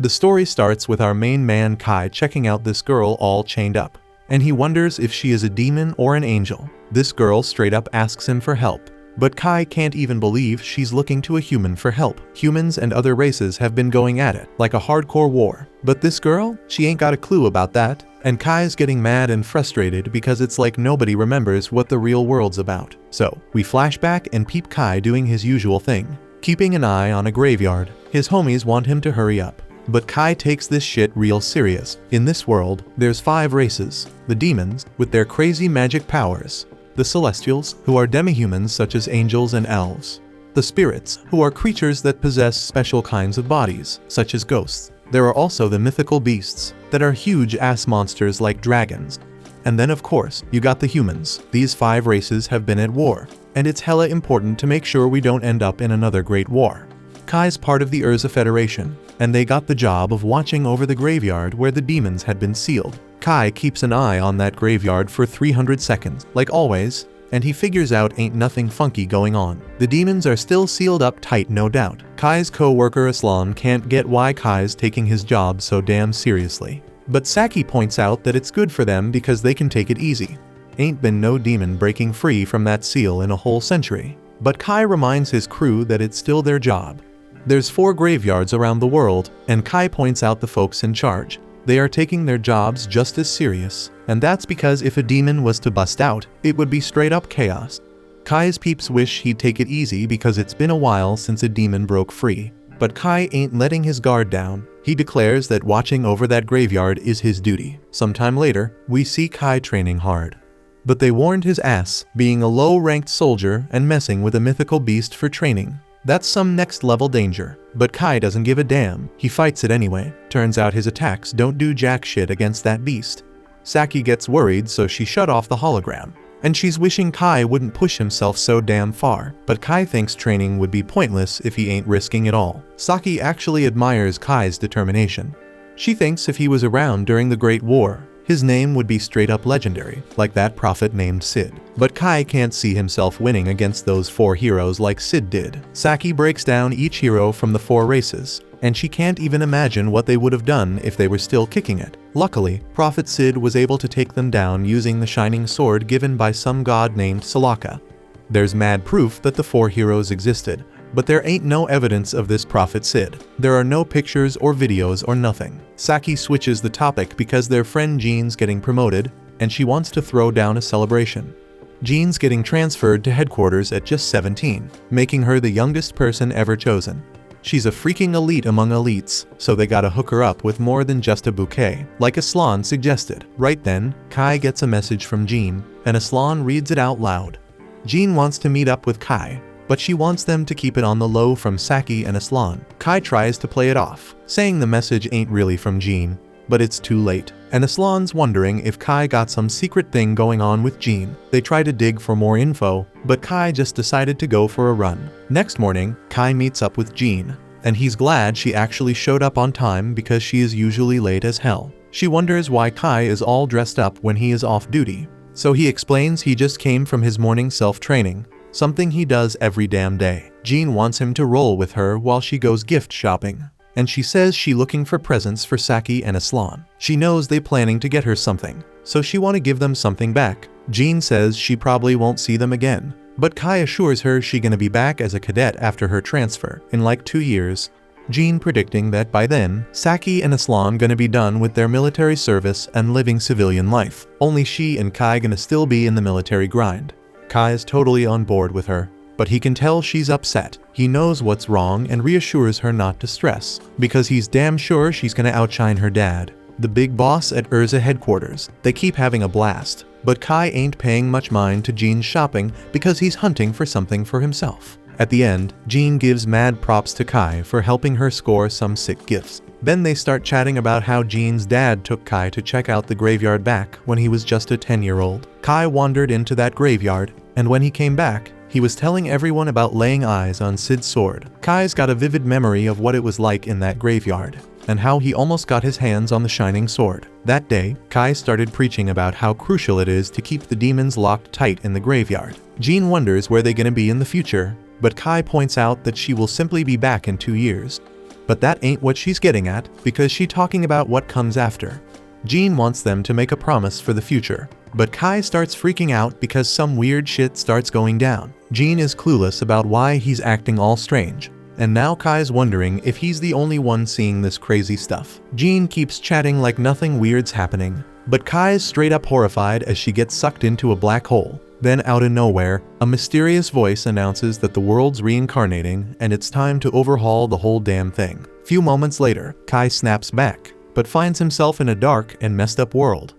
The story starts with our main man Kai checking out this girl all chained up, and he wonders if she is a demon or an angel. This girl straight up asks him for help, but Kai can't even believe she's looking to a human for help. Humans and other races have been going at it, like a hardcore war. But this girl, she ain't got a clue about that, and Kai's getting mad and frustrated because it's like nobody remembers what the real world's about. So, we flash back and peep Kai doing his usual thing, keeping an eye on a graveyard. His homies want him to hurry up, but Kai takes this shit real serious. In this world, there's 5 races: the demons, with their crazy magic powers; the celestials, who are demihumans such as angels and elves; the spirits, who are creatures that possess special kinds of bodies, such as ghosts. There are also the mythical beasts, that are huge-ass monsters like dragons. And then of course, you got the humans. These 5 races have been at war, and it's hella important to make sure we don't end up in another great war. Kai's part of the Urza Federation, and they got the job of watching over the graveyard where the demons had been sealed. Kai keeps an eye on that graveyard for 300 seconds, like always, and he figures out ain't nothing funky going on. The demons are still sealed up tight, no doubt. Kai's co-worker Aslan can't get why Kai's taking his job so damn seriously. But Saki points out that it's good for them because they can take it easy. Ain't been no demon breaking free from that seal in a whole century. But Kai reminds his crew that it's still their job. There's 4 graveyards around the world, and Kai points out the folks in charge. They are taking their jobs just as serious, and that's because if a demon was to bust out, it would be straight up chaos. Kai's peeps wish he'd take it easy because it's been a while since a demon broke free. But Kai ain't letting his guard down. He declares that watching over that graveyard is his duty. Sometime later, we see Kai training hard. But they warned his ass, being a low-ranked soldier and messing with a mythical beast for training. That's some next-level danger. But Kai doesn't give a damn. He fights it anyway. Turns out his attacks don't do jack shit against that beast. Saki gets worried, so she shut off the hologram. And she's wishing Kai wouldn't push himself so damn far. But Kai thinks training would be pointless if he ain't risking it all. Saki actually admires Kai's determination. She thinks if he was around during the Great War, his name would be straight up legendary, like that prophet named Sid. But Kai can't see himself winning against those 4 heroes like Sid did. Saki breaks down each hero from the 4 races, and she can't even imagine what they would have done if they were still kicking it. Luckily, Prophet Sid was able to take them down using the shining sword given by some god named Salaka. There's mad proof that the 4 heroes existed, but there ain't no evidence of this Prophet Sid. There are no pictures or videos or nothing. Saki switches the topic because their friend Jean's getting promoted, and she wants to throw down a celebration. Jean's getting transferred to headquarters at just 17, making her the youngest person ever chosen. She's a freaking elite among elites, so they gotta hook her up with more than just a bouquet, like Aslan suggested. Right then, Kai gets a message from Jean, and Aslan reads it out loud. Jean wants to meet up with Kai, but she wants them to keep it on the low from Saki and Aslan. Kai tries to play it off, saying the message ain't really from Jean, but it's too late. And Aslan's wondering if Kai got some secret thing going on with Jean. They try to dig for more info, but Kai just decided to go for a run. Next morning, Kai meets up with Jean, and he's glad she actually showed up on time because she is usually late as hell. She wonders why Kai is all dressed up when he is off duty. So he explains he just came from his morning self-training, something he does every damn day. Jean wants him to roll with her while she goes gift shopping, and she says she looking for presents for Saki and Aslan. She knows they planning to get her something, so she want to give them something back. Jean says she probably won't see them again, but Kai assures her she gonna be back as a cadet after her transfer in like 2 years. Jean predicting that by then, Saki and Aslan gonna be done with their military service and living civilian life. Only she and Kai gonna still be in the military grind. Kai is totally on board with her, but he can tell she's upset. He knows what's wrong and reassures her not to stress, because he's damn sure she's gonna outshine her dad, the big boss at Urza headquarters. They keep having a blast, but Kai ain't paying much mind to Jean's shopping because he's hunting for something for himself. At the end, Jean gives mad props to Kai for helping her score some sick gifts. Then they start chatting about how Jean's dad took Kai to check out the graveyard back when he was just a 10-year-old. Kai wandered into that graveyard, and when he came back, he was telling everyone about laying eyes on Sid's sword. Kai's got a vivid memory of what it was like in that graveyard, and how he almost got his hands on the shining sword. That day, Kai started preaching about how crucial it is to keep the demons locked tight in the graveyard. Jean wonders where they're gonna be in the future, but Kai points out that she will simply be back in 2 years. But that ain't what she's getting at, because she's talking about what comes after. Jean wants them to make a promise for the future, but Kai starts freaking out because some weird shit starts going down. Jean is clueless about why he's acting all strange, and now Kai's wondering if he's the only one seeing this crazy stuff. Jean keeps chatting like nothing weird's happening, but Kai's straight up horrified as she gets sucked into a black hole. Then out of nowhere, a mysterious voice announces that the world's reincarnating and it's time to overhaul the whole damn thing. Few moments later, Kai snaps back, but finds himself in a dark and messed up world.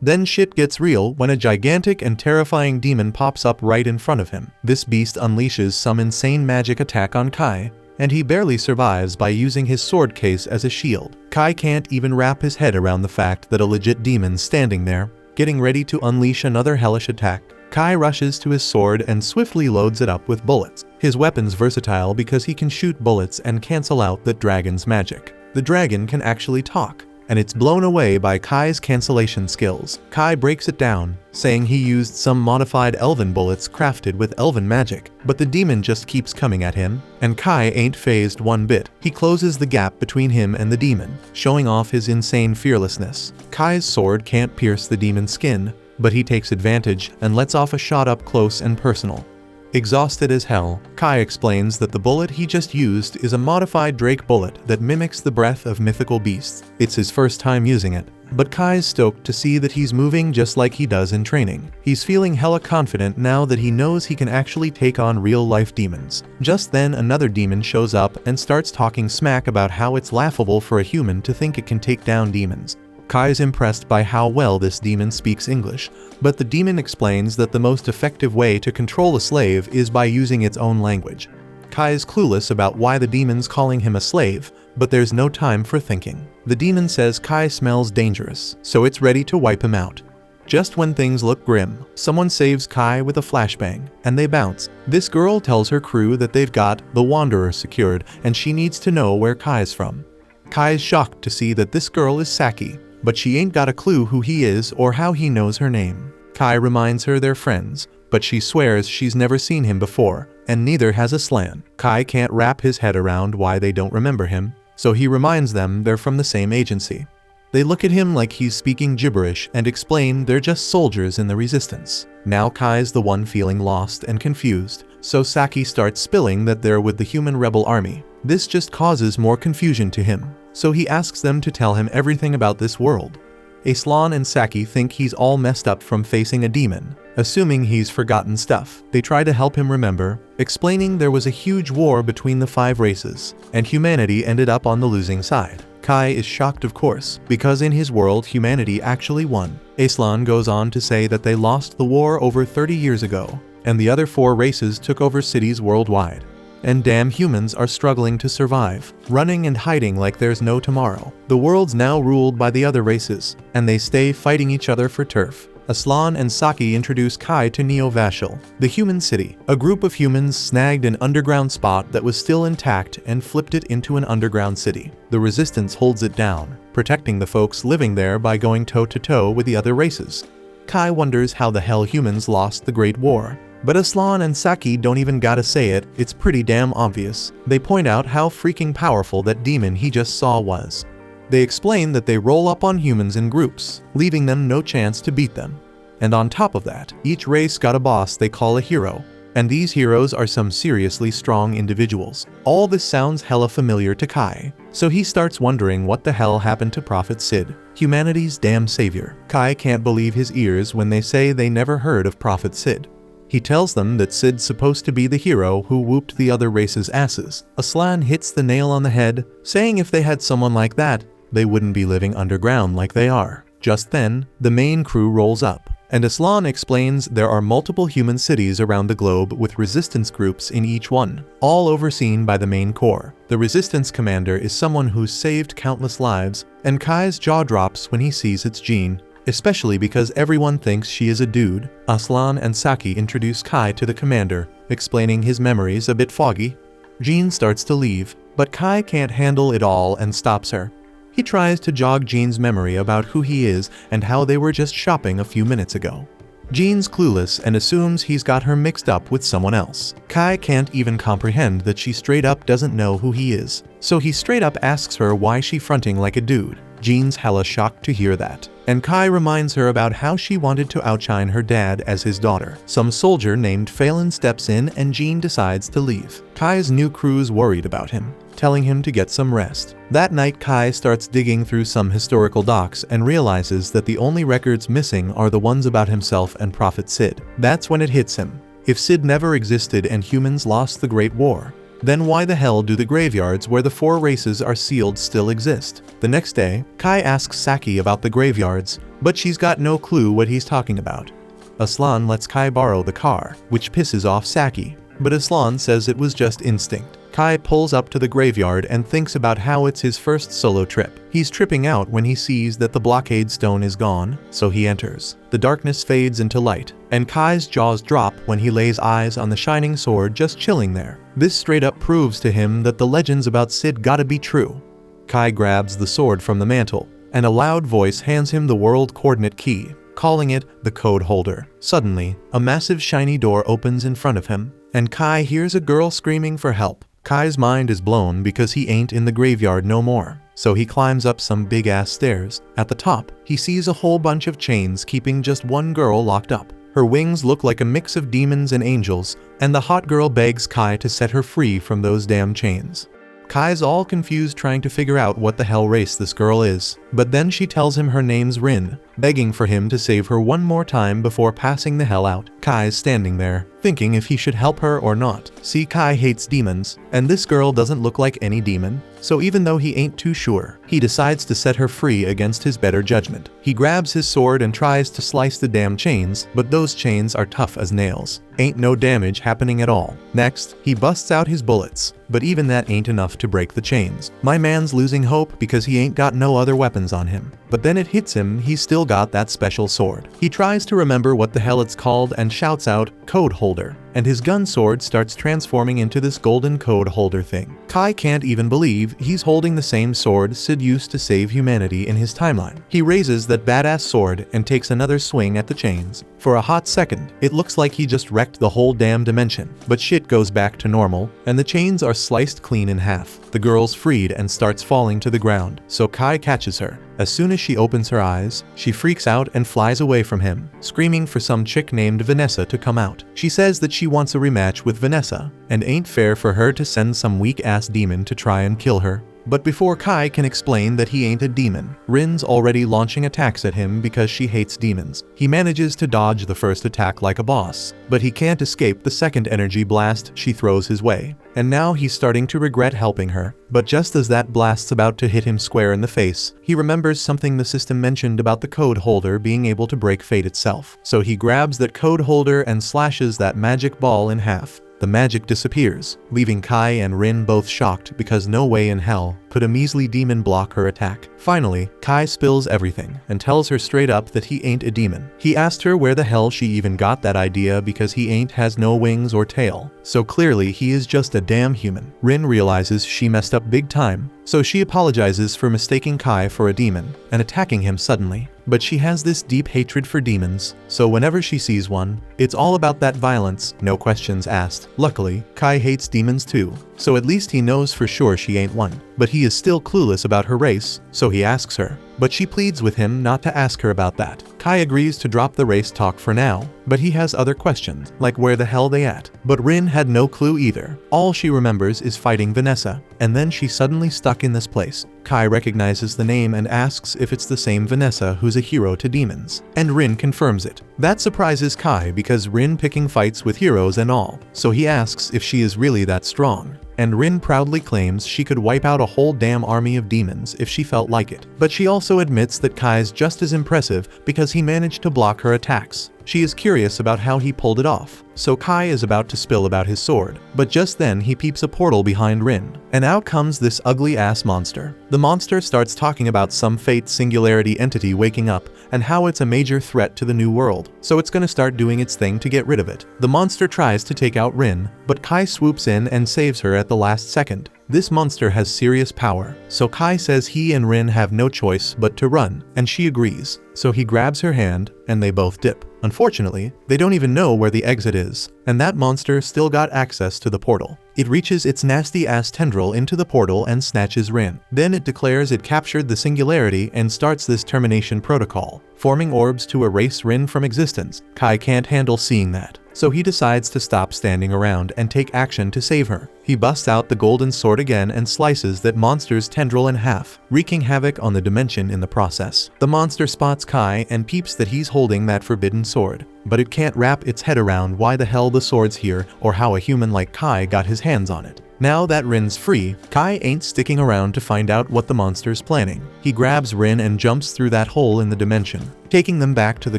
Then shit gets real when a gigantic and terrifying demon pops up right in front of him. This beast unleashes some insane magic attack on Kai, and he barely survives by using his sword case as a shield. Kai can't even wrap his head around the fact that a legit demon's standing there, getting ready to unleash another hellish attack. Kai rushes to his sword and swiftly loads it up with bullets. His weapon's versatile because he can shoot bullets and cancel out the dragon's magic. The dragon can actually talk, and it's blown away by Kai's cancellation skills. Kai breaks it down, saying he used some modified elven bullets crafted with elven magic, but the demon just keeps coming at him, and Kai ain't fazed one bit. He closes the gap between him and the demon, showing off his insane fearlessness. Kai's sword can't pierce the demon's skin, but he takes advantage and lets off a shot up close and personal. Exhausted as hell, Kai explains that the bullet he just used is a modified Drake bullet that mimics the breath of mythical beasts. It's his first time using it, but Kai's stoked to see that he's moving just like he does in training. He's feeling hella confident now that he knows he can actually take on real-life demons. Just then another demon shows up and starts talking smack about how it's laughable for a human to think it can take down demons. Kai's impressed by how well this demon speaks English, but the demon explains that the most effective way to control a slave is by using its own language. Kai is clueless about why the demon's calling him a slave, but there's no time for thinking. The demon says Kai smells dangerous, so it's ready to wipe him out. Just when things look grim, someone saves Kai with a flashbang, and they bounce. This girl tells her crew that they've got the Wanderer secured, and she needs to know where Kai's from. Kai's shocked to see that this girl is Saki, but she ain't got a clue who he is or how he knows her name. Kai reminds her they're friends, but she swears she's never seen him before, and neither has Aslan. Kai can't wrap his head around why they don't remember him, so he reminds them they're from the same agency. They look at him like he's speaking gibberish and explain they're just soldiers in the resistance. Now Kai's the one feeling lost and confused, so Saki starts spilling that they're with the human rebel army. This just causes more confusion to him, so he asks them to tell him everything about this world. Aslan and Saki think he's all messed up from facing a demon, assuming he's forgotten stuff. They try to help him remember, explaining there was a huge war between the 5 races, and humanity ended up on the losing side. Kai is shocked of course, because in his world humanity actually won. Aslan goes on to say that they lost the war over 30 years ago, and the other 4 races took over cities worldwide. And damn humans are struggling to survive, running and hiding like there's no tomorrow. The world's now ruled by the other races, and they stay fighting each other for turf. Aslan and Saki introduce Kai to Neo-Vashel, the human city. A group of humans snagged an underground spot that was still intact and flipped it into an underground city. The resistance holds it down, protecting the folks living there by going toe-to-toe with the other races. Kai wonders how the hell humans lost the Great War. But Aslan and Saki don't even gotta say it, it's pretty damn obvious. They point out how freaking powerful that demon he just saw was. They explain that they roll up on humans in groups, leaving them no chance to beat them. And on top of that, each race got a boss they call a hero, and these heroes are some seriously strong individuals. All this sounds hella familiar to Kai, so he starts wondering what the hell happened to Prophet Sid, humanity's damn savior. Kai can't believe his ears when they say they never heard of Prophet Sid. He tells them that Sid's supposed to be the hero who whooped the other race's asses. Aslan hits the nail on the head, saying if they had someone like that, they wouldn't be living underground like they are. Just then, the main crew rolls up, and Aslan explains there are multiple human cities around the globe with resistance groups in each one, all overseen by the main core. The resistance commander is someone who's saved countless lives, and Kai's jaw drops when he sees it's Jean, especially because everyone thinks she is a dude. Aslan and Saki introduce Kai to the commander, explaining his memories a bit foggy. Jean starts to leave, but Kai can't handle it all and stops her. He tries to jog Jean's memory about who he is and how they were just shopping a few minutes ago. Jean's clueless and assumes he's got her mixed up with someone else. Kai can't even comprehend that she straight up doesn't know who he is. so he straight up asks her why she fronting like a dude. Jean's hella shocked to hear that, and Kai reminds her about how she wanted to outshine her dad as his daughter. Some soldier named Phelan steps in and Jean decides to leave. Kai's new crew's worried about him, telling him to get some rest. That night Kai starts digging through some historical docs and realizes that the only records missing are the ones about himself and Prophet Sid. That's when it hits him. If Sid never existed and humans lost the Great War, then why the hell do the graveyards where the 4 races are sealed still exist? The next day, Kai asks Saki about the graveyards, but she's got no clue what he's talking about. Aslan lets Kai borrow the car, which pisses off Saki, but Aslan says it was just instinct. Kai pulls up to the graveyard and thinks about how it's his first solo trip. He's tripping out when he sees that the blockade stone is gone, so he enters. The darkness fades into light, and Kai's jaws drop when he lays eyes on the shining sword just chilling there. This straight up proves to him that the legends about Sid gotta be true. Kai grabs the sword from the mantle, and a loud voice hands him the world coordinate key, calling it the code holder. Suddenly, a massive shiny door opens in front of him, and Kai hears a girl screaming for help. Kai's mind is blown because he ain't in the graveyard no more, so he climbs up some big-ass stairs. At the top, he sees a whole bunch of chains keeping just one girl locked up. Her wings look like a mix of demons and angels, and the hot girl begs Kai to set her free from those damn chains. Kai's all confused trying to figure out what the hell race this girl is, but then she tells him her name's Rin, begging for him to save her one more time before passing the hell out. Kai's standing there, thinking if he should help her or not. See, Kai hates demons, and this girl doesn't look like any demon, so even though he ain't too sure, he decides to set her free against his better judgment. He grabs his sword and tries to slice the damn chains, but those chains are tough as nails. Ain't no damage happening at all. Next, he busts out his bullets, but even that ain't enough to break the chains. My man's losing hope because he ain't got no other weapons on him. But then it hits him, he's still got that special sword. He tries to remember what the hell it's called and shouts out, "Code holder," and his gun sword starts transforming into this golden code holder thing. Kai can't even believe he's holding the same sword Sid used to save humanity in his timeline. He raises that badass sword and takes another swing at the chains. For a hot second, it looks like he just wrecked the whole damn dimension, but shit goes back to normal, and the chains are sliced clean in half. The girl's freed and starts falling to the ground, so Kai catches her. As soon as she opens her eyes, she freaks out and flies away from him, screaming for some chick named Vanessa to come out. She says that she wants a rematch with Vanessa, and ain't fair for her to send some weak-ass demon to try and kill her. But before Kai can explain that he ain't a demon, Rin's already launching attacks at him because she hates demons. He manages to dodge the first attack like a boss, but he can't escape the second energy blast she throws his way. And now he's starting to regret helping her. But just as that blast's about to hit him square in the face, he remembers something the system mentioned about the code holder being able to break fate itself. So he grabs that code holder and slashes that magic ball in half. The magic disappears, leaving Kai and Rin both shocked because no way in hell could a measly demon block her attack. Finally, Kai spills everything and tells her straight up that he ain't a demon. He asked her where the hell she even got that idea because he ain't has no wings or tail, so clearly he is just a damn human. Rin realizes she messed up big time, so she apologizes for mistaking Kai for a demon and attacking him suddenly. But she has this deep hatred for demons, so whenever she sees one, it's all about that violence, no questions asked. Luckily, Kai hates demons too, so at least he knows for sure she ain't one. But he is still clueless about her race, so he asks her. But she pleads with him not to ask her about that. Kai agrees to drop the race talk for now, but he has other questions, like where the hell they at. But Rin had no clue either. All she remembers is fighting Vanessa, and then she's suddenly stuck in this place. Kai recognizes the name and asks if it's the same Vanessa who's a hero to demons, and Rin confirms it. That surprises Kai because Rin picking fights with heroes and all, so he asks if she is really that strong. And Rin proudly claims she could wipe out a whole damn army of demons if she felt like it. But she also admits that Kai's just as impressive because he managed to block her attacks. She is curious about how he pulled it off, so Kai is about to spill about his sword. But just then he peeps a portal behind Rin, and out comes this ugly-ass monster. The monster starts talking about some fate singularity entity waking up and how it's a major threat to the new world, so it's gonna start doing its thing to get rid of it. The monster tries to take out Rin, but Kai swoops in and saves her at the last second. This monster has serious power, so Kai says he and Rin have no choice but to run, and she agrees. So he grabs her hand, and they both dip. Unfortunately, they don't even know where the exit is, and that monster still got access to the portal. It reaches its nasty-ass tendril into the portal and snatches Rin. Then it declares it captured the singularity and starts this termination protocol, forming orbs to erase Rin from existence. Kai can't handle seeing that, so he decides to stop standing around and take action to save her. He busts out the golden sword again and slices that monster's tendril in half, wreaking havoc on the dimension in the process. The monster spots Kai and peeps that he's holding that forbidden sword, but it can't wrap its head around why the hell the sword's here or how a human like Kai got his hands on it. Now that Rin's free, Kai ain't sticking around to find out what the monster's planning. He grabs Rin and jumps through that hole in the dimension, taking them back to the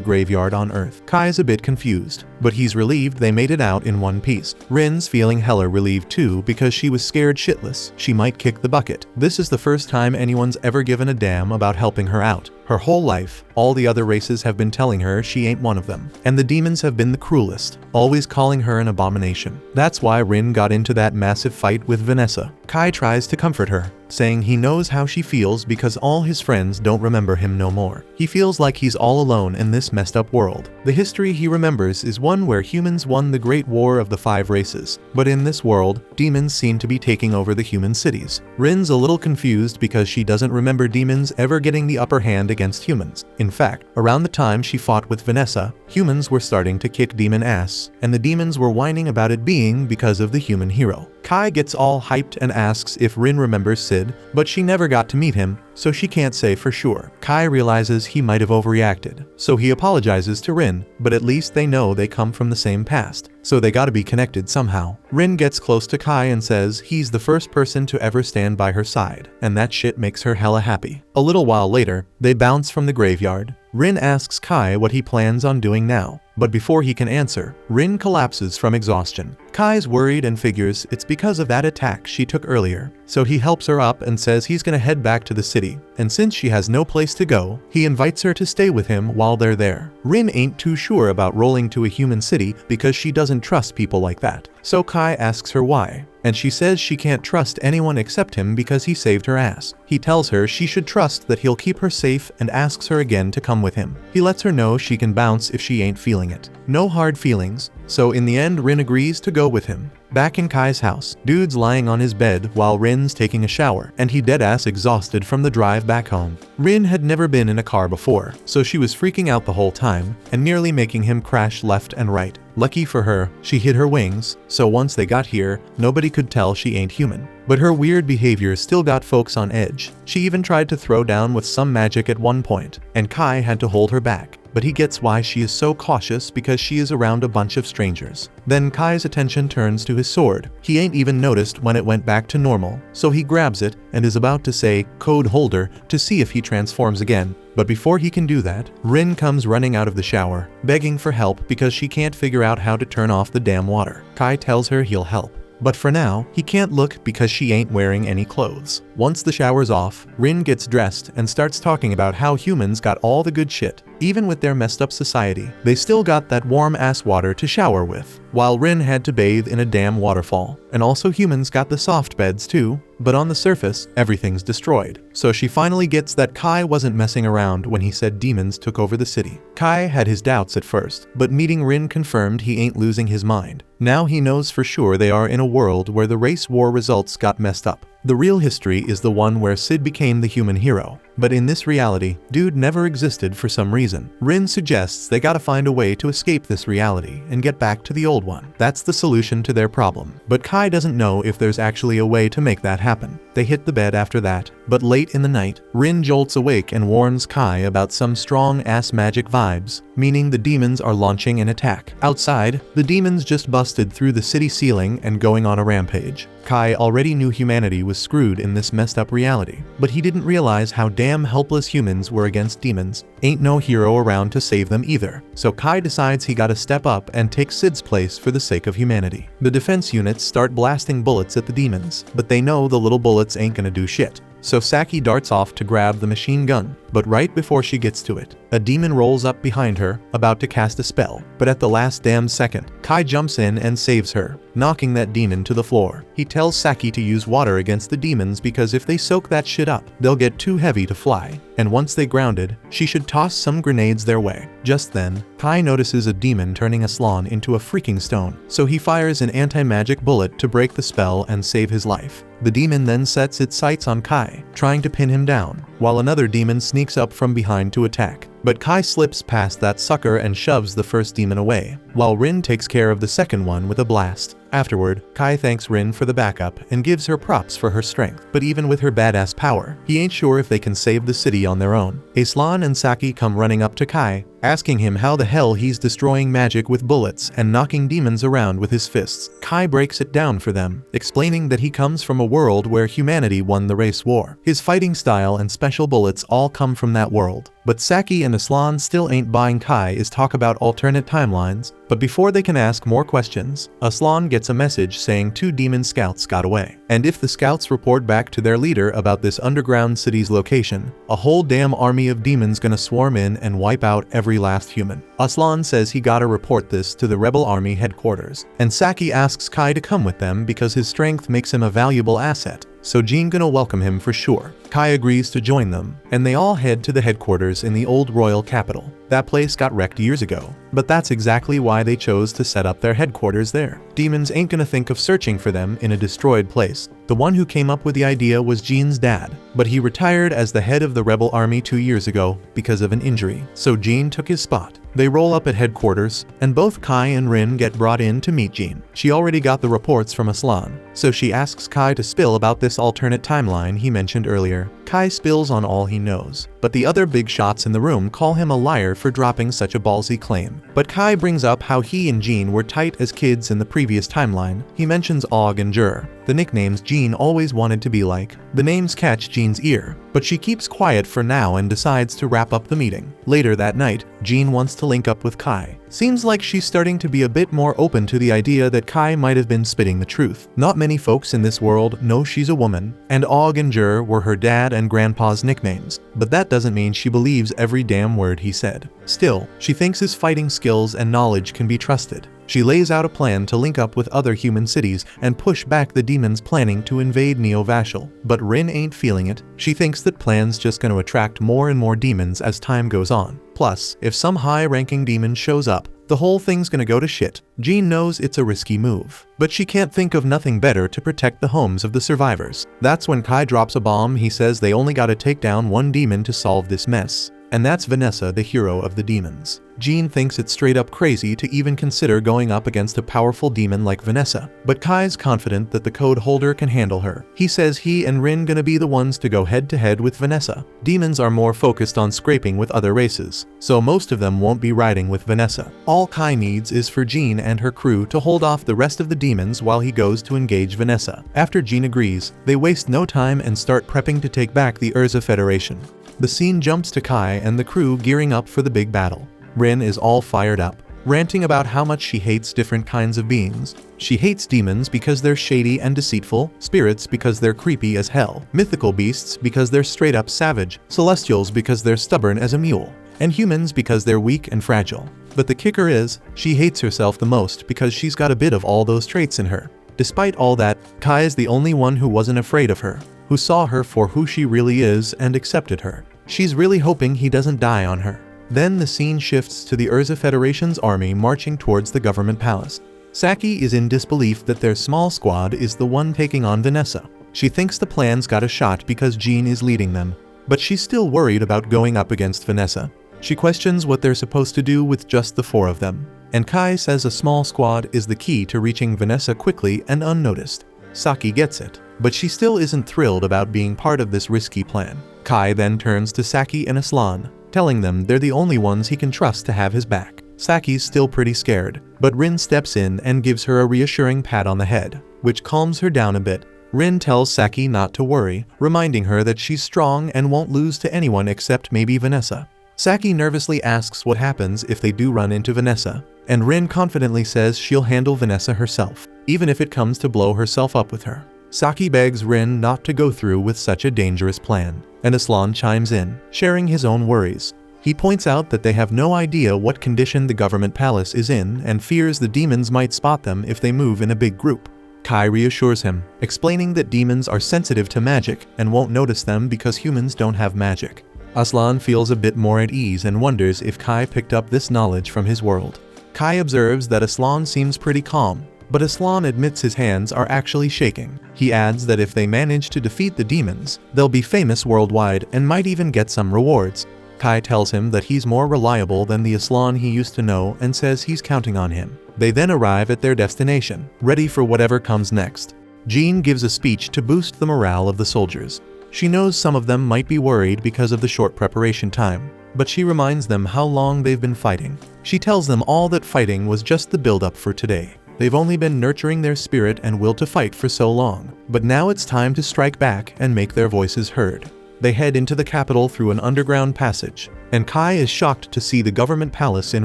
graveyard on Earth. Kai's a bit confused, but he's relieved they made it out in one piece. Rin's feeling hella relieved too because she was scared shitless she might kick the bucket. This is the first time anyone's ever given a damn about helping her out. Her whole life, all the other races have been telling her she ain't one of them, and the demons have been the cruelest, always calling her an abomination. That's why Rin got into that massive fight with Vanessa. Kai tries to comfort her, saying he knows how she feels because all his friends don't remember him no more. He feels like he's all alone in this messed up world. The history he remembers is one where humans won the Great War of the 5 races, but in this world, demons seem to be taking over the human cities. Rin's a little confused because she doesn't remember demons ever getting the upper hand against humans. In fact, around the time she fought with Vanessa, humans were starting to kick demon ass, and the demons were whining about it being because of the human hero. Kai gets all hyped and asks if Rin remembers Sid, but she never got to meet him, so she can't say for sure. Kai realizes he might have overreacted, so he apologizes to Rin, but at least they know they come from the same past, so they gotta be connected somehow. Rin gets close to Kai and says he's the first person to ever stand by her side, and that shit makes her hella happy. A little while later, they bounce from the graveyard. Rin asks Kai what he plans on doing now, but before he can answer, Rin collapses from exhaustion. Kai's worried and figures it's because of that attack she took earlier, so he helps her up and says he's gonna head back to the city, and since she has no place to go, he invites her to stay with him while they're there. Rin ain't too sure about rolling to a human city because she doesn't trust people like that, so Kai asks her why, and she says she can't trust anyone except him because he saved her ass. He tells her she should trust that he'll keep her safe and asks her again to come with him. He lets her know she can bounce if she ain't feeling it. No hard feelings, so in the end Rin agrees to go with him. Back in Kai's house, Dude's lying on his bed while Rin's taking a shower, and he deadass exhausted from the drive back home. Rin had never been in a car before, so she was freaking out the whole time, and nearly making him crash left and right. Lucky for her, she hid her wings, so once they got here, nobody could tell she ain't human. But her weird behavior still got folks on edge. She even tried to throw down with some magic at one point, and Kai had to hold her back. But he gets why she is so cautious because she is around a bunch of strangers. Then Kai's attention turns to his sword. He ain't even noticed when it went back to normal, so he grabs it and is about to say code holder to see if he transforms again. But before he can do that, Rin comes running out of the shower, begging for help because she can't figure out how to turn off the damn water. Kai tells her he'll help, but for now, he can't look because she ain't wearing any clothes. Once the shower's off, Rin gets dressed and starts talking about how humans got all the good shit. Even with their messed up society, they still got that warm ass water to shower with, while Rin had to bathe in a damn waterfall. And also humans got the soft beds too, but on the surface, everything's destroyed. So she finally gets that Kai wasn't messing around when he said demons took over the city. Kai had his doubts at first, but meeting Rin confirmed he ain't losing his mind. Now he knows for sure they are in a world where the race war results got messed up. The real history is the one where Sid became the human hero, but in this reality, Dude never existed for some reason. Rin suggests they gotta find a way to escape this reality and get back to the old one. That's the solution to their problem, but Kai doesn't know if there's actually a way to make that happen. They hit the bed after that, but late in the night, Rin jolts awake and warns Kai about some strong-ass magic vibes, meaning the demons are launching an attack. Outside, the demons just busted through the city ceiling and going on a rampage. Kai already knew humanity was screwed in this messed up reality, but he didn't realize how damn helpless humans were against demons. Ain't no hero around to save them either, so Kai decides he gotta step up and take Sid's place for the sake of humanity. The defense units start blasting bullets at the demons, but they know the little bullets ain't gonna do shit. So Saki darts off to grab the machine gun, but right before she gets to it, a demon rolls up behind her, about to cast a spell. But at the last damn second, Kai jumps in and saves her. knocking that demon to the floor. He tells Saki to use water against the demons because if they soak that shit up, they'll get too heavy to fly. And once they grounded, she should toss some grenades their way. Just then, Kai notices a demon turning Aslan into a freaking stone, so he fires an anti-magic bullet to break the spell and save his life. The demon then sets its sights on Kai, trying to pin him down, while another demon sneaks up from behind to attack. But Kai slips past that sucker and shoves the first demon away, while Rin takes care of the second one with a blast. Afterward, Kai thanks Rin for the backup and gives her props for her strength. But even with her badass power, he ain't sure if they can save the city on their own. Aslan and Saki come running up to Kai, asking him how the hell he's destroying magic with bullets and knocking demons around with his fists. Kai breaks it down for them, explaining that he comes from a world where humanity won the race war. His fighting style and special bullets all come from that world. But Saki and Aslan still ain't buying Kai's talk about alternate timelines. But before they can ask more questions, Aslan gets a message saying 2 demon scouts got away. And if the scouts report back to their leader about this underground city's location, a whole damn army of demons gonna swarm in and wipe out every last human. Aslan says he gotta report this to the rebel army headquarters, and Saki asks Kai to come with them because his strength makes him a valuable asset. So Jean gonna welcome him for sure. Kai agrees to join them, and they all head to the headquarters in the old royal capital. That place got wrecked years ago, but that's exactly why they chose to set up their headquarters there. Demons ain't gonna think of searching for them in a destroyed place. The one who came up with the idea was Jean's dad, but he retired as the head of the rebel army 2 years ago because of an injury, so Jean took his spot. They roll up at headquarters, and both Kai and Rin get brought in to meet Jean. She already got the reports from Aslan, so she asks Kai to spill about this alternate timeline he mentioned earlier. Kai spills on all he knows, but the other big shots in the room call him a liar for dropping such a ballsy claim. But Kai brings up how he and Jean were tight as kids in the previous timeline. He mentions Og and Jur, the nicknames Jean always wanted to be like. The names catch Jean's ear, but she keeps quiet for now and decides to wrap up the meeting. Later that night, Jean wants to link up with Kai. Seems like she's starting to be a bit more open to the idea that Kai might have been spitting the truth. Not many folks in this world know she's a woman, and Og and Jur were her dad and grandpa's nicknames, but that doesn't mean she believes every damn word he said. Still, she thinks his fighting skills and knowledge can be trusted. She lays out a plan to link up with other human cities and push back the demons planning to invade Neo-Vashel. But Rin ain't feeling it. She thinks that plan's just going to attract more and more demons as time goes on. Plus, if some high-ranking demon shows up, the whole thing's gonna go to shit. Jean knows it's a risky move, but she can't think of nothing better to protect the homes of the survivors. That's when Kai drops a bomb. He says they only gotta take down one demon to solve this mess. And that's Vanessa, the hero of the demons. Jean thinks it's straight up crazy to even consider going up against a powerful demon like Vanessa, but Kai's confident that the code holder can handle her. He says he and Rin gonna be the ones to go head to head with Vanessa. Demons are more focused on scraping with other races, so most of them won't be riding with Vanessa. All Kai needs is for Jean and her crew to hold off the rest of the demons while he goes to engage Vanessa. After Jean agrees, they waste no time and start prepping to take back the Urza Federation. The scene jumps to Kai and the crew gearing up for the big battle. Rin is all fired up, ranting about how much she hates different kinds of beings. She hates demons because they're shady and deceitful, spirits because they're creepy as hell, mythical beasts because they're straight up savage, celestials because they're stubborn as a mule, and humans because they're weak and fragile. But the kicker is, she hates herself the most because she's got a bit of all those traits in her. Despite all that, Kai is the only one who wasn't afraid of her, who saw her for who she really is and accepted her. She's really hoping he doesn't die on her. Then the scene shifts to the Urza Federation's army marching towards the government palace. Saki is in disbelief that their small squad is the one taking on Vanessa. She thinks the plan's got a shot because Jean is leading them, but she's still worried about going up against Vanessa. She questions what they're supposed to do with just the 4 of them, and Kai says a small squad is the key to reaching Vanessa quickly and unnoticed. Saki gets it, but she still isn't thrilled about being part of this risky plan. Kai then turns to Saki and Aslan, telling them they're the only ones he can trust to have his back. Saki's still pretty scared, but Rin steps in and gives her a reassuring pat on the head, which calms her down a bit. Rin tells Saki not to worry, reminding her that she's strong and won't lose to anyone except maybe Vanessa. Saki nervously asks what happens if they do run into Vanessa, and Rin confidently says she'll handle Vanessa herself, even if it comes to blow herself up with her. Saki begs Rin not to go through with such a dangerous plan, and Aslan chimes in, sharing his own worries. He points out that they have no idea what condition the government palace is in and fears the demons might spot them if they move in a big group. Kai reassures him, explaining that demons are sensitive to magic and won't notice them because humans don't have magic. Aslan feels a bit more at ease and wonders if Kai picked up this knowledge from his world. Kai observes that Aslan seems pretty calm, but Aslan admits his hands are actually shaking. He adds that if they manage to defeat the demons, they'll be famous worldwide and might even get some rewards. Kai tells him that he's more reliable than the Aslan he used to know and says he's counting on him. They then arrive at their destination, ready for whatever comes next. Jean gives a speech to boost the morale of the soldiers. She knows some of them might be worried because of the short preparation time, but she reminds them how long they've been fighting. She tells them all that fighting was just the build-up for today. They've only been nurturing their spirit and will to fight for so long, but now it's time to strike back and make their voices heard. They head into the capital through an underground passage, and Kai is shocked to see the government palace in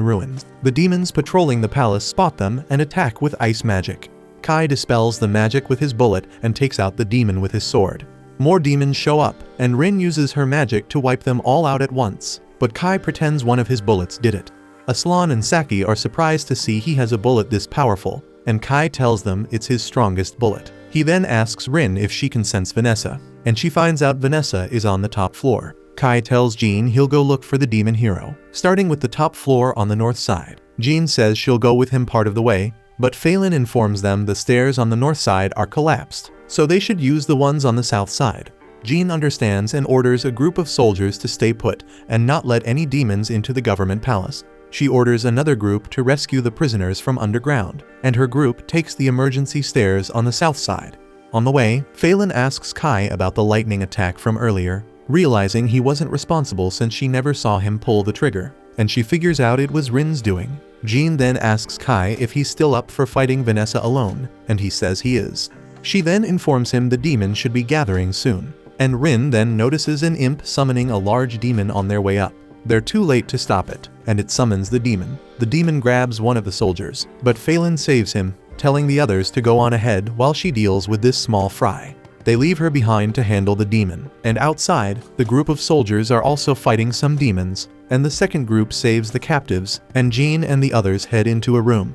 ruins. The demons patrolling the palace spot them and attack with ice magic. Kai dispels the magic with his bullet and takes out the demon with his sword. More demons show up, and Rin uses her magic to wipe them all out at once, but Kai pretends one of his bullets did it. Aslan and Saki are surprised to see he has a bullet this powerful, and Kai tells them it's his strongest bullet. He then asks Rin if she can sense Vanessa, and she finds out Vanessa is on the top floor. Kai tells Jean he'll go look for the demon hero, starting with the top floor on the north side. Jean says she'll go with him part of the way, but Phelan informs them the stairs on the north side are collapsed, so they should use the ones on the south side. Jean understands and orders a group of soldiers to stay put and not let any demons into the government palace. She orders another group to rescue the prisoners from underground, and her group takes the emergency stairs on the south side. On the way, Phelan asks Kai about the lightning attack from earlier, realizing he wasn't responsible since she never saw him pull the trigger, and she figures out it was Rin's doing. Jean then asks Kai if he's still up for fighting Vanessa alone, and he says he is. She then informs him the demons should be gathering soon, and Rin then notices an imp summoning a large demon on their way up. They're too late to stop it, and it summons the demon. The demon grabs one of the soldiers, but Phelan saves him, telling the others to go on ahead while she deals with this small fry. They leave her behind to handle the demon, and outside, the group of soldiers are also fighting some demons, and the second group saves the captives, and Jean and the others head into a room.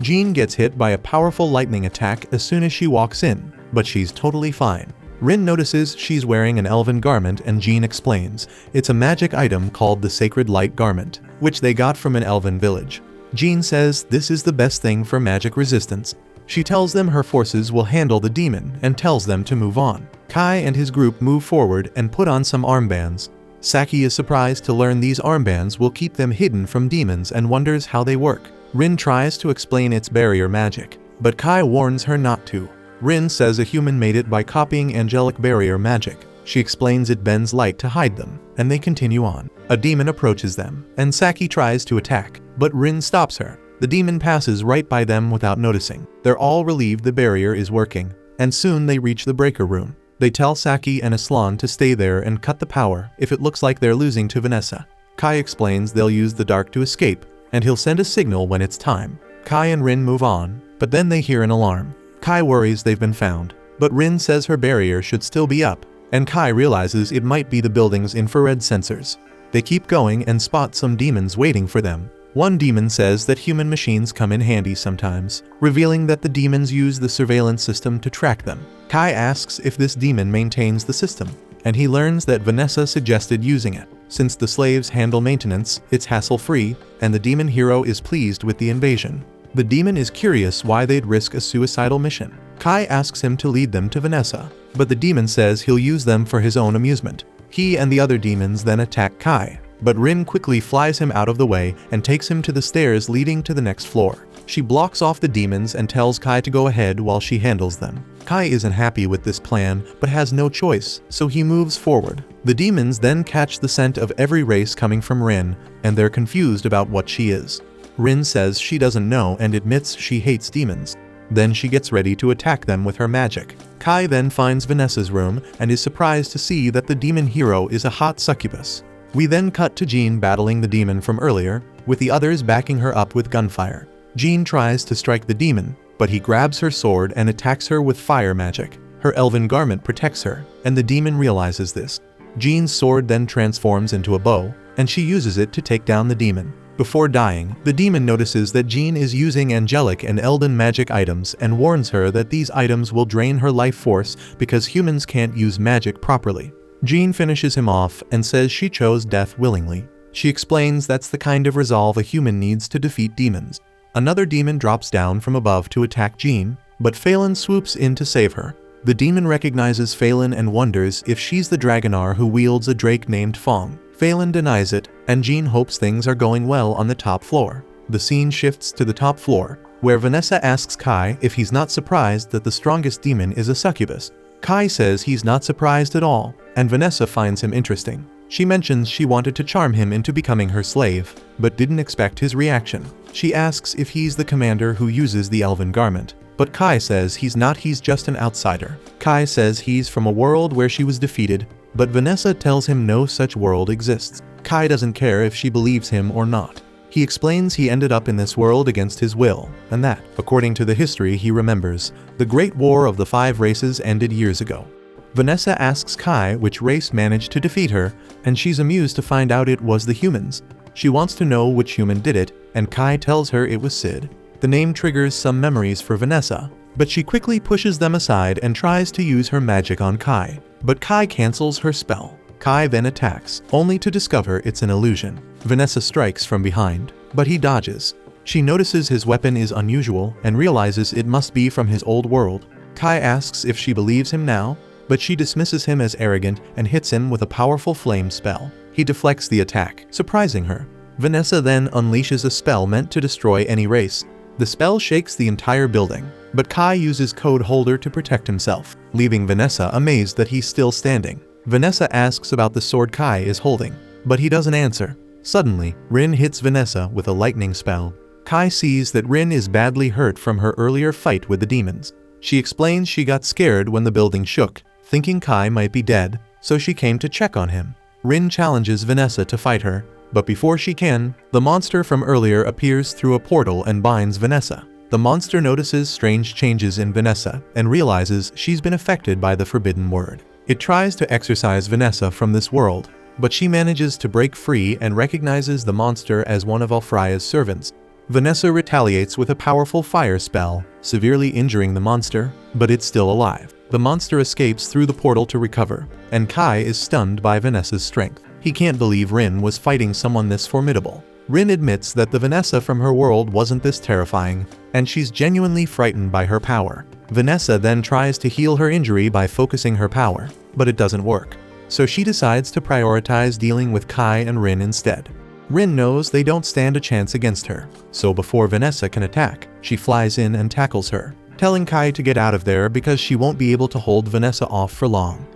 Jean gets hit by a powerful lightning attack as soon as she walks in, but she's totally fine. Rin notices she's wearing an elven garment and Jean explains it's a magic item called the Sacred Light Garment, which they got from an elven village. Jean says this is the best thing for magic resistance. She tells them her forces will handle the demon and tells them to move on. Kai and his group move forward and put on some armbands. Saki is surprised to learn these armbands will keep them hidden from demons and wonders how they work. Rin tries to explain its barrier magic, but Kai warns her not to. Rin says a human made it by copying angelic barrier magic. She explains it bends light to hide them, and they continue on. A demon approaches them, and Saki tries to attack, but Rin stops her. The demon passes right by them without noticing. They're all relieved the barrier is working, and soon they reach the breaker room. They tell Saki and Aslan to stay there and cut the power if it looks like they're losing to Vanessa. Kai explains they'll use the dark to escape, and he'll send a signal when it's time. Kai and Rin move on, but then they hear an alarm. Kai worries they've been found, but Rin says her barrier should still be up, and Kai realizes it might be the building's infrared sensors. They keep going and spot some demons waiting for them. One demon says that human machines come in handy sometimes, revealing that the demons use the surveillance system to track them. Kai asks if this demon maintains the system, and he learns that Vanessa suggested using it. Since the slaves handle maintenance, it's hassle-free, and the demon hero is pleased with the invasion. The demon is curious why they'd risk a suicidal mission. Kai asks him to lead them to Vanessa, but the demon says he'll use them for his own amusement. He and the other demons then attack Kai, but Rin quickly flies him out of the way and takes him to the stairs leading to the next floor. She blocks off the demons and tells Kai to go ahead while she handles them. Kai isn't happy with this plan, but has no choice, so he moves forward. The demons then catch the scent of every race coming from Rin, and they're confused about what she is. Rin says she doesn't know and admits she hates demons. Then she gets ready to attack them with her magic. Kai then finds Vanessa's room and is surprised to see that the demon hero is a hot succubus. We then cut to Jean battling the demon from earlier, with the others backing her up with gunfire. Jean tries to strike the demon, but he grabs her sword and attacks her with fire magic. Her elven garment protects her, and the demon realizes this. Jean's sword then transforms into a bow, and she uses it to take down the demon. Before dying, the demon notices that Jean is using angelic and Elden magic items and warns her that these items will drain her life force because humans can't use magic properly. Jean finishes him off and says she chose death willingly. She explains that's the kind of resolve a human needs to defeat demons. Another demon drops down from above to attack Jean, but Phelan swoops in to save her. The demon recognizes Phelan and wonders if she's the Dragonar who wields a drake named Fong. Phelan denies it, and Jean hopes things are going well on the top floor. The scene shifts to the top floor, where Vanessa asks Kai if he's not surprised that the strongest demon is a succubus. Kai says he's not surprised at all, and Vanessa finds him interesting. She mentions she wanted to charm him into becoming her slave, but didn't expect his reaction. She asks if he's the commander who uses the elven garment, but Kai says he's not, he's just an outsider. Kai says he's from a world where she was defeated, but Vanessa tells him no such world exists. Kai doesn't care if she believes him or not. He explains he ended up in this world against his will, and that, according to the history he remembers, the Great War of the Five Races ended years ago. Vanessa asks Kai which race managed to defeat her, and she's amused to find out it was the humans. She wants to know which human did it, and Kai tells her it was Sid. The name triggers some memories for Vanessa, but she quickly pushes them aside and tries to use her magic on Kai. But Kai cancels her spell. Kai then attacks, only to discover it's an illusion. Vanessa strikes from behind, but he dodges. She notices his weapon is unusual and realizes it must be from his old world. Kai asks if she believes him now, but she dismisses him as arrogant and hits him with a powerful flame spell. He deflects the attack, surprising her. Vanessa then unleashes a spell meant to destroy any race. The spell shakes the entire building, but Kai uses Code Holder to protect himself, leaving Vanessa amazed that he's still standing. Vanessa asks about the sword Kai is holding, but he doesn't answer. Suddenly, Rin hits Vanessa with a lightning spell. Kai sees that Rin is badly hurt from her earlier fight with the demons. She explains she got scared when the building shook, thinking Kai might be dead, so she came to check on him. Rin challenges Vanessa to fight her, but before she can, the monster from earlier appears through a portal and binds Vanessa. The monster notices strange changes in Vanessa and realizes she's been affected by the forbidden word. It tries to exorcise Vanessa from this world, but she manages to break free and recognizes the monster as one of Alfreya's servants. Vanessa retaliates with a powerful fire spell, severely injuring the monster, but it's still alive. The monster escapes through the portal to recover, and Kai is stunned by Vanessa's strength. He can't believe Rin was fighting someone this formidable. Rin admits that the Vanessa from her world wasn't this terrifying, and she's genuinely frightened by her power. Vanessa then tries to heal her injury by focusing her power, but it doesn't work. So she decides to prioritize dealing with Kai and Rin instead. Rin knows they don't stand a chance against her, so before Vanessa can attack, she flies in and tackles her, telling Kai to get out of there because she won't be able to hold Vanessa off for long.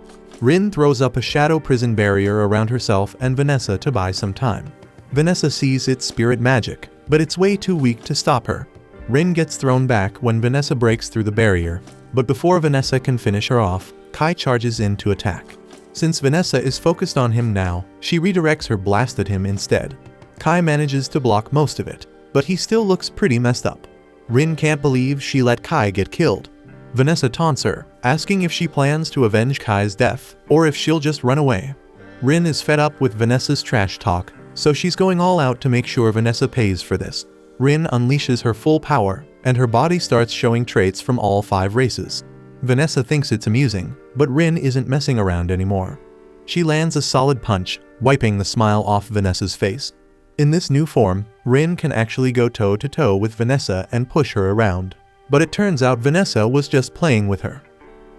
Rin throws up a shadow prison barrier around herself and Vanessa to buy some time. Vanessa sees its spirit magic, but it's way too weak to stop her. Rin gets thrown back when Vanessa breaks through the barrier, but before Vanessa can finish her off, Kai charges in to attack. Since Vanessa is focused on him now, she redirects her blast at him instead. Kai manages to block most of it, but he still looks pretty messed up. Rin can't believe she let Kai get killed. Vanessa taunts her, asking if she plans to avenge Kai's death, or if she'll just run away. Rin is fed up with Vanessa's trash talk, so she's going all out to make sure Vanessa pays for this. Rin unleashes her full power, and her body starts showing traits from all 5 races. Vanessa thinks it's amusing, but Rin isn't messing around anymore. She lands a solid punch, wiping the smile off Vanessa's face. In this new form, Rin can actually go toe-to-toe with Vanessa and push her around. But it turns out Vanessa was just playing with her.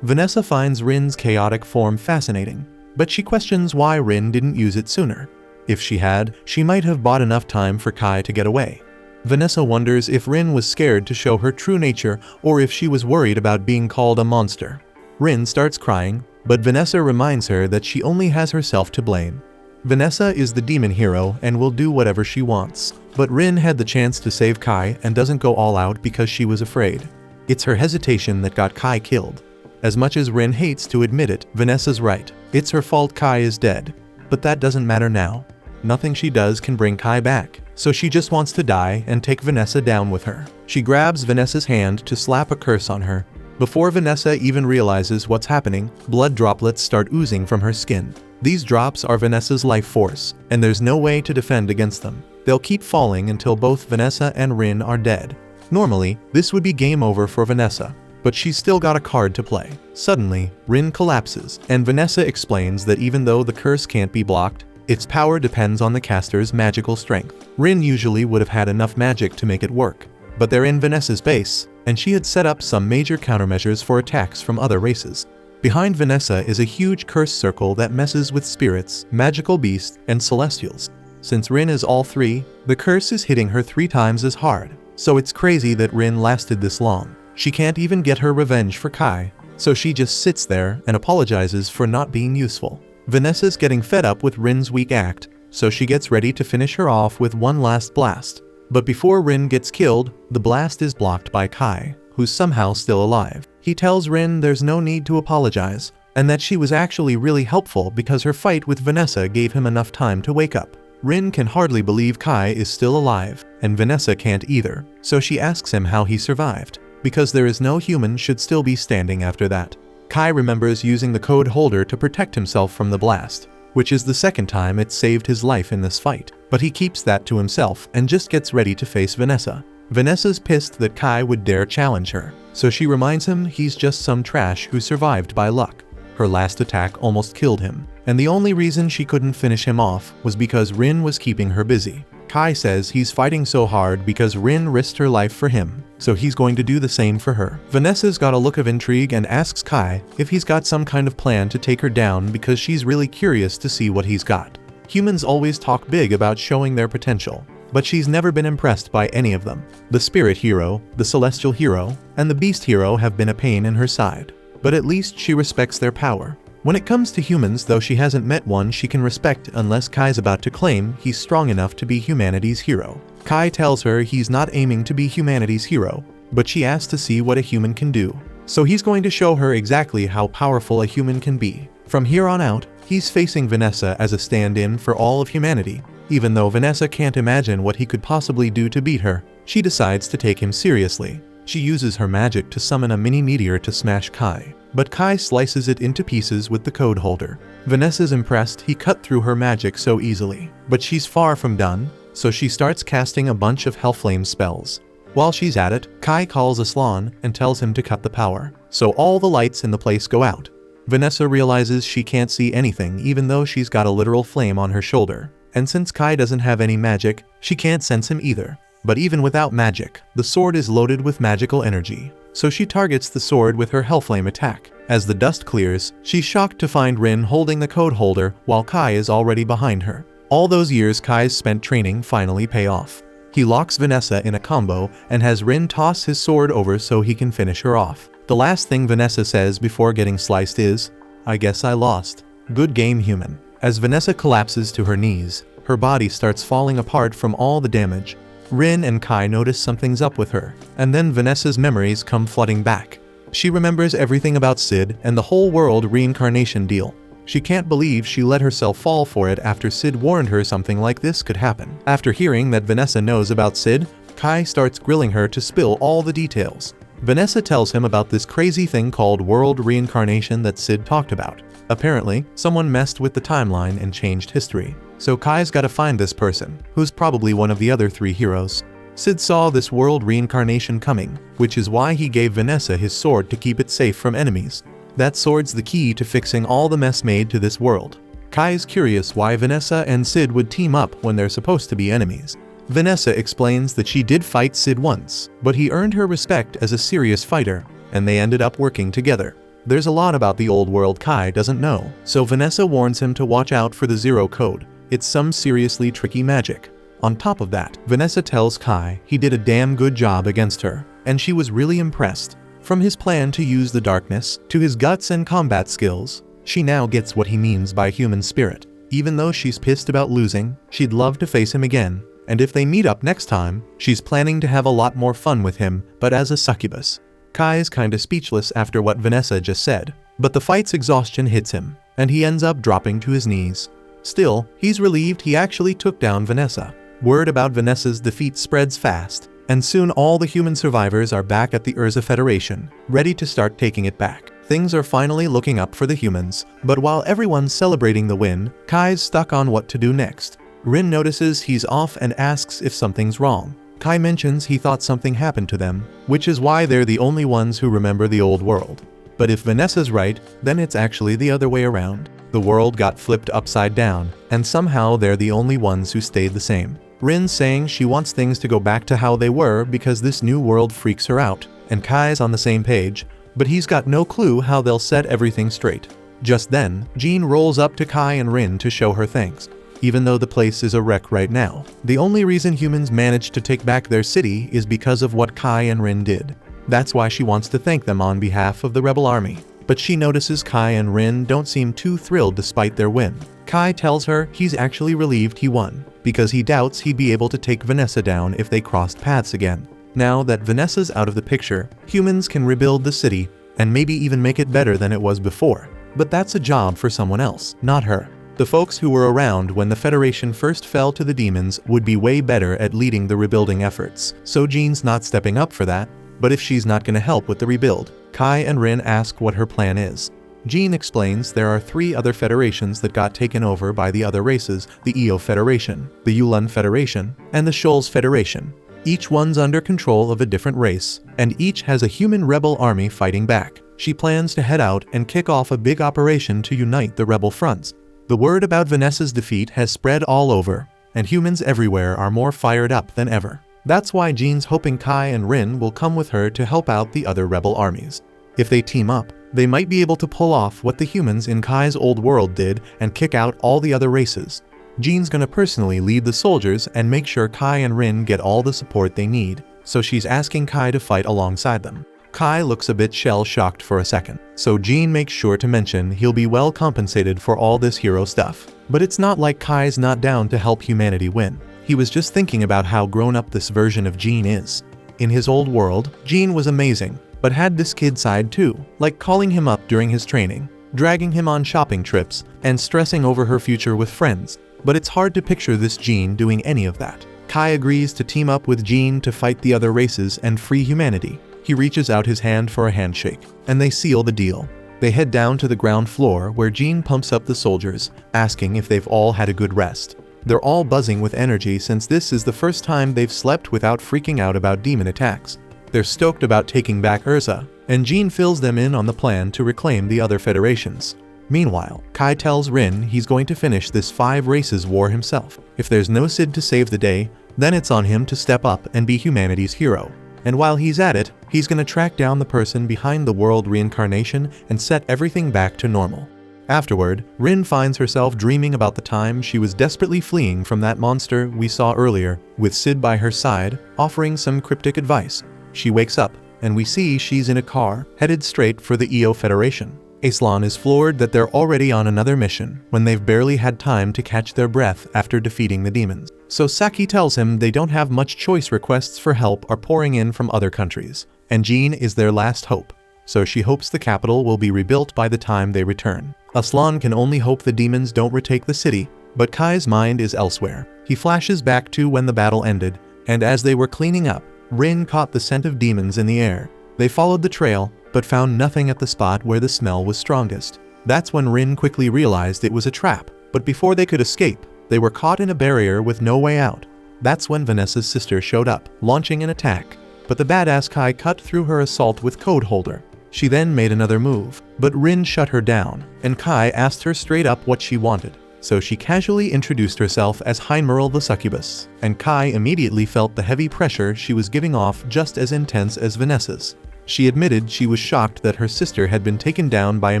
Vanessa finds Rin's chaotic form fascinating, but she questions why Rin didn't use it sooner. If she had, she might have bought enough time for Kai to get away. Vanessa wonders if Rin was scared to show her true nature or if she was worried about being called a monster. Rin starts crying, but Vanessa reminds her that she only has herself to blame. Vanessa is the demon hero and will do whatever she wants, but Rin had the chance to save Kai and doesn't go all out because she was afraid. It's her hesitation that got Kai killed. As much as Rin hates to admit it, Vanessa's right. It's her fault Kai is dead. But that doesn't matter now. Nothing she does can bring Kai back, so she just wants to die and take Vanessa down with her. She grabs Vanessa's hand to slap a curse on her. Before Vanessa even realizes what's happening, blood droplets start oozing from her skin. These drops are Vanessa's life force, and there's no way to defend against them. They'll keep falling until both Vanessa and Rin are dead. Normally, this would be game over for Vanessa, but she's still got a card to play. Suddenly, Rin collapses, and Vanessa explains that even though the curse can't be blocked, its power depends on the caster's magical strength. Rin usually would have had enough magic to make it work, but they're in Vanessa's base, and she had set up some major countermeasures for attacks from other races. Behind Vanessa is a huge curse circle that messes with spirits, magical beasts, and celestials. Since Rin is all three, the curse is hitting her 3 times as hard, so it's crazy that Rin lasted this long. She can't even get her revenge for Kai, so she just sits there and apologizes for not being useful. Vanessa's getting fed up with Rin's weak act, so she gets ready to finish her off with one last blast. But before Rin gets killed, the blast is blocked by Kai, who's somehow still alive. He tells Rin there's no need to apologize, and that she was actually really helpful because her fight with Vanessa gave him enough time to wake up. Rin can hardly believe Kai is still alive, and Vanessa can't either, so she asks him how he survived, because there is no human should still be standing after that. Kai remembers using the code holder to protect himself from the blast, which is the second time it saved his life in this fight, but he keeps that to himself and just gets ready to face Vanessa. Vanessa's pissed that Kai would dare challenge her, so she reminds him he's just some trash who survived by luck. Her last attack almost killed him, and the only reason she couldn't finish him off was because Rin was keeping her busy. Kai says he's fighting so hard because Rin risked her life for him, so he's going to do the same for her. Vanessa's got a look of intrigue and asks Kai if he's got some kind of plan to take her down because she's really curious to see what he's got. Humans always talk big about showing their potential, but she's never been impressed by any of them. The spirit hero, the celestial hero, and the beast hero have been a pain in her side, but at least she respects their power. When it comes to humans, though she hasn't met one she can respect unless Kai's about to claim he's strong enough to be humanity's hero. Kai tells her he's not aiming to be humanity's hero, but she asks to see what a human can do. So he's going to show her exactly how powerful a human can be. From here on out, he's facing Vanessa as a stand-in for all of humanity. Even though Vanessa can't imagine what he could possibly do to beat her, she decides to take him seriously. She uses her magic to summon a mini meteor to smash Kai, but Kai slices it into pieces with the code holder. Vanessa's impressed he cut through her magic so easily, but she's far from done, so she starts casting a bunch of Hellflame spells. While she's at it, Kai calls Aslan and tells him to cut the power, so all the lights in the place go out. Vanessa realizes she can't see anything even though she's got a literal flame on her shoulder, and since Kai doesn't have any magic, she can't sense him either. But even without magic, the sword is loaded with magical energy, so she targets the sword with her Hellflame attack. As the dust clears, she's shocked to find Rin holding the code holder while Kai is already behind her. All those years Kai's spent training finally pay off. He locks Vanessa in a combo and has Rin toss his sword over so he can finish her off. The last thing Vanessa says before getting sliced is, "I guess I lost. Good game, human." As Vanessa collapses to her knees, her body starts falling apart from all the damage. Rin and Kai notice something's up with her, and then Vanessa's memories come flooding back. She remembers everything about Sid and the whole world reincarnation deal. She can't believe she let herself fall for it after Sid warned her something like this could happen. After hearing that Vanessa knows about Sid, Kai starts grilling her to spill all the details. Vanessa tells him about this crazy thing called world reincarnation that Sid talked about. Apparently, someone messed with the timeline and changed history. So Kai's gotta find this person, who's probably one of the other 3 heroes. Sid saw this world reincarnation coming, which is why he gave Vanessa his sword to keep it safe from enemies. That sword's the key to fixing all the mess made to this world. Kai is curious why Vanessa and Sid would team up when they're supposed to be enemies. Vanessa explains that she did fight Sid once, but he earned her respect as a serious fighter, and they ended up working together. There's a lot about the old world Kai doesn't know, so Vanessa warns him to watch out for the Zero Code. It's some seriously tricky magic. On top of that, Vanessa tells Kai he did a damn good job against her, and she was really impressed. From his plan to use the darkness, to his guts and combat skills, she now gets what he means by human spirit. Even though she's pissed about losing, she'd love to face him again, and if they meet up next time, she's planning to have a lot more fun with him, but as a succubus. Kai is kinda speechless after what Vanessa just said, but the fight's exhaustion hits him, and he ends up dropping to his knees. Still, he's relieved he actually took down Vanessa. Word about Vanessa's defeat spreads fast, and soon all the human survivors are back at the Urza Federation, ready to start taking it back. Things are finally looking up for the humans, but while everyone's celebrating the win, Kai's stuck on what to do next. Rin notices he's off and asks if something's wrong. Kai mentions he thought something happened to them, which is why they're the only ones who remember the old world. But if Vanessa's right, then it's actually the other way around. The world got flipped upside down, and somehow they're the only ones who stayed the same. Rin's saying she wants things to go back to how they were because this new world freaks her out, and Kai's on the same page, but he's got no clue how they'll set everything straight. Just then, Jean rolls up to Kai and Rin to show her thanks. Even though the place is a wreck right now, the only reason humans managed to take back their city is because of what Kai and Rin did. That's why she wants to thank them on behalf of the rebel army. But she notices Kai and Rin don't seem too thrilled despite their win. Kai tells her he's actually relieved he won, because he doubts he'd be able to take Vanessa down if they crossed paths again. Now that Vanessa's out of the picture, humans can rebuild the city, and maybe even make it better than it was before. But that's a job for someone else, not her. The folks who were around when the Federation first fell to the demons would be way better at leading the rebuilding efforts, so Jean's not stepping up for that. But if she's not going to help with the rebuild, Kai and Rin ask what her plan is. Jean explains there are 3 other federations that got taken over by the other races: the Eo Federation, the Yulun Federation, and the Shoals Federation. Each one's under control of a different race, and each has a human rebel army fighting back. She plans to head out and kick off a big operation to unite the rebel fronts. The word about Vanessa's defeat has spread all over, and humans everywhere are more fired up than ever. That's why Jean's hoping Kai and Rin will come with her to help out the other rebel armies. If they team up, they might be able to pull off what the humans in Kai's old world did and kick out all the other races. Jean's gonna personally lead the soldiers and make sure Kai and Rin get all the support they need, so she's asking Kai to fight alongside them. Kai looks a bit shell-shocked for a second, so Jean makes sure to mention he'll be well compensated for all this hero stuff. But it's not like Kai's not down to help humanity win. He was just thinking about how grown up this version of Jean is. In his old world, Jean was amazing, but had this kid side too, like calling him up during his training, dragging him on shopping trips, and stressing over her future with friends. But it's hard to picture this Jean doing any of that. Kai agrees to team up with Jean to fight the other races and free humanity. He reaches out his hand for a handshake, and they seal the deal. They head down to the ground floor where Jean pumps up the soldiers, asking if they've all had a good rest. They're all buzzing with energy since this is the first time they've slept without freaking out about demon attacks. They're stoked about taking back Urza, and Jean fills them in on the plan to reclaim the other federations. Meanwhile, Kai tells Rin he's going to finish this 5 races war himself. If there's no Cid to save the day, then it's on him to step up and be humanity's hero. And while he's at it, he's gonna track down the person behind the world reincarnation and set everything back to normal. Afterward, Rin finds herself dreaming about the time she was desperately fleeing from that monster we saw earlier, with Cid by her side, offering some cryptic advice. She wakes up, and we see she's in a car, headed straight for the Eo Federation. Aslan is floored that they're already on another mission, when they've barely had time to catch their breath after defeating the demons. So Saki tells him they don't have much choice. Requests for help are pouring in from other countries, and Jean is their last hope. So she hopes the capital will be rebuilt by the time they return. Aslan can only hope the demons don't retake the city, but Kai's mind is elsewhere. He flashes back to when the battle ended, and as they were cleaning up, Rin caught the scent of demons in the air. They followed the trail, but found nothing at the spot where the smell was strongest. That's when Rin quickly realized it was a trap, but before they could escape, they were caught in a barrier with no way out. That's when Vanessa's sister showed up, launching an attack, but the badass Kai cut through her assault with Code Holder. She then made another move, but Rin shut her down, and Kai asked her straight up what she wanted. So she casually introduced herself as Heinmerl the Succubus, and Kai immediately felt the heavy pressure she was giving off just as intense as Vanessa's. She admitted she was shocked that her sister had been taken down by a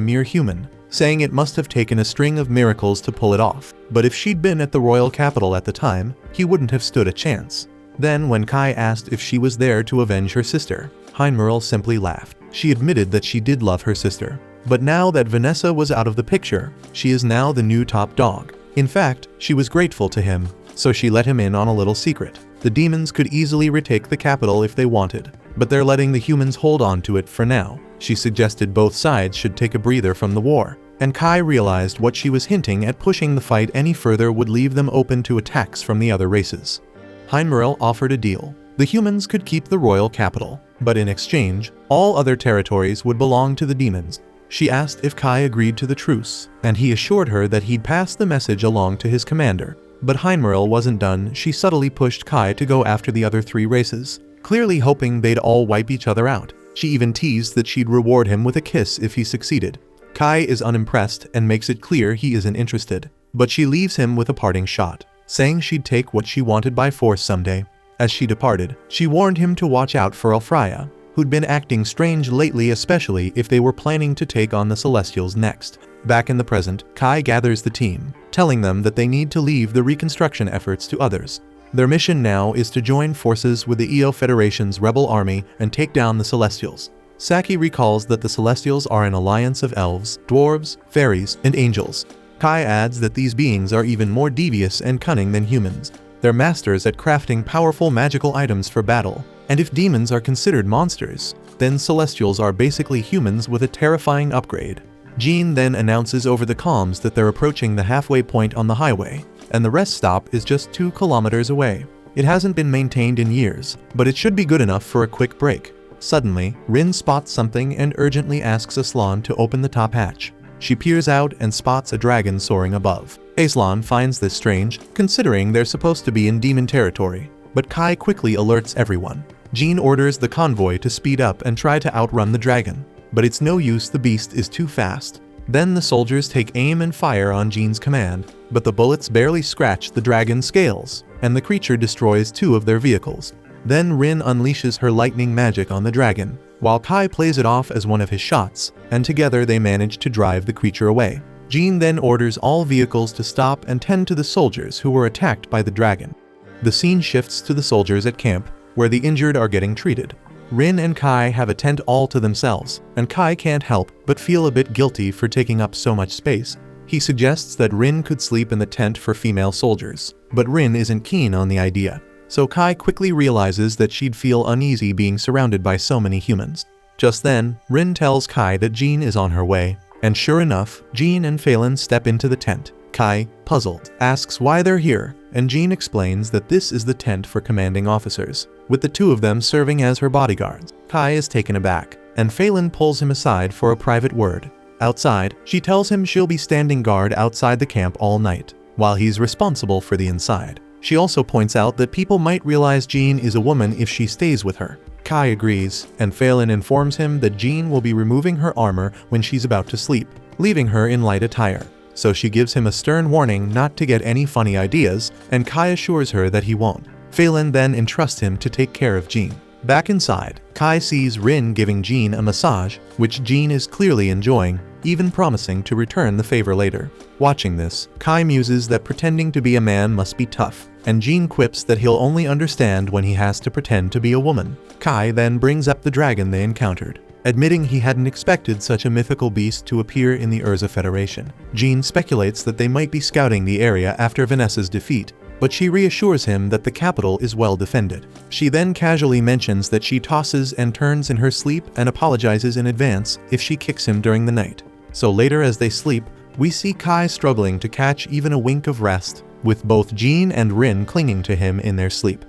mere human, saying it must have taken a string of miracles to pull it off. But if she'd been at the royal capital at the time, he wouldn't have stood a chance. Then when Kai asked if she was there to avenge her sister, Heinmerl simply laughed. She admitted that she did love her sister. But now that Vanessa was out of the picture, she is now the new top dog. In fact, she was grateful to him, so she let him in on a little secret. The demons could easily retake the capital if they wanted, but they're letting the humans hold on to it for now. She suggested both sides should take a breather from the war, and Kai realized what she was hinting at. Pushing the fight any further would leave them open to attacks from the other races. Heinmerl offered a deal. The humans could keep the royal capital, but in exchange, all other territories would belong to the demons. She asked if Kai agreed to the truce, and he assured her that he'd pass the message along to his commander. But Heinmerl wasn't done. She subtly pushed Kai to go after the other 3 races, clearly hoping they'd all wipe each other out. She even teased that she'd reward him with a kiss if he succeeded. Kai is unimpressed and makes it clear he isn't interested, but she leaves him with a parting shot, saying she'd take what she wanted by force someday. As she departed, she warned him to watch out for Elfraya, who'd been acting strange lately, especially if they were planning to take on the Celestials next. Back in the present, Kai gathers the team, telling them that they need to leave the reconstruction efforts to others. Their mission now is to join forces with the EO Federation's rebel army and take down the Celestials. Saki recalls that the Celestials are an alliance of elves, dwarves, fairies, and angels. Kai adds that these beings are even more devious and cunning than humans. They're masters at crafting powerful magical items for battle, and if demons are considered monsters, then Celestials are basically humans with a terrifying upgrade. Jean then announces over the comms that they're approaching the halfway point on the highway, and the rest stop is just 2 kilometers away. It hasn't been maintained in years, but it should be good enough for a quick break. Suddenly, Rin spots something and urgently asks Aslan to open the top hatch. She peers out and spots a dragon soaring above. Aslan finds this strange, considering they're supposed to be in demon territory, but Kai quickly alerts everyone. Jean orders the convoy to speed up and try to outrun the dragon, but it's no use, the beast is too fast. Then the soldiers take aim and fire on Jean's command, but the bullets barely scratch the dragon's scales, and the creature destroys 2 of their vehicles. Then Rin unleashes her lightning magic on the dragon, while Kai plays it off as one of his shots, and together they manage to drive the creature away. Jean then orders all vehicles to stop and tend to the soldiers who were attacked by the dragon. The scene shifts to the soldiers at camp, where the injured are getting treated. Rin and Kai have a tent all to themselves, and Kai can't help but feel a bit guilty for taking up so much space. He suggests that Rin could sleep in the tent for female soldiers, but Rin isn't keen on the idea. So Kai quickly realizes that she'd feel uneasy being surrounded by so many humans. Just then, Rin tells Kai that Jean is on her way, and sure enough, Jean and Phelan step into the tent. Kai, puzzled, asks why they're here, and Jean explains that this is the tent for commanding officers, with the 2 of them serving as her bodyguards. Kai is taken aback, and Phelan pulls him aside for a private word. Outside, she tells him she'll be standing guard outside the camp all night, while he's responsible for the inside. She also points out that people might realize Jean is a woman if she stays with her. Kai agrees, and Phelan informs him that Jean will be removing her armor when she's about to sleep, leaving her in light attire. So she gives him a stern warning not to get any funny ideas, and Kai assures her that he won't. Phelan then entrusts him to take care of Jean. Back inside, Kai sees Rin giving Jean a massage, which Jean is clearly enjoying, even promising to return the favor later. Watching this, Kai muses that pretending to be a man must be tough, and Jean quips that he'll only understand when he has to pretend to be a woman. Kai then brings up the dragon they encountered, admitting he hadn't expected such a mythical beast to appear in the Urza Federation. Jean speculates that they might be scouting the area after Vanessa's defeat, but she reassures him that the capital is well defended. She then casually mentions that she tosses and turns in her sleep and apologizes in advance if she kicks him during the night. So later as they sleep, we see Kai struggling to catch even a wink of rest, with both Jean and Rin clinging to him in their sleep.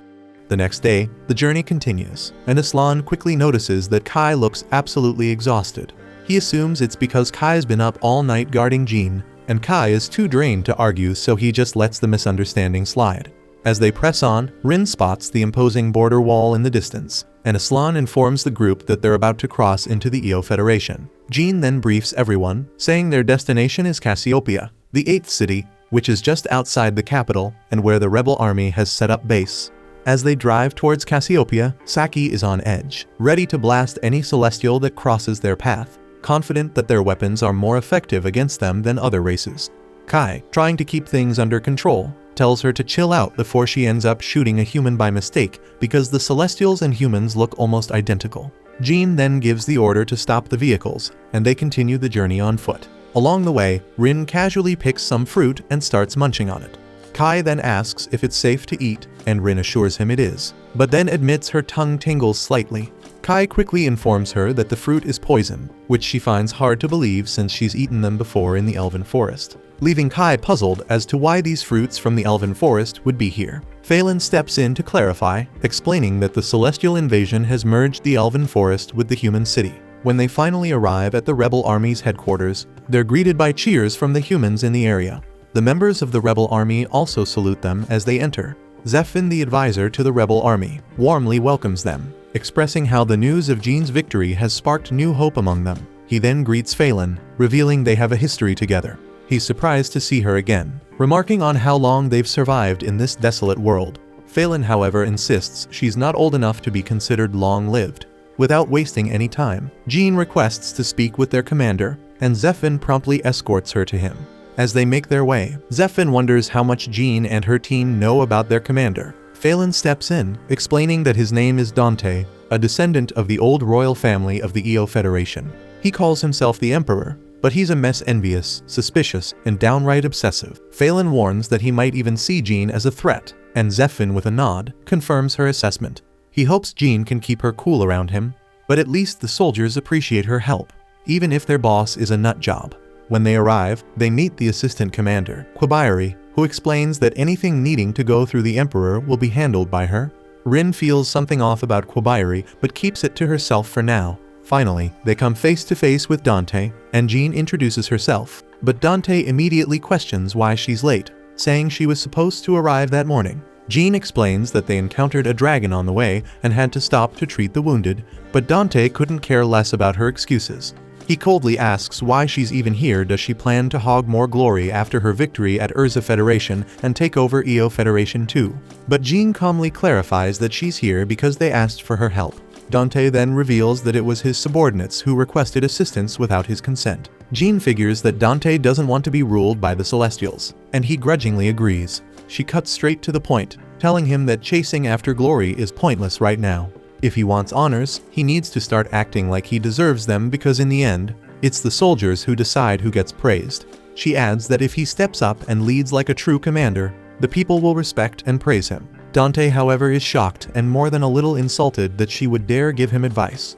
The next day, the journey continues, and Aslan quickly notices that Kai looks absolutely exhausted. He assumes it's because Kai's been up all night guarding Jean, and Kai is too drained to argue, so he just lets the misunderstanding slide. As they press on, Rin spots the imposing border wall in the distance, and Aslan informs the group that they're about to cross into the EO Federation. Jean then briefs everyone, saying their destination is Cassiopeia, the 8th city, which is just outside the capital and where the rebel army has set up base. As they drive towards Cassiopeia, Saki is on edge, ready to blast any celestial that crosses their path, confident that their weapons are more effective against them than other races. Kai, trying to keep things under control, tells her to chill out before she ends up shooting a human by mistake because the celestials and humans look almost identical. Jean then gives the order to stop the vehicles, and they continue the journey on foot. Along the way, Rin casually picks some fruit and starts munching on it. Kai then asks if it's safe to eat, and Rin assures him it is, but then admits her tongue tingles slightly. Kai quickly informs her that the fruit is poison, which she finds hard to believe since she's eaten them before in the Elven Forest, leaving Kai puzzled as to why these fruits from the Elven Forest would be here. Phelan steps in to clarify, explaining that the celestial invasion has merged the Elven Forest with the human city. When they finally arrive at the rebel army's headquarters, they're greeted by cheers from the humans in the area. The members of the rebel army also salute them as they enter. Zephyr, the advisor to the rebel army, warmly welcomes them, expressing how the news of Jean's victory has sparked new hope among them. He then greets Phelan, revealing they have a history together. He's surprised to see her again, remarking on how long they've survived in this desolate world. Phelan, however, insists she's not old enough to be considered long-lived. Without wasting any time, Jean requests to speak with their commander, and Zephyr promptly escorts her to him. As they make their way, Zephyr wonders how much Jean and her team know about their commander. Phelan steps in, explaining that his name is Dante, a descendant of the old royal family of the EO Federation. He calls himself the Emperor, but he's a mess envious, suspicious, and downright obsessive. Phelan warns that he might even see Jean as a threat, and Zephyr, with a nod, confirms her assessment. He hopes Jean can keep her cool around him, but at least the soldiers appreciate her help, even if their boss is a nut job. When they arrive, they meet the assistant commander, Quabayari, who explains that anything needing to go through the Emperor will be handled by her. Rin feels something off about Quabayari, but keeps it to herself for now. Finally, they come face to face with Dante, and Jean introduces herself, but Dante immediately questions why she's late, saying she was supposed to arrive that morning. Jean explains that they encountered a dragon on the way and had to stop to treat the wounded, but Dante couldn't care less about her excuses. He coldly asks why she's even here. Does she plan to hog more glory after her victory at Urza Federation and take over EO Federation too? But Jean calmly clarifies that she's here because they asked for her help. Dante then reveals that it was his subordinates who requested assistance without his consent. Jean figures that Dante doesn't want to be ruled by the Celestials, and he grudgingly agrees. She cuts straight to the point, telling him that chasing after glory is pointless right now. If he wants honors, he needs to start acting like he deserves them, because in the end, it's the soldiers who decide who gets praised. She adds that if he steps up and leads like a true commander, the people will respect and praise him. Dante, however, is shocked and more than a little insulted that she would dare give him advice.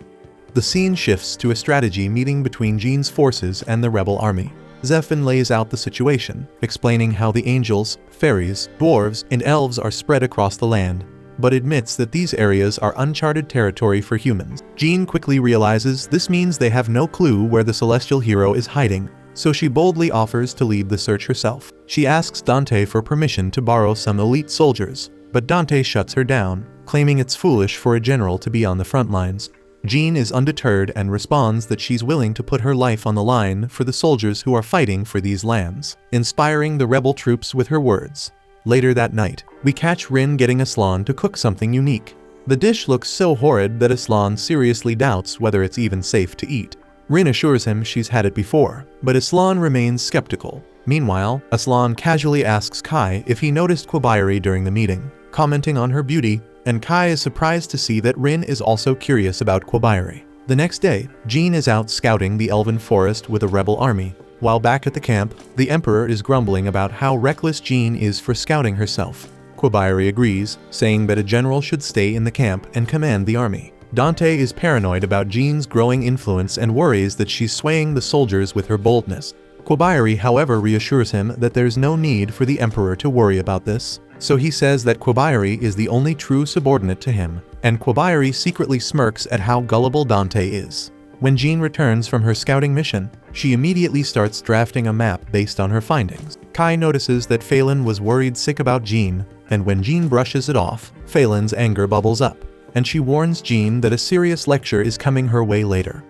The scene shifts to a strategy meeting between Jean's forces and the rebel army. Zephyr lays out the situation, explaining how the angels, fairies, dwarves, and elves are spread across the land, but admits that these areas are uncharted territory for humans. Jean quickly realizes this means they have no clue where the celestial hero is hiding, so she boldly offers to lead the search herself. She asks Dante for permission to borrow some elite soldiers, but Dante shuts her down, claiming it's foolish for a general to be on the front lines. Jean is undeterred and responds that she's willing to put her life on the line for the soldiers who are fighting for these lands, inspiring the rebel troops with her words. Later that night, we catch Rin getting Aslan to cook something unique. The dish looks so horrid that Aslan seriously doubts whether it's even safe to eat. Rin assures him she's had it before, but Aslan remains skeptical. Meanwhile, Aslan casually asks Kai if he noticed Quabayari during the meeting, commenting on her beauty, and Kai is surprised to see that Rin is also curious about Quabayari. The next day, Jean is out scouting the elven forest with a rebel army. While back at the camp, the Emperor is grumbling about how reckless Jean is for scouting herself. Quabayari agrees, saying that a general should stay in the camp and command the army. Dante is paranoid about Jean's growing influence and worries that she's swaying the soldiers with her boldness. Quabayari, however, reassures him that there's no need for the Emperor to worry about this, so he says that Quabayari is the only true subordinate to him, and Quabayari secretly smirks at how gullible Dante is. When Jean returns from her scouting mission, she immediately starts drafting a map based on her findings. Kai notices that Phelan was worried sick about Jean, and when Jean brushes it off, Phelan's anger bubbles up, and she warns Jean that a serious lecture is coming her way later.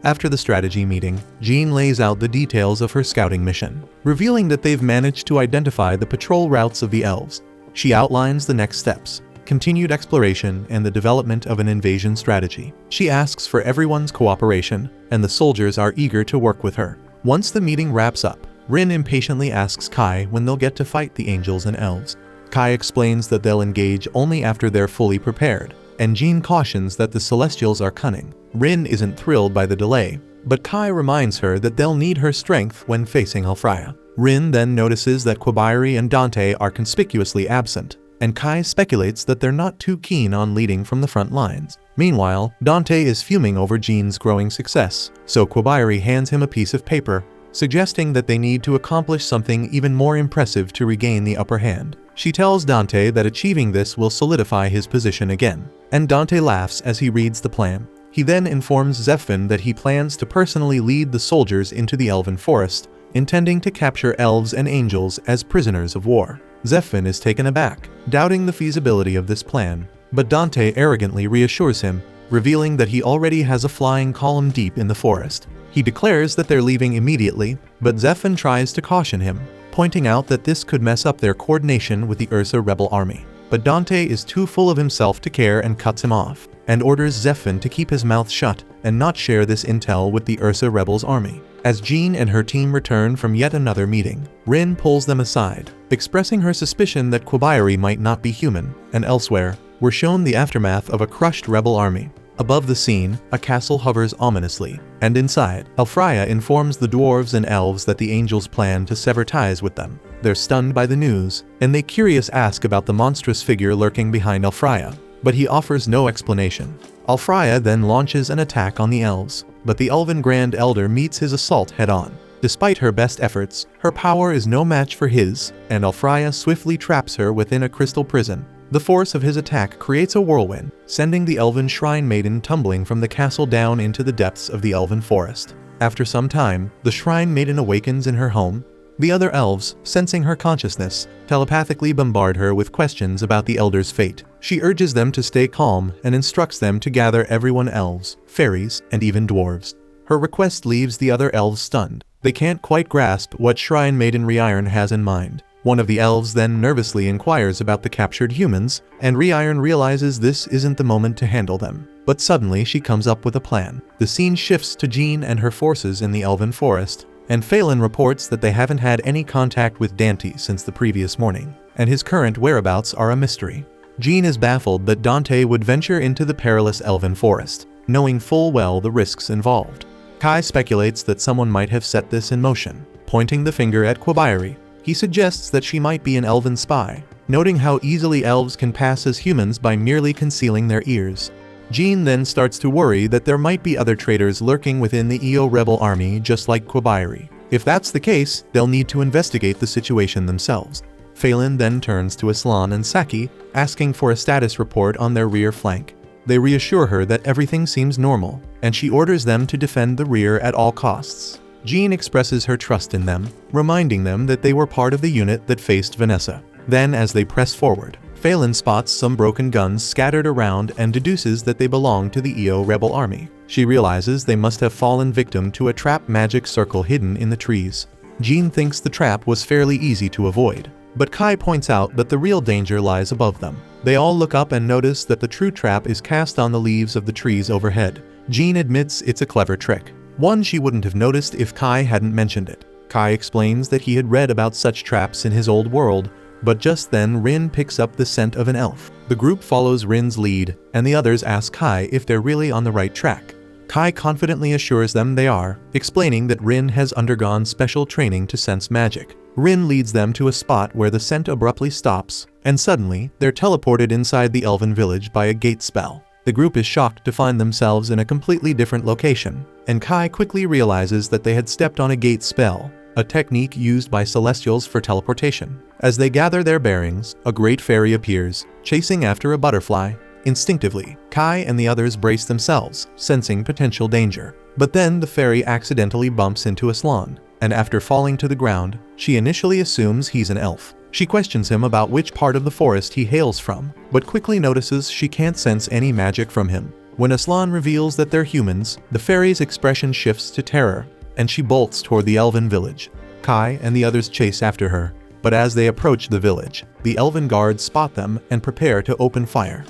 After the strategy meeting, Jean lays out the details of her scouting mission, revealing that they've managed to identify the patrol routes of the elves. She outlines the next steps, continued exploration, and the development of an invasion strategy. She asks for everyone's cooperation, and the soldiers are eager to work with her. Once the meeting wraps up, Rin impatiently asks Kai when they'll get to fight the angels and elves. Kai explains that they'll engage only after they're fully prepared, and Jean cautions that the Celestials are cunning. Rin isn't thrilled by the delay, but Kai reminds her that they'll need her strength when facing Alfreya. Rin then notices that Quabayari and Dante are conspicuously absent, and Kai speculates that they're not too keen on leading from the front lines. Meanwhile, Dante is fuming over Jean's growing success, so Quabayari hands him a piece of paper, suggesting that they need to accomplish something even more impressive to regain the upper hand. She tells Dante that achieving this will solidify his position again, and Dante laughs as he reads the plan. He then informs Zephyr that he plans to personally lead the soldiers into the elven forest, intending to capture elves and angels as prisoners of war. Zephyr is taken aback, doubting the feasibility of this plan, but Dante arrogantly reassures him, revealing that he already has a flying column deep in the forest. He declares that they're leaving immediately, but Zephyr tries to caution him, pointing out that this could mess up their coordination with the Ursa rebel army. But Dante is too full of himself to care and cuts him off, and orders Zephyr to keep his mouth shut and not share this intel with the Ursa rebels army. As Jean and her team return from yet another meeting, Rin pulls them aside, expressing her suspicion that Quabairi might not be human, and elsewhere, we're shown the aftermath of a crushed rebel army. Above the scene, a castle hovers ominously, and inside, Alfraya informs the dwarves and elves that the angels plan to sever ties with them. They're stunned by the news, and they curious ask about the monstrous figure lurking behind Alfraya, but he offers no explanation. Alfraya then launches an attack on the elves, but the elven Grand Elder meets his assault head-on. Despite her best efforts, her power is no match for his, and Alfraya swiftly traps her within a crystal prison. The force of his attack creates a whirlwind, sending the elven shrine maiden tumbling from the castle down into the depths of the elven forest. After some time, the shrine maiden awakens in her home. The other elves, sensing her consciousness, telepathically bombard her with questions about the elder's fate. She urges them to stay calm and instructs them to gather everyone elves, fairies, and even dwarves. Her request leaves the other elves stunned. They can't quite grasp what Shrine Maiden Rewritten has in mind. One of the elves then nervously inquires about the captured humans, and Rewritten realizes this isn't the moment to handle them. But suddenly she comes up with a plan. The scene shifts to Jean and her forces in the elven forest, and Phelan reports that they haven't had any contact with Dante since the previous morning, and his current whereabouts are a mystery. Jean is baffled that Dante would venture into the perilous elven forest, knowing full well the risks involved. Kai speculates that someone might have set this in motion, pointing the finger at Quabairi. He suggests that she might be an elven spy, noting how easily elves can pass as humans by merely concealing their ears. Jean then starts to worry that there might be other traitors lurking within the EO rebel army just like Quabairi. If that's the case, they'll need to investigate the situation themselves. Phelan then turns to Aslan and Saki, asking for a status report on their rear flank. They reassure her that everything seems normal, and she orders them to defend the rear at all costs. Jean expresses her trust in them, reminding them that they were part of the unit that faced Vanessa. Then as they press forward, Phelan spots some broken guns scattered around and deduces that they belong to the EO rebel army. She realizes they must have fallen victim to a trap magic circle hidden in the trees. Jean thinks the trap was fairly easy to avoid, but Kai points out that the real danger lies above them. They all look up and notice that the true trap is cast on the leaves of the trees overhead. Jean admits it's a clever trick, one she wouldn't have noticed if Kai hadn't mentioned it. Kai explains that he had read about such traps in his old world, but just then Rin picks up the scent of an elf. The group follows Rin's lead, and the others ask Kai if they're really on the right track. Kai confidently assures them they are, explaining that Rin has undergone special training to sense magic. Rin leads them to a spot where the scent abruptly stops, and suddenly, they're teleported inside the elven village by a gate spell. The group is shocked to find themselves in a completely different location, and Kai quickly realizes that they had stepped on a gate spell, a technique used by Celestials for teleportation. As they gather their bearings, a great fairy appears, chasing after a butterfly. Instinctively, Kai and the others brace themselves, sensing potential danger. But then the fairy accidentally bumps into Aslan, and after falling to the ground, she initially assumes he's an elf. She questions him about which part of the forest he hails from, but quickly notices she can't sense any magic from him. When Aslan reveals that they're humans, the fairy's expression shifts to terror, and she bolts toward the elven village. Kai and the others chase after her, but as they approach the village, the elven guards spot them and prepare to open fire.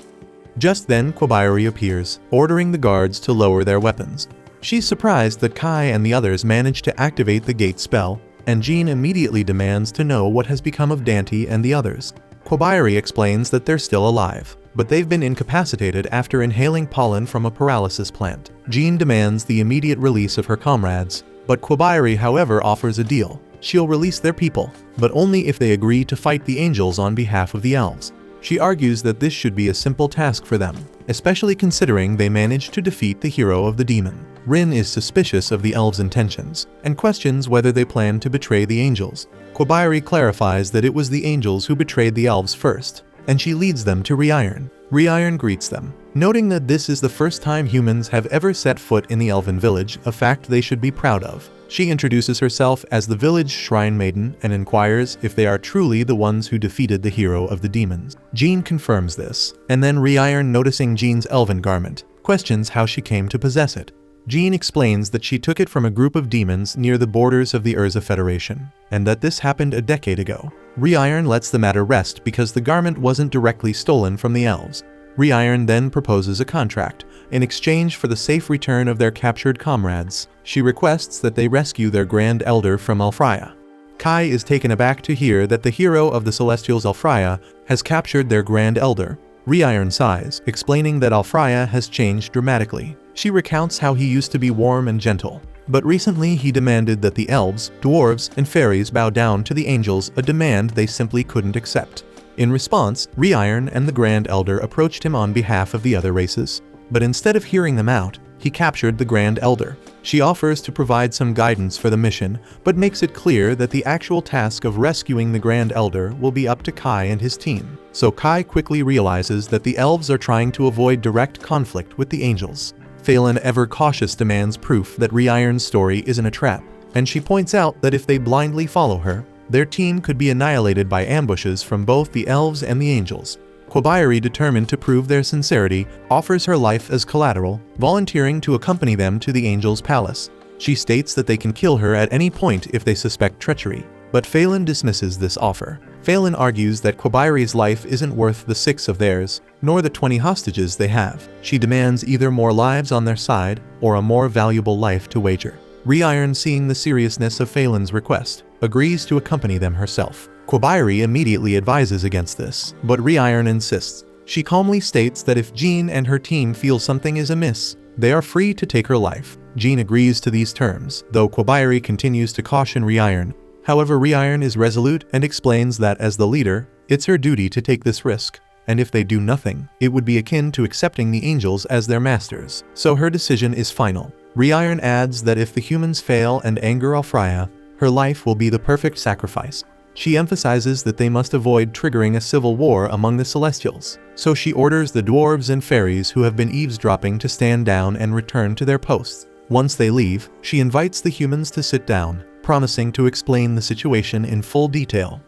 Just then Quabairi appears, ordering the guards to lower their weapons. She's surprised that Kai and the others manage to activate the gate spell, and Jean immediately demands to know what has become of Dante and the others. Quabairi explains that they're still alive, but they've been incapacitated after inhaling pollen from a paralysis plant. Jean demands the immediate release of her comrades, but Quabairi however offers a deal. She'll release their people, but only if they agree to fight the angels on behalf of the elves. She argues that this should be a simple task for them, especially considering they managed to defeat the hero of the demon. Rin is suspicious of the elves' intentions, and questions whether they plan to betray the angels. Quabairi clarifies that it was the angels who betrayed the elves first, and she leads them to Rewritten. Rewritten greets them, noting that this is the first time humans have ever set foot in the elven village, a fact they should be proud of. She introduces herself as the village shrine maiden and inquires if they are truly the ones who defeated the hero of the demons. Jean confirms this, and then Reiron, noticing Jean's elven garment, questions how she came to possess it. Jean explains that she took it from a group of demons near the borders of the Urza Federation, and that this happened a decade ago. Reiron lets the matter rest because the garment wasn't directly stolen from the elves. Reiron then proposes a contract. In exchange for the safe return of their captured comrades, she requests that they rescue their Grand Elder from Alfraya. Kai is taken aback to hear that the hero of the Celestials, Alfraya, has captured their Grand Elder. Reiron sighs, explaining that Alfraya has changed dramatically. She recounts how he used to be warm and gentle, but recently he demanded that the elves, dwarves, and fairies bow down to the angels, a demand they simply couldn't accept. In response, Reiron and the Grand Elder approached him on behalf of the other races, but instead of hearing them out, he captured the Grand Elder. She offers to provide some guidance for the mission, but makes it clear that the actual task of rescuing the Grand Elder will be up to Kai and his team. So Kai quickly realizes that the elves are trying to avoid direct conflict with the angels. Phelan, ever cautious, demands proof that Reiron's story isn't a trap, and she points out that if they blindly follow her, their team could be annihilated by ambushes from both the elves and the angels. Quabayari, determined to prove their sincerity, offers her life as collateral, volunteering to accompany them to the angels' palace. She states that they can kill her at any point if they suspect treachery, but Phelan dismisses this offer. Phelan argues that Quabayari's life isn't worth the 6 of theirs, nor the 20 hostages they have. She demands either more lives on their side, or a more valuable life to wager. Reiron, seeing the seriousness of Phelan's request, agrees to accompany them herself. Quabayari immediately advises against this, but Reiron insists. She calmly states that if Jean and her team feel something is amiss, they are free to take her life. Jean agrees to these terms, though Quabayari continues to caution Reiron. However, Reiron is resolute and explains that as the leader, it's her duty to take this risk, and if they do nothing, it would be akin to accepting the angels as their masters. So her decision is final. Reiron adds that if the humans fail and anger Alfraya, her life will be the perfect sacrifice. She emphasizes that they must avoid triggering a civil war among the Celestials, so she orders the dwarves and fairies who have been eavesdropping to stand down and return to their posts. Once they leave, she invites the humans to sit down, promising to explain the situation in full detail.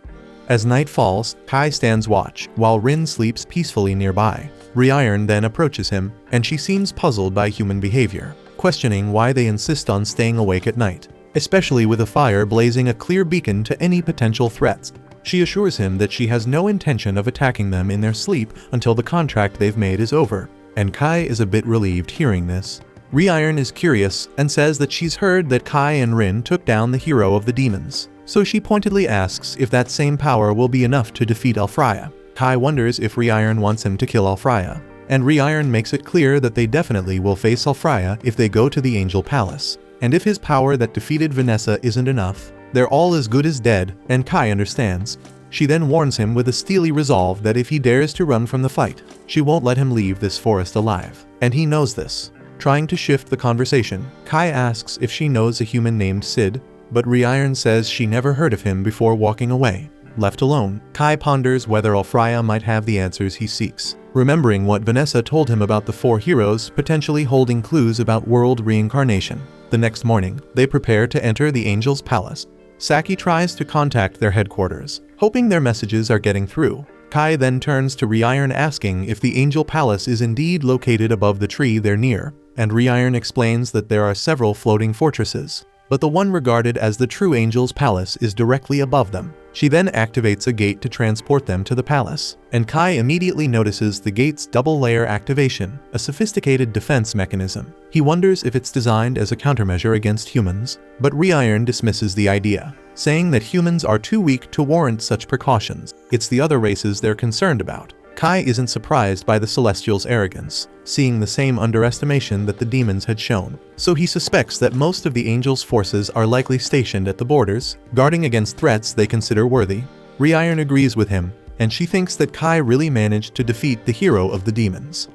As night falls, Kai stands watch, while Rin sleeps peacefully nearby. Reiron then approaches him, and she seems puzzled by human behavior, questioning why they insist on staying awake at night, especially with a fire blazing a clear beacon to any potential threats. She assures him that she has no intention of attacking them in their sleep until the contract they've made is over, and Kai is a bit relieved hearing this. Reiron is curious and says that she's heard that Kai and Rin took down the hero of the demons, so she pointedly asks if that same power will be enough to defeat Alfraya. Kai wonders if Reiron wants him to kill Alfraya, and Reiron makes it clear that they definitely will face Alfraya if they go to the Angel Palace. And if his power that defeated Vanessa isn't enough, they're all as good as dead, and Kai understands. She then warns him with a steely resolve that if he dares to run from the fight, she won't let him leave this forest alive. And he knows this. Trying to shift the conversation, Kai asks if she knows a human named Sid, but Reiron says she never heard of him before walking away. Left alone, Kai ponders whether Alfraya might have the answers he seeks, remembering what Vanessa told him about the 4 heroes potentially holding clues about world reincarnation. The next morning, they prepare to enter the Angel's Palace. Saki tries to contact their headquarters, hoping their messages are getting through. Kai then turns to Reiron asking if the Angel Palace is indeed located above the tree they're near, and Reiron explains that there are several floating fortresses, but the one regarded as the true Angel's Palace is directly above them. She then activates a gate to transport them to the palace, and Kai immediately notices the gate's double-layer activation, a sophisticated defense mechanism. He wonders if it's designed as a countermeasure against humans, but Reiron dismisses the idea, saying that humans are too weak to warrant such precautions. It's the other races they're concerned about. Kai isn't surprised by the Celestials' arrogance, seeing the same underestimation that the demons had shown, so he suspects that most of the Angels' forces are likely stationed at the borders, guarding against threats they consider worthy. Reiron agrees with him, and she thinks that Kai really managed to defeat the hero of the demons.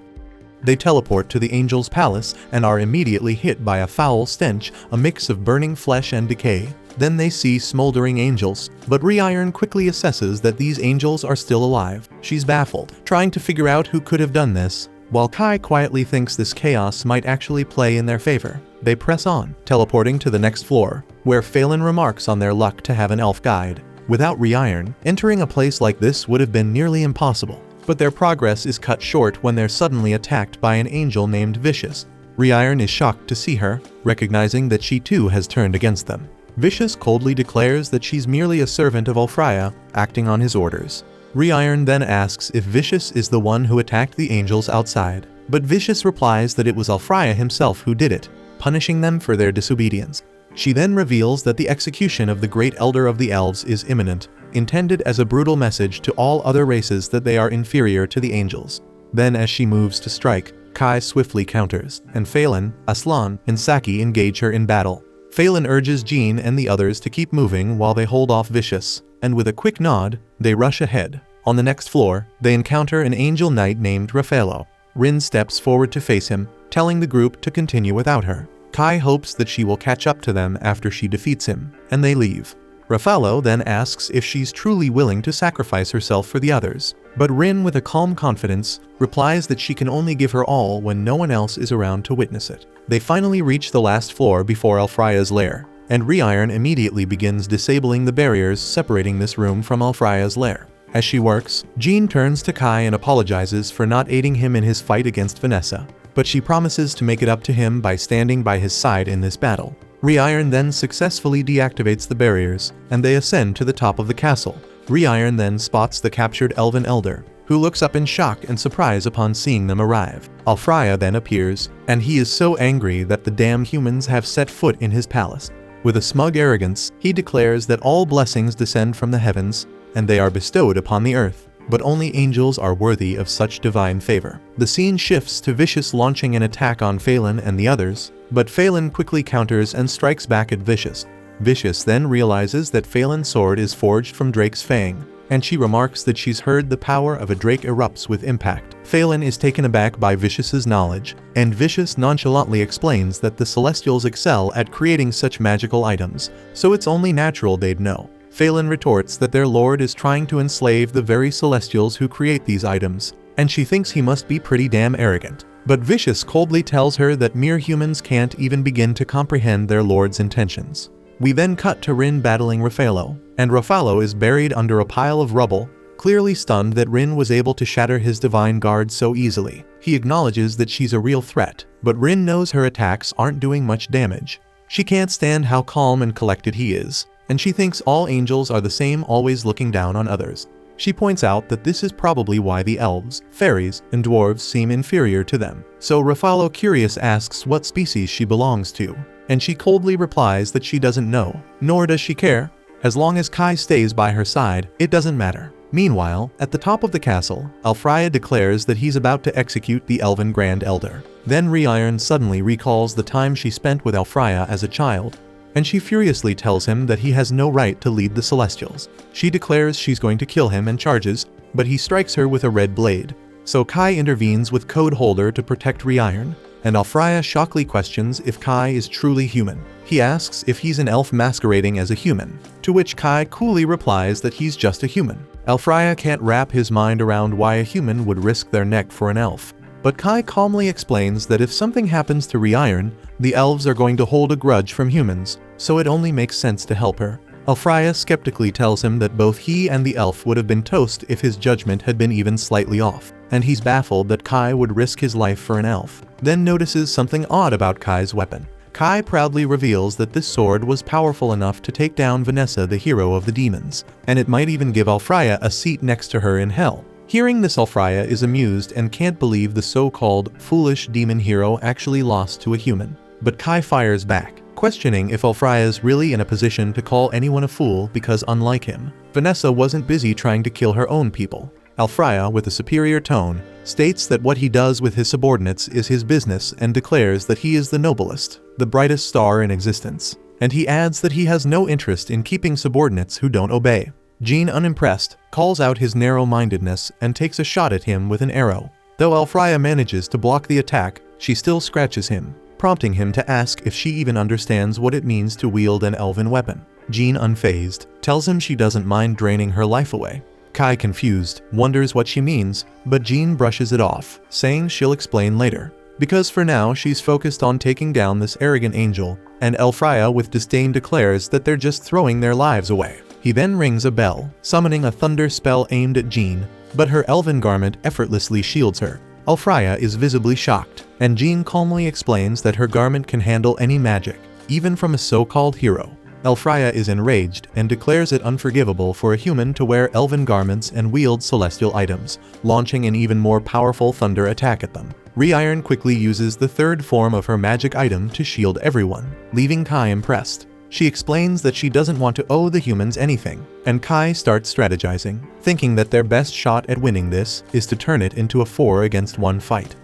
They teleport to the Angel's Palace and are immediately hit by a foul stench, a mix of burning flesh and decay. Then they see smoldering angels, but Reiron quickly assesses that these angels are still alive. She's baffled, trying to figure out who could have done this, While Kai quietly thinks this chaos might actually play in their favor, they press on, teleporting to the next floor, where Phelan remarks on their luck to have an elf guide. Without Reiron, entering a place like this would have been nearly impossible, but their progress is cut short when they're suddenly attacked by an angel named Vicious. Reiron is shocked to see her, recognizing that she too has turned against them. Vicious coldly declares that she's merely a servant of Ulfraya, acting on his orders. Reiron then asks if Vicious is the one who attacked the angels outside, but Vicious replies that it was Ulfraya himself who did it, punishing them for their disobedience. She then reveals that the execution of the Great Elder of the Elves is imminent, intended as a brutal message to all other races that they are inferior to the angels. Then as she moves to strike, Kai swiftly counters, and Phelan, Aslan, and Saki engage her in battle. Phelan urges Jean and the others to keep moving while they hold off Vicious, and with a quick nod, they rush ahead. On the next floor, they encounter an angel knight named Raffaello. Rin steps forward to face him, telling the group to continue without her. Kai hopes that she will catch up to them after she defeats him, and they leave. Raffaello then asks if she's truly willing to sacrifice herself for the others, but Rin, with a calm confidence, replies that she can only give her all when no one else is around to witness it. They finally reach the last floor before Ulfraya's lair, and Reiron immediately begins disabling the barriers separating this room from Ulfraya's lair. As she works, Jean turns to Kai and apologizes for not aiding him in his fight against Vanessa, but she promises to make it up to him by standing by his side in this battle. Reiron then successfully deactivates the barriers, and they ascend to the top of the castle. Reiron then spots the captured Elven Elder, who looks up in shock and surprise upon seeing them arrive. Ulfraya then appears, and he is so angry that the damn humans have set foot in his palace. With a smug arrogance, he declares that all blessings descend from the heavens, and they are bestowed upon the earth, but only angels are worthy of such divine favor. The scene shifts to Vicious launching an attack on Phelan and the others, but Phelan quickly counters and strikes back at Vicious. Vicious then realizes that Phelan's sword is forged from Drake's fang, and she remarks that she's heard the power of a drake erupts with impact. Phelan is taken aback by Vicious's knowledge, and Vicious nonchalantly explains that the Celestials excel at creating such magical items, so it's only natural they'd know. Phelan retorts that their lord is trying to enslave the very Celestials who create these items, and she thinks he must be pretty damn arrogant. But Vicious coldly tells her that mere humans can't even begin to comprehend their lord's intentions. We then cut to Rin battling Raffaello, and Raffaello is buried under a pile of rubble, clearly stunned that Rin was able to shatter his divine guard so easily. He acknowledges that she's a real threat, but Rin knows her attacks aren't doing much damage. She can't stand how calm and collected he is, and she thinks all angels are the same, always looking down on others. She points out that this is probably why the elves, fairies, and dwarves seem inferior to them. So Raffaello, curious, asks what species she belongs to, and she coldly replies that she doesn't know, nor does she care. As long as Kai stays by her side, it doesn't matter. Meanwhile, at the top of the castle, Ulfraya declares that he's about to execute the Elven Grand Elder. Then Reiron suddenly recalls the time she spent with Ulfraya as a child, and she furiously tells him that he has no right to lead the Celestials. She declares she's going to kill him and charges, but he strikes her with a red blade. So Kai intervenes with Code Holder to protect Reiron, and Ulfraya shockingly questions if Kai is truly human. He asks if he's an elf masquerading as a human, to which Kai coolly replies that he's just a human. Ulfraya can't wrap his mind around why a human would risk their neck for an elf, but Kai calmly explains that if something happens to Reiron, the elves are going to hold a grudge from humans, so it only makes sense to help her. Ulfraya skeptically tells him that both he and the elf would have been toast if his judgment had been even slightly off, and he's baffled that Kai would risk his life for an elf. Then notices something odd about Kai's weapon. Kai proudly reveals that this sword was powerful enough to take down Vanessa, the hero of the demons, and it might even give Ulfraya a seat next to her in hell. Hearing this, Ulfraya is amused and can't believe the so-called foolish demon hero actually lost to a human. But Kai fires back, questioning if Ulfraya is really in a position to call anyone a fool because, unlike him, Vanessa wasn't busy trying to kill her own people. Ulfraya, with a superior tone, states that what he does with his subordinates is his business and declares that he is the noblest, the brightest star in existence. And he adds that he has no interest in keeping subordinates who don't obey. Jean, unimpressed, calls out his narrow-mindedness and takes a shot at him with an arrow. Though Ulfraya manages to block the attack, she still scratches him, prompting him to ask if she even understands what it means to wield an elven weapon. Jean, unfazed, tells him she doesn't mind draining her life away. Kai, confused, wonders what she means, but Jean brushes it off, saying she'll explain later. Because for now she's focused on taking down this arrogant angel, and Elfraya with disdain declares that they're just throwing their lives away. He then rings a bell, summoning a thunder spell aimed at Jean, but her elven garment effortlessly shields her. Elfraya is visibly shocked, and Jean calmly explains that her garment can handle any magic, even from a so-called hero. Elfraya is enraged and declares it unforgivable for a human to wear elven garments and wield celestial items, launching an even more powerful thunder attack at them. Rewritten quickly uses the third form of her magic item to shield everyone, leaving Kai impressed. She explains that she doesn't want to owe the humans anything, and Kai starts strategizing, thinking that their best shot at winning this is to turn it into a 4-against-1 fight.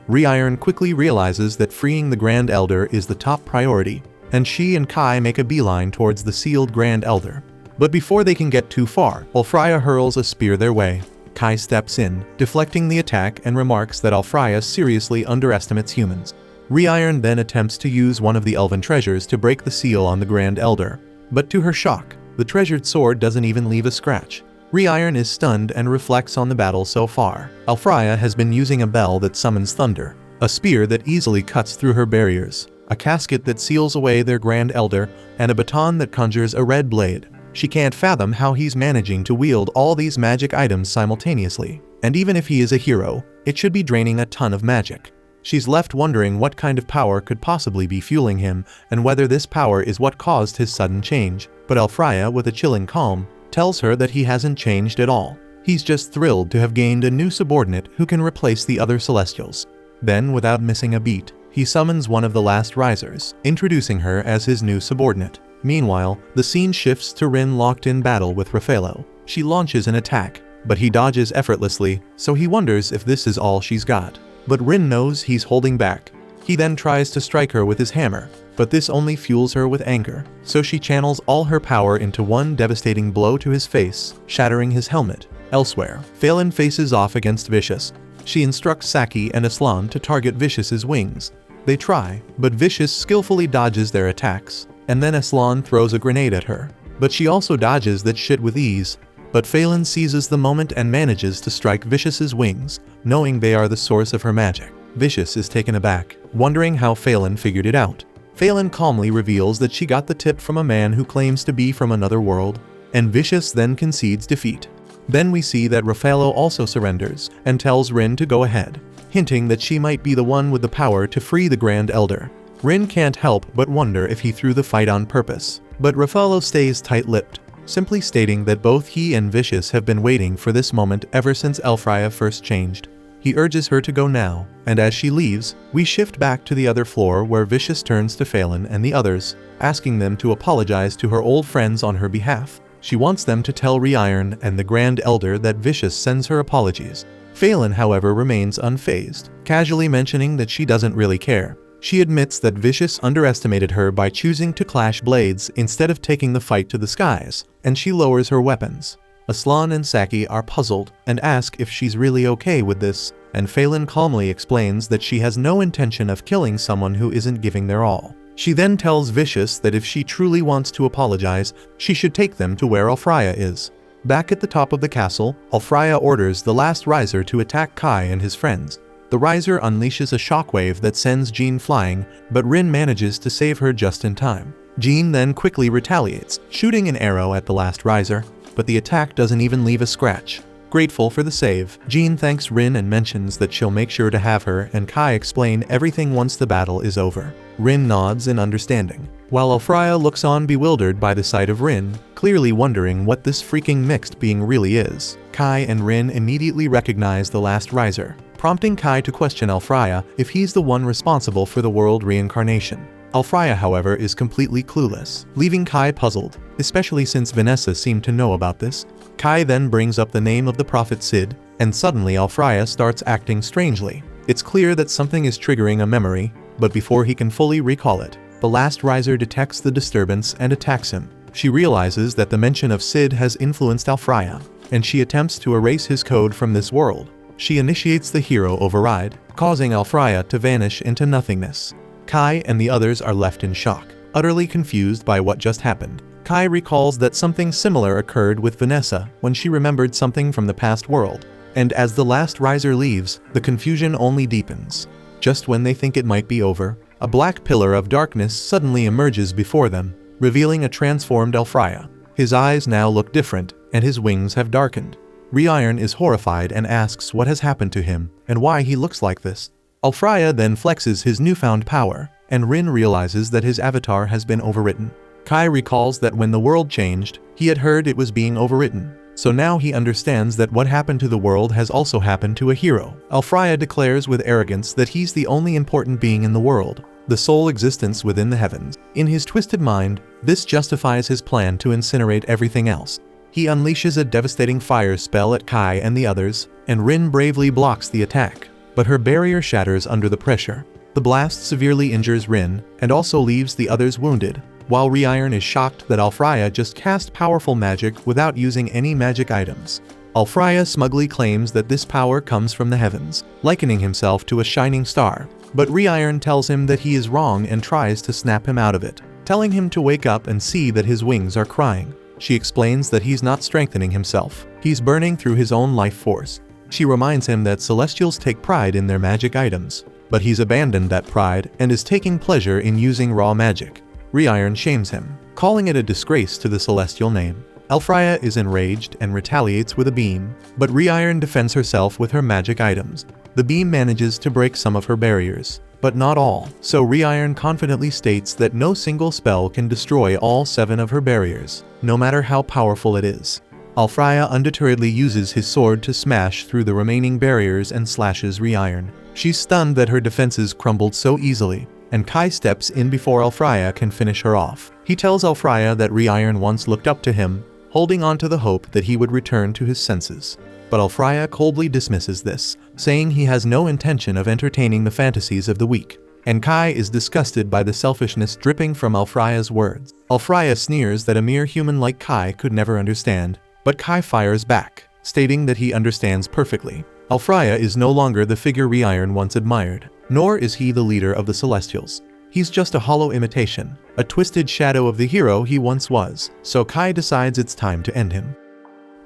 Rewritten quickly realizes that freeing the Grand Elder is the top priority, and she and Kai make a beeline towards the sealed Grand Elder. But before they can get too far, Elfraya hurls a spear their way. Kai steps in, deflecting the attack, and remarks that Elfraya seriously underestimates humans. Rewritten then attempts to use one of the elven treasures to break the seal on the Grand Elder, but to her shock, the treasured sword doesn't even leave a scratch. Rewritten is stunned and reflects on the battle so far. Elfraya has been using a bell that summons thunder, a spear that easily cuts through her barriers, a casket that seals away their Grand Elder, and a baton that conjures a red blade. She can't fathom how he's managing to wield all these magic items simultaneously, and even if he is a hero, it should be draining a ton of magic. She's left wondering what kind of power could possibly be fueling him, and whether this power is what caused his sudden change. But Elfraya, with a chilling calm, tells her that he hasn't changed at all. He's just thrilled to have gained a new subordinate who can replace the other Celestials. Then, without missing a beat, he summons one of the last risers, introducing her as his new subordinate. Meanwhile, the scene shifts to Rin locked in battle with Raphaelo. She launches an attack, but he dodges effortlessly, so he wonders if this is all she's got. But Rin knows he's holding back. He then tries to strike her with his hammer, but this only fuels her with anger, so she channels all her power into one devastating blow to his face, shattering his helmet. Elsewhere, Phelan faces off against Vicious. She instructs Saki and Aslan to target Vicious's wings. They try, but Vicious skillfully dodges their attacks, and then Aslan throws a grenade at her. But she also dodges that shit with ease. But Phelan seizes the moment and manages to strike Vicious's wings, knowing they are the source of her magic. Vicious is taken aback, wondering how Phelan figured it out. Phelan calmly reveals that she got the tip from a man who claims to be from another world, and Vicious then concedes defeat. Then we see that Raphaelo also surrenders, and tells Rin to go ahead, hinting that she might be the one with the power to free the Grand Elder. Rin can't help but wonder if he threw the fight on purpose, but Raphaelo stays tight-lipped, simply stating that both he and Vicious have been waiting for this moment ever since Elfraya first changed. He urges her to go now, and as she leaves, we shift back to the other floor where Vicious turns to Phelan and the others, asking them to apologize to her old friends on her behalf. She wants them to tell Rewritten and the Grand Elder that Vicious sends her apologies. Phelan, however, remains unfazed, casually mentioning that she doesn't really care. She admits that Vicious underestimated her by choosing to clash blades instead of taking the fight to the skies, and she lowers her weapons. Aslan and Saki are puzzled and ask if she's really okay with this, and Phelan calmly explains that she has no intention of killing someone who isn't giving their all. She then tells Vicious that if she truly wants to apologize, she should take them to where Elfraya is. Back at the top of the castle, Elfraya orders the last riser to attack Kai and his friends. The riser unleashes a shockwave that sends Jean flying, but Rin manages to save her just in time. Jean then quickly retaliates, shooting an arrow at the last riser, but the attack doesn't even leave a scratch. Grateful for the save, Jean thanks Rin and mentions that she'll make sure to have her and Kai explain everything once the battle is over. Rin nods in understanding, while Elfraya looks on bewildered by the sight of Rin, clearly wondering what this freaking mixed being really is. Kai and Rin immediately recognize the last riser, prompting Kai to question Elfraya if he's the one responsible for the world reincarnation. Elfraya, however, is completely clueless, leaving Kai puzzled, especially since Vanessa seemed to know about this. Kai then brings up the name of the prophet Sid, and suddenly Elfraya starts acting strangely. It's clear that something is triggering a memory, but before he can fully recall it, the last riser detects the disturbance and attacks him. She realizes that the mention of Sid has influenced Elfraya, and she attempts to erase his code from this world. She initiates the hero override, causing Elfraya to vanish into nothingness. Kai and the others are left in shock, utterly confused by what just happened. Kai recalls that something similar occurred with Vanessa when she remembered something from the past world. And as the last riser leaves, the confusion only deepens. Just when they think it might be over, a black pillar of darkness suddenly emerges before them, revealing a transformed Alfraya. His eyes now look different, and his wings have darkened. Reiron is horrified and asks what has happened to him, and why he looks like this. Alfraya then flexes his newfound power, and Rin realizes that his avatar has been overwritten. Kai recalls that when the world changed, he had heard it was being overwritten. So now he understands that what happened to the world has also happened to a hero. Alfraya declares with arrogance that he's the only important being in the world, the sole existence within the heavens. In his twisted mind, this justifies his plan to incinerate everything else. He unleashes a devastating fire spell at Kai and the others, and Rin bravely blocks the attack, but her barrier shatters under the pressure. The blast severely injures Rin, and also leaves the others wounded, while Reiron is shocked that Alfraya just cast powerful magic without using any magic items. Alfraya smugly claims that this power comes from the heavens, likening himself to a shining star, but Reiron tells him that he is wrong and tries to snap him out of it, telling him to wake up and see that his wings are crying. She explains that he's not strengthening himself, he's burning through his own life force. She reminds him that Celestials take pride in their magic items, but he's abandoned that pride and is taking pleasure in using raw magic. Reiron shames him, calling it a disgrace to the celestial name. Alfraya is enraged and retaliates with a beam, but Reiron defends herself with her magic items. The beam manages to break some of her barriers, but not all, so Reiron confidently states that no single spell can destroy all 7 of her barriers, no matter how powerful it is. Alfraya undeterredly uses his sword to smash through the remaining barriers and slashes Reiron. She's stunned that her defenses crumbled so easily, and Kai steps in before Alfraya can finish her off. He tells Alfraya that Reiron once looked up to him, holding on to the hope that he would return to his senses. But Alfraya coldly dismisses this, saying he has no intention of entertaining the fantasies of the weak. And Kai is disgusted by the selfishness dripping from Alfraya's words. Alfraya sneers that a mere human like Kai could never understand, but Kai fires back, stating that he understands perfectly. Alfraya is no longer the figure Reiron once admired, nor is he the leader of the Celestials. He's just a hollow imitation, a twisted shadow of the hero he once was, so Kai decides it's time to end him.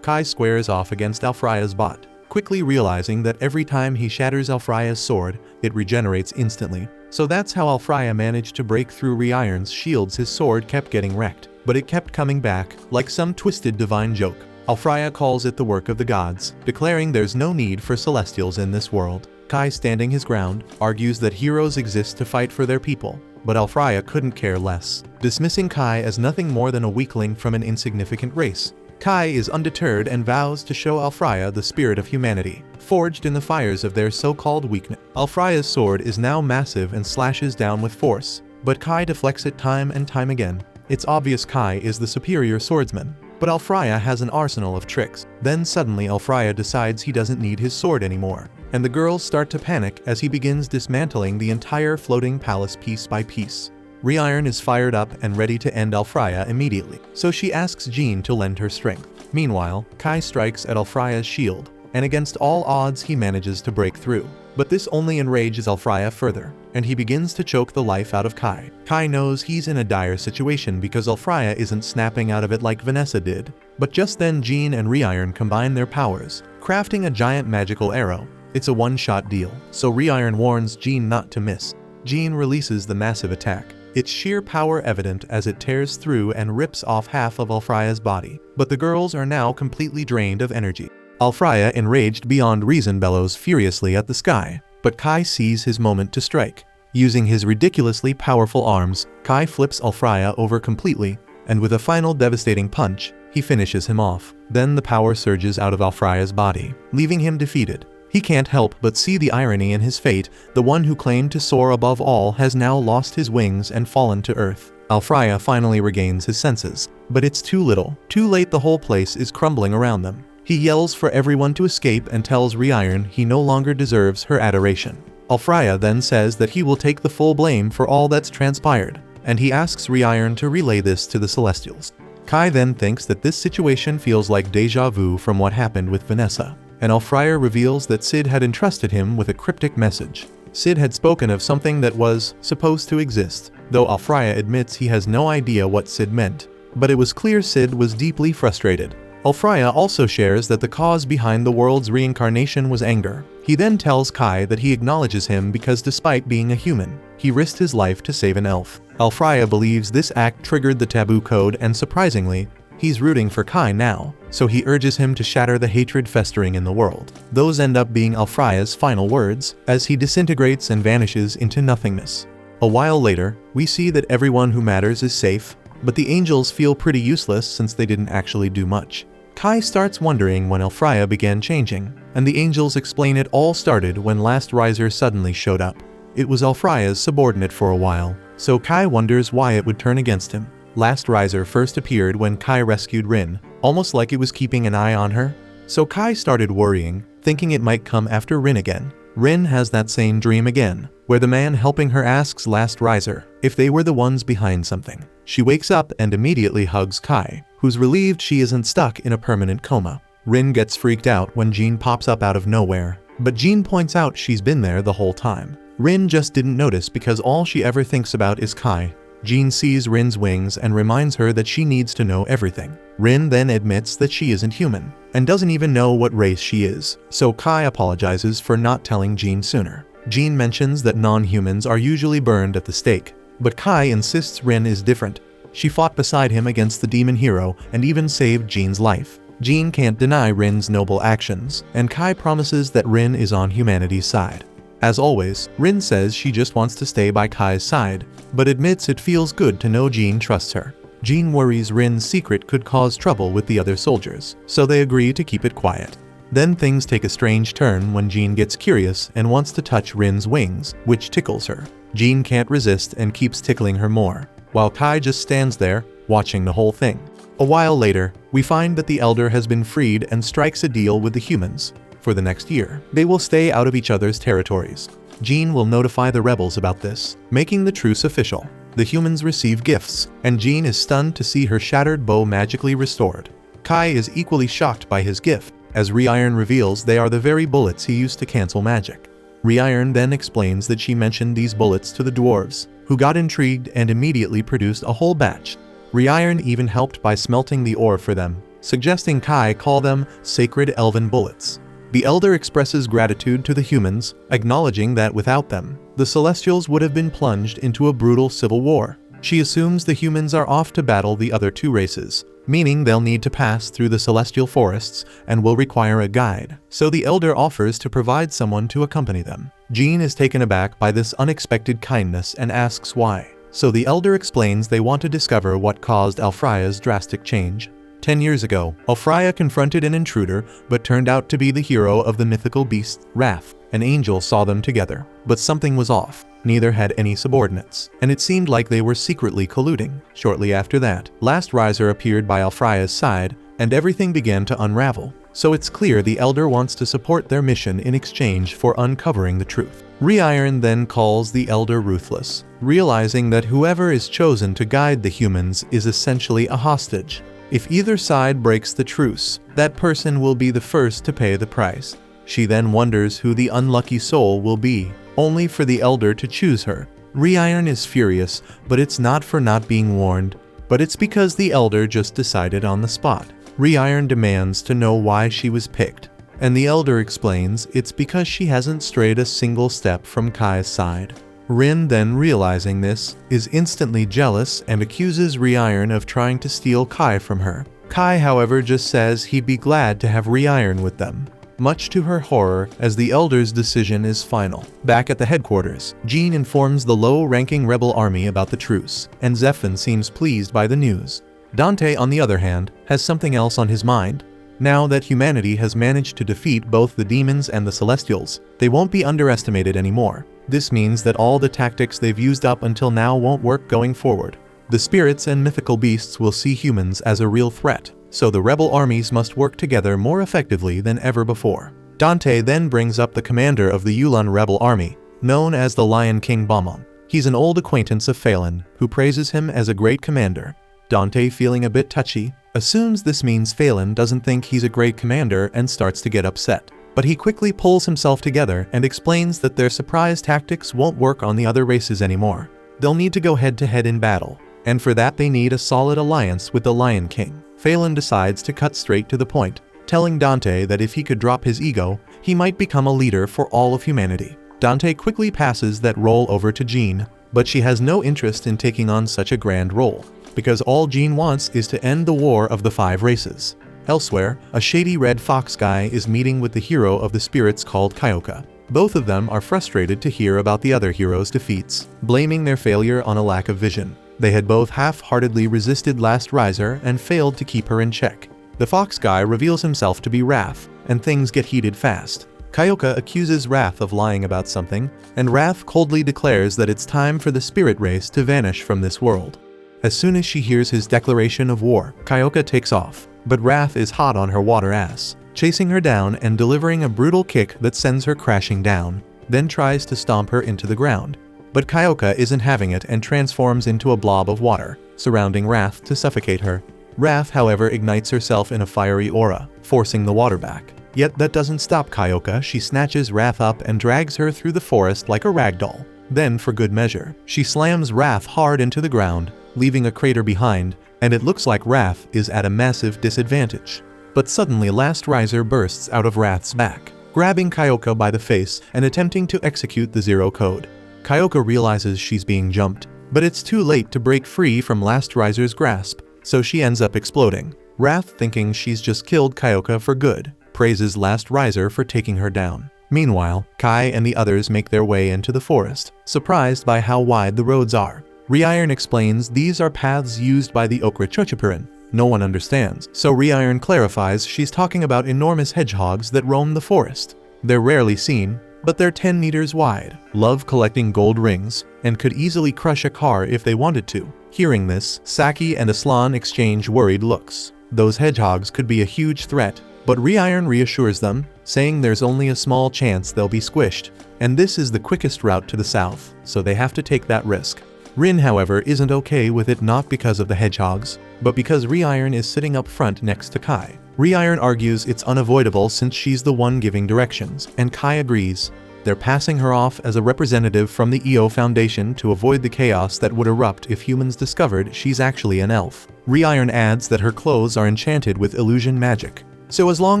Kai squares off against Alfraya's bot, quickly realizing that every time he shatters Alfraya's sword, it regenerates instantly. So that's how Alfraya managed to break through Reiron's shields. His sword kept getting wrecked, but it kept coming back, like some twisted divine joke. Alfraya calls it the work of the gods, declaring there's no need for Celestials in this world. Kai, standing his ground, argues that heroes exist to fight for their people, but Alfraya couldn't care less, dismissing Kai as nothing more than a weakling from an insignificant race. Kai is undeterred and vows to show Alfraya the spirit of humanity, forged in the fires of their so-called weakness. Alfraya's sword is now massive and slashes down with force, but Kai deflects it time and time again. It's obvious Kai is the superior swordsman, but Alfraya has an arsenal of tricks. Then suddenly Alfraya decides he doesn't need his sword anymore, and the girls start to panic as he begins dismantling the entire floating palace piece by piece. Reiron is fired up and ready to end Alfraya immediately, so she asks Jean to lend her strength. Meanwhile, Kai strikes at Alfraya's shield, and against all odds he manages to break through. But this only enrages Alfraya further, and he begins to choke the life out of Kai. Kai knows he's in a dire situation because Alfraya isn't snapping out of it like Vanessa did. But just then Jean and Reiron combine their powers, crafting a giant magical arrow. It's a one-shot deal, so Reiron warns Jean not to miss. Jean releases the massive attack, its sheer power evident as it tears through and rips off half of Alfraya's body. But the girls are now completely drained of energy. Alfraya, enraged beyond reason, bellows furiously at the sky, but Kai sees his moment to strike. Using his ridiculously powerful arms, Kai flips Alfraya over completely, and with a final devastating punch, he finishes him off. Then the power surges out of Alfraya's body, leaving him defeated. He can't help but see the irony in his fate. The one who claimed to soar above all has now lost his wings and fallen to earth. Alfraya finally regains his senses, but it's too little. Too late, the whole place is crumbling around them. He yells for everyone to escape and tells Reiron he no longer deserves her adoration. Alfraya then says that he will take the full blame for all that's transpired, and he asks Reiron to relay this to the Celestials. Kai then thinks that this situation feels like deja vu from what happened with Vanessa, and Alfraya reveals that Sid had entrusted him with a cryptic message. Sid had spoken of something that was supposed to exist, though Alfraya admits he has no idea what Sid meant. but it was clear Sid was deeply frustrated. Alfraya also shares that the cause behind the world's reincarnation was anger. He then tells Kai that he acknowledges him because despite being a human, he risked his life to save an elf. Alfraya believes this act triggered the taboo code, and surprisingly, he's rooting for Kai now, so he urges him to shatter the hatred festering in the world. Those end up being Alfraya's final words, as he disintegrates and vanishes into nothingness. A while later, we see that everyone who matters is safe, but the angels feel pretty useless since they didn't actually do much. Kai starts wondering when Alfraya began changing, and the angels explain it all started when Last Riser suddenly showed up. It was Alfraya's subordinate for a while, so Kai wonders why it would turn against him. Last Riser first appeared when Kai rescued Rin, almost like it was keeping an eye on her. So Kai started worrying, thinking it might come after Rin again. Rin has that same dream again, where the man helping her asks Last Riser if they were the ones behind something. She wakes up and immediately hugs Kai, who's relieved she isn't stuck in a permanent coma. Rin gets freaked out when Jean pops up out of nowhere, but Jean points out she's been there the whole time. Rin just didn't notice because all she ever thinks about is Kai. Jean sees Rin's wings and reminds her that she needs to know everything. Rin then admits that she isn't human, and doesn't even know what race she is, so Kai apologizes for not telling Jean sooner. Jean mentions that non-humans are usually burned at the stake, but Kai insists Rin is different. She fought beside him against the demon hero and even saved Jean's life. Jean can't deny Rin's noble actions, and Kai promises that Rin is on humanity's side. As always, Rin says she just wants to stay by Kai's side, but admits it feels good to know Jean trusts her. Jean worries Rin's secret could cause trouble with the other soldiers, so they agree to keep it quiet. Then things take a strange turn when Jean gets curious and wants to touch Rin's wings, which tickles her. Jean can't resist and keeps tickling her more, while Kai just stands there, watching the whole thing. A while later, we find that the Elder has been freed and strikes a deal with the humans. For the next year, they will stay out of each other's territories. Jean will notify the rebels about this, making the truce official. The humans receive gifts, and Jean is stunned to see her shattered bow magically restored. Kai is equally shocked by his gift, as Rewritten reveals they are the very bullets he used to cancel magic. Rewritten then explains that she mentioned these bullets to the dwarves, who got intrigued and immediately produced a whole batch. Rewritten even helped by smelting the ore for them, suggesting Kai call them sacred elven bullets. The Elder expresses gratitude to the humans, acknowledging that without them, the Celestials would have been plunged into a brutal civil war. She assumes the humans are off to battle the other two races, meaning they'll need to pass through the celestial forests and will require a guide, so the Elder offers to provide someone to accompany them. Jean is taken aback by this unexpected kindness and asks why, so the Elder explains they want to discover what caused Alfraya's drastic change. 10 years ago, Alfraya confronted an intruder but turned out to be the hero of the mythical beast, Wrath. An angel saw them together, but something was off. Neither had any subordinates, and it seemed like they were secretly colluding. Shortly after that, Last Riser appeared by Alfraya's side, and everything began to unravel. So it's clear the Elder wants to support their mission in exchange for uncovering the truth. Rewritten then calls the Elder ruthless, realizing that whoever is chosen to guide the humans is essentially a hostage. If either side breaks the truce, that person will be the first to pay the price. She then wonders who the unlucky soul will be, only for the Elder to choose her. Rewritten is furious, but it's not for not being warned, but it's because the Elder just decided on the spot. Rewritten demands to know why she was picked, and the Elder explains it's because she hasn't strayed a single step from Kai's side. Rin, then realizing this, is instantly jealous and accuses Rewritten of trying to steal Kai from her. Kai, however, just says he'd be glad to have Rewritten with them, much to her horror, as the Elder's decision is final. Back at the headquarters, Jean informs the low-ranking rebel army about the truce, and Zephyr seems pleased by the news. Dante, on the other hand, has something else on his mind. Now that humanity has managed to defeat both the demons and the Celestials, they won't be underestimated anymore. This means that all the tactics they've used up until now won't work going forward. The spirits and mythical beasts will see humans as a real threat, so the rebel armies must work together more effectively than ever before. Dante then brings up the commander of the Yulon rebel army, known as the Lion King Bamon. He's an old acquaintance of Phelan, who praises him as a great commander. Dante, feeling a bit touchy, assumes this means Phelan doesn't think he's a great commander and starts to get upset. But he quickly pulls himself together and explains that their surprise tactics won't work on the other races anymore. They'll need to go head-to-head in battle. and for that they need a solid alliance with the Lion King. Phelan decides to cut straight to the point, telling Dante that if he could drop his ego, he might become a leader for all of humanity. Dante quickly passes that role over to Jean, but she has no interest in taking on such a grand role, because all Jean wants is to end the war of the 5 races. Elsewhere, a shady red fox guy is meeting with the hero of the spirits called Kyoka. Both of them are frustrated to hear about the other hero's defeats, blaming their failure on a lack of vision. They had both half-heartedly resisted Last Riser and failed to keep her in check. The fox guy reveals himself to be Wrath, and things get heated fast. Kyoka accuses Wrath of lying about something, and Wrath coldly declares that it's time for the spirit race to vanish from this world. As soon as she hears his declaration of war, Kyoka takes off, but Wrath is hot on her water ass, chasing her down and delivering a brutal kick that sends her crashing down, then tries to stomp her into the ground. But Kyoka isn't having it and transforms into a blob of water, surrounding Wrath to suffocate her. Wrath, however, ignites herself in a fiery aura, forcing the water back. Yet that doesn't stop Kyoka. She snatches Wrath up and drags her through the forest like a ragdoll. Then, for good measure, she slams Wrath hard into the ground, leaving a crater behind, and it looks like Wrath is at a massive disadvantage. But suddenly Last Riser bursts out of Wrath's back, grabbing Kyoka by the face and attempting to execute the Zero Code. Kyoka realizes she's being jumped, but it's too late to break free from Last Riser's grasp, so she ends up exploding. Wrath, thinking she's just killed Kyoka for good, praises Last Riser for taking her down. Meanwhile, Kai and the others make their way into the forest, surprised by how wide the roads are. Reiron explains these are paths used by the Okra Chochipirin. No one understands, so Reiron clarifies she's talking about enormous hedgehogs that roam the forest. They're rarely seen, but they're 10 meters wide, love collecting gold rings, and could easily crush a car if they wanted to. Hearing this, Saki and Aslan exchange worried looks. Those hedgehogs could be a huge threat, but Reiron reassures them, saying there's only a small chance they'll be squished, and this is the quickest route to the south, so they have to take that risk. Rin, however, isn't okay with it, not because of the hedgehogs, but because Reiron is sitting up front next to Kai. Reiron argues it's unavoidable since she's the one giving directions, and Kai agrees. They're passing her off as a representative from the EO Foundation to avoid the chaos that would erupt if humans discovered she's actually an elf. Reiron adds that her clothes are enchanted with illusion magic, so as long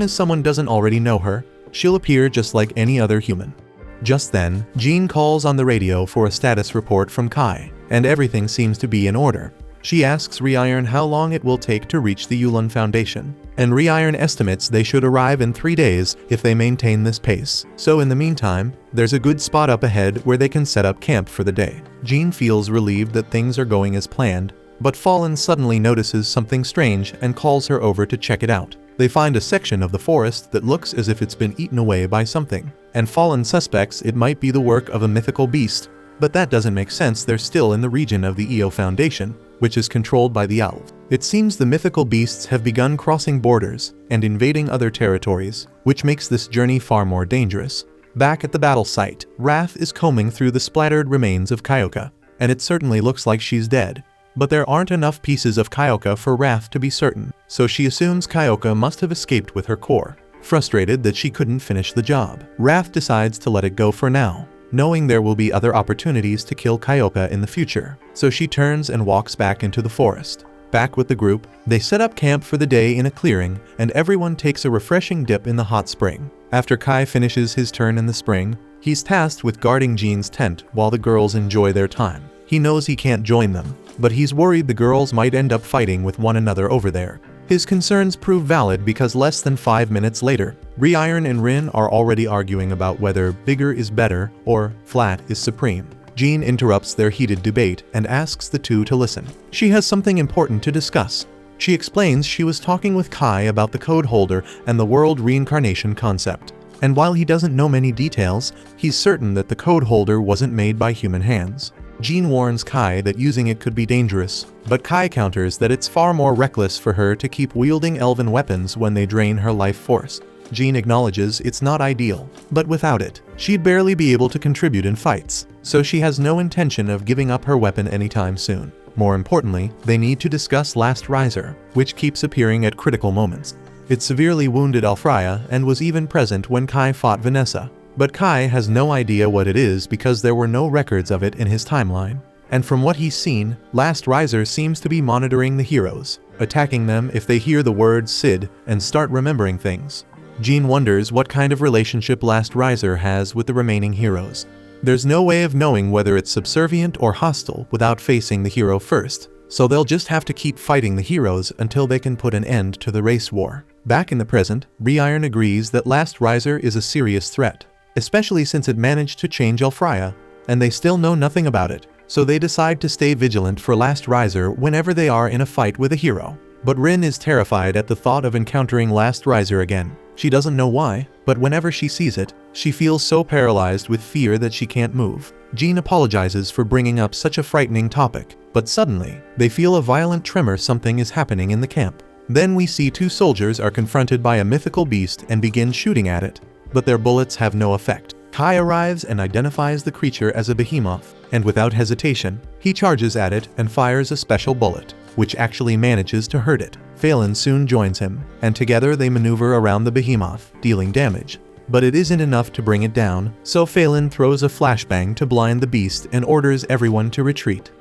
as someone doesn't already know her, she'll appear just like any other human. Just then, Jean calls on the radio for a status report from Kai, and everything seems to be in order. She asks Reiron how long it will take to reach the Yulon Foundation, and Reiron estimates they should arrive in 3 days if they maintain this pace. So in the meantime, there's a good spot up ahead where they can set up camp for the day. Jean feels relieved that things are going as planned, but Fallen suddenly notices something strange and calls her over to check it out. They find a section of the forest that looks as if it's been eaten away by something, and Fallen suspects it might be the work of a mythical beast, but that doesn't make sense. They're still in the region of the EO Foundation, which is controlled by the elves. It seems the mythical beasts have begun crossing borders and invading other territories, which makes this journey far more dangerous. Back at the battle site, Wrath is combing through the splattered remains of Kyoka, and it certainly looks like she's dead. But there aren't enough pieces of Kyoka for Wrath to be certain, so she assumes Kyoka must have escaped with her core. Frustrated that she couldn't finish the job, Wrath decides to let it go for now, knowing there will be other opportunities to kill Kyoka in the future, so she turns and walks back into the forest. Back with the group, they set up camp for the day in a clearing, and everyone takes a refreshing dip in the hot spring. After Kai finishes his turn in the spring, he's tasked with guarding Jean's tent while the girls enjoy their time. He knows he can't join them, but he's worried the girls might end up fighting with one another over there. His concerns prove valid because less than 5 minutes later, Reiron and Rin are already arguing about whether bigger is better or flat is supreme. Jean interrupts their heated debate and asks the two to listen. She has something important to discuss. She explains she was talking with Kai about the code holder and the world reincarnation concept, and while he doesn't know many details, he's certain that the code holder wasn't made by human hands. Jean warns Kai that using it could be dangerous, but Kai counters that it's far more reckless for her to keep wielding elven weapons when they drain her life force. Jean acknowledges it's not ideal, but without it, she'd barely be able to contribute in fights, so she has no intention of giving up her weapon anytime soon. More importantly, they need to discuss Last Riser, which keeps appearing at critical moments. It severely wounded Alfreya and was even present when Kai fought Vanessa. But Kai has no idea what it is because there were no records of it in his timeline. and from what he's seen, Last Riser seems to be monitoring the heroes, attacking them if they hear the word Sid and start remembering things. Jean wonders what kind of relationship Last Riser has with the remaining heroes. There's no way of knowing whether it's subservient or hostile without facing the hero first, so they'll just have to keep fighting the heroes until they can put an end to the race war. Back in the present, Rewritten agrees that Last Riser is a serious threat, especially since it managed to change Elfraya, and they still know nothing about it, so they decide to stay vigilant for Last Riser whenever they are in a fight with a hero. But Rin is terrified at the thought of encountering Last Riser again. She doesn't know why, but whenever she sees it, she feels so paralyzed with fear that she can't move. Jean apologizes for bringing up such a frightening topic, but suddenly, they feel a violent tremor. Something is happening in the camp. Then we see two soldiers are confronted by a mythical beast and begin shooting at it, but their bullets have no effect. Kai arrives and identifies the creature as a behemoth, and without hesitation, he charges at it and fires a special bullet, which actually manages to hurt it. Phelan soon joins him, and together they maneuver around the behemoth, dealing damage. But it isn't enough to bring it down, so Phelan throws a flashbang to blind the beast and orders everyone to retreat.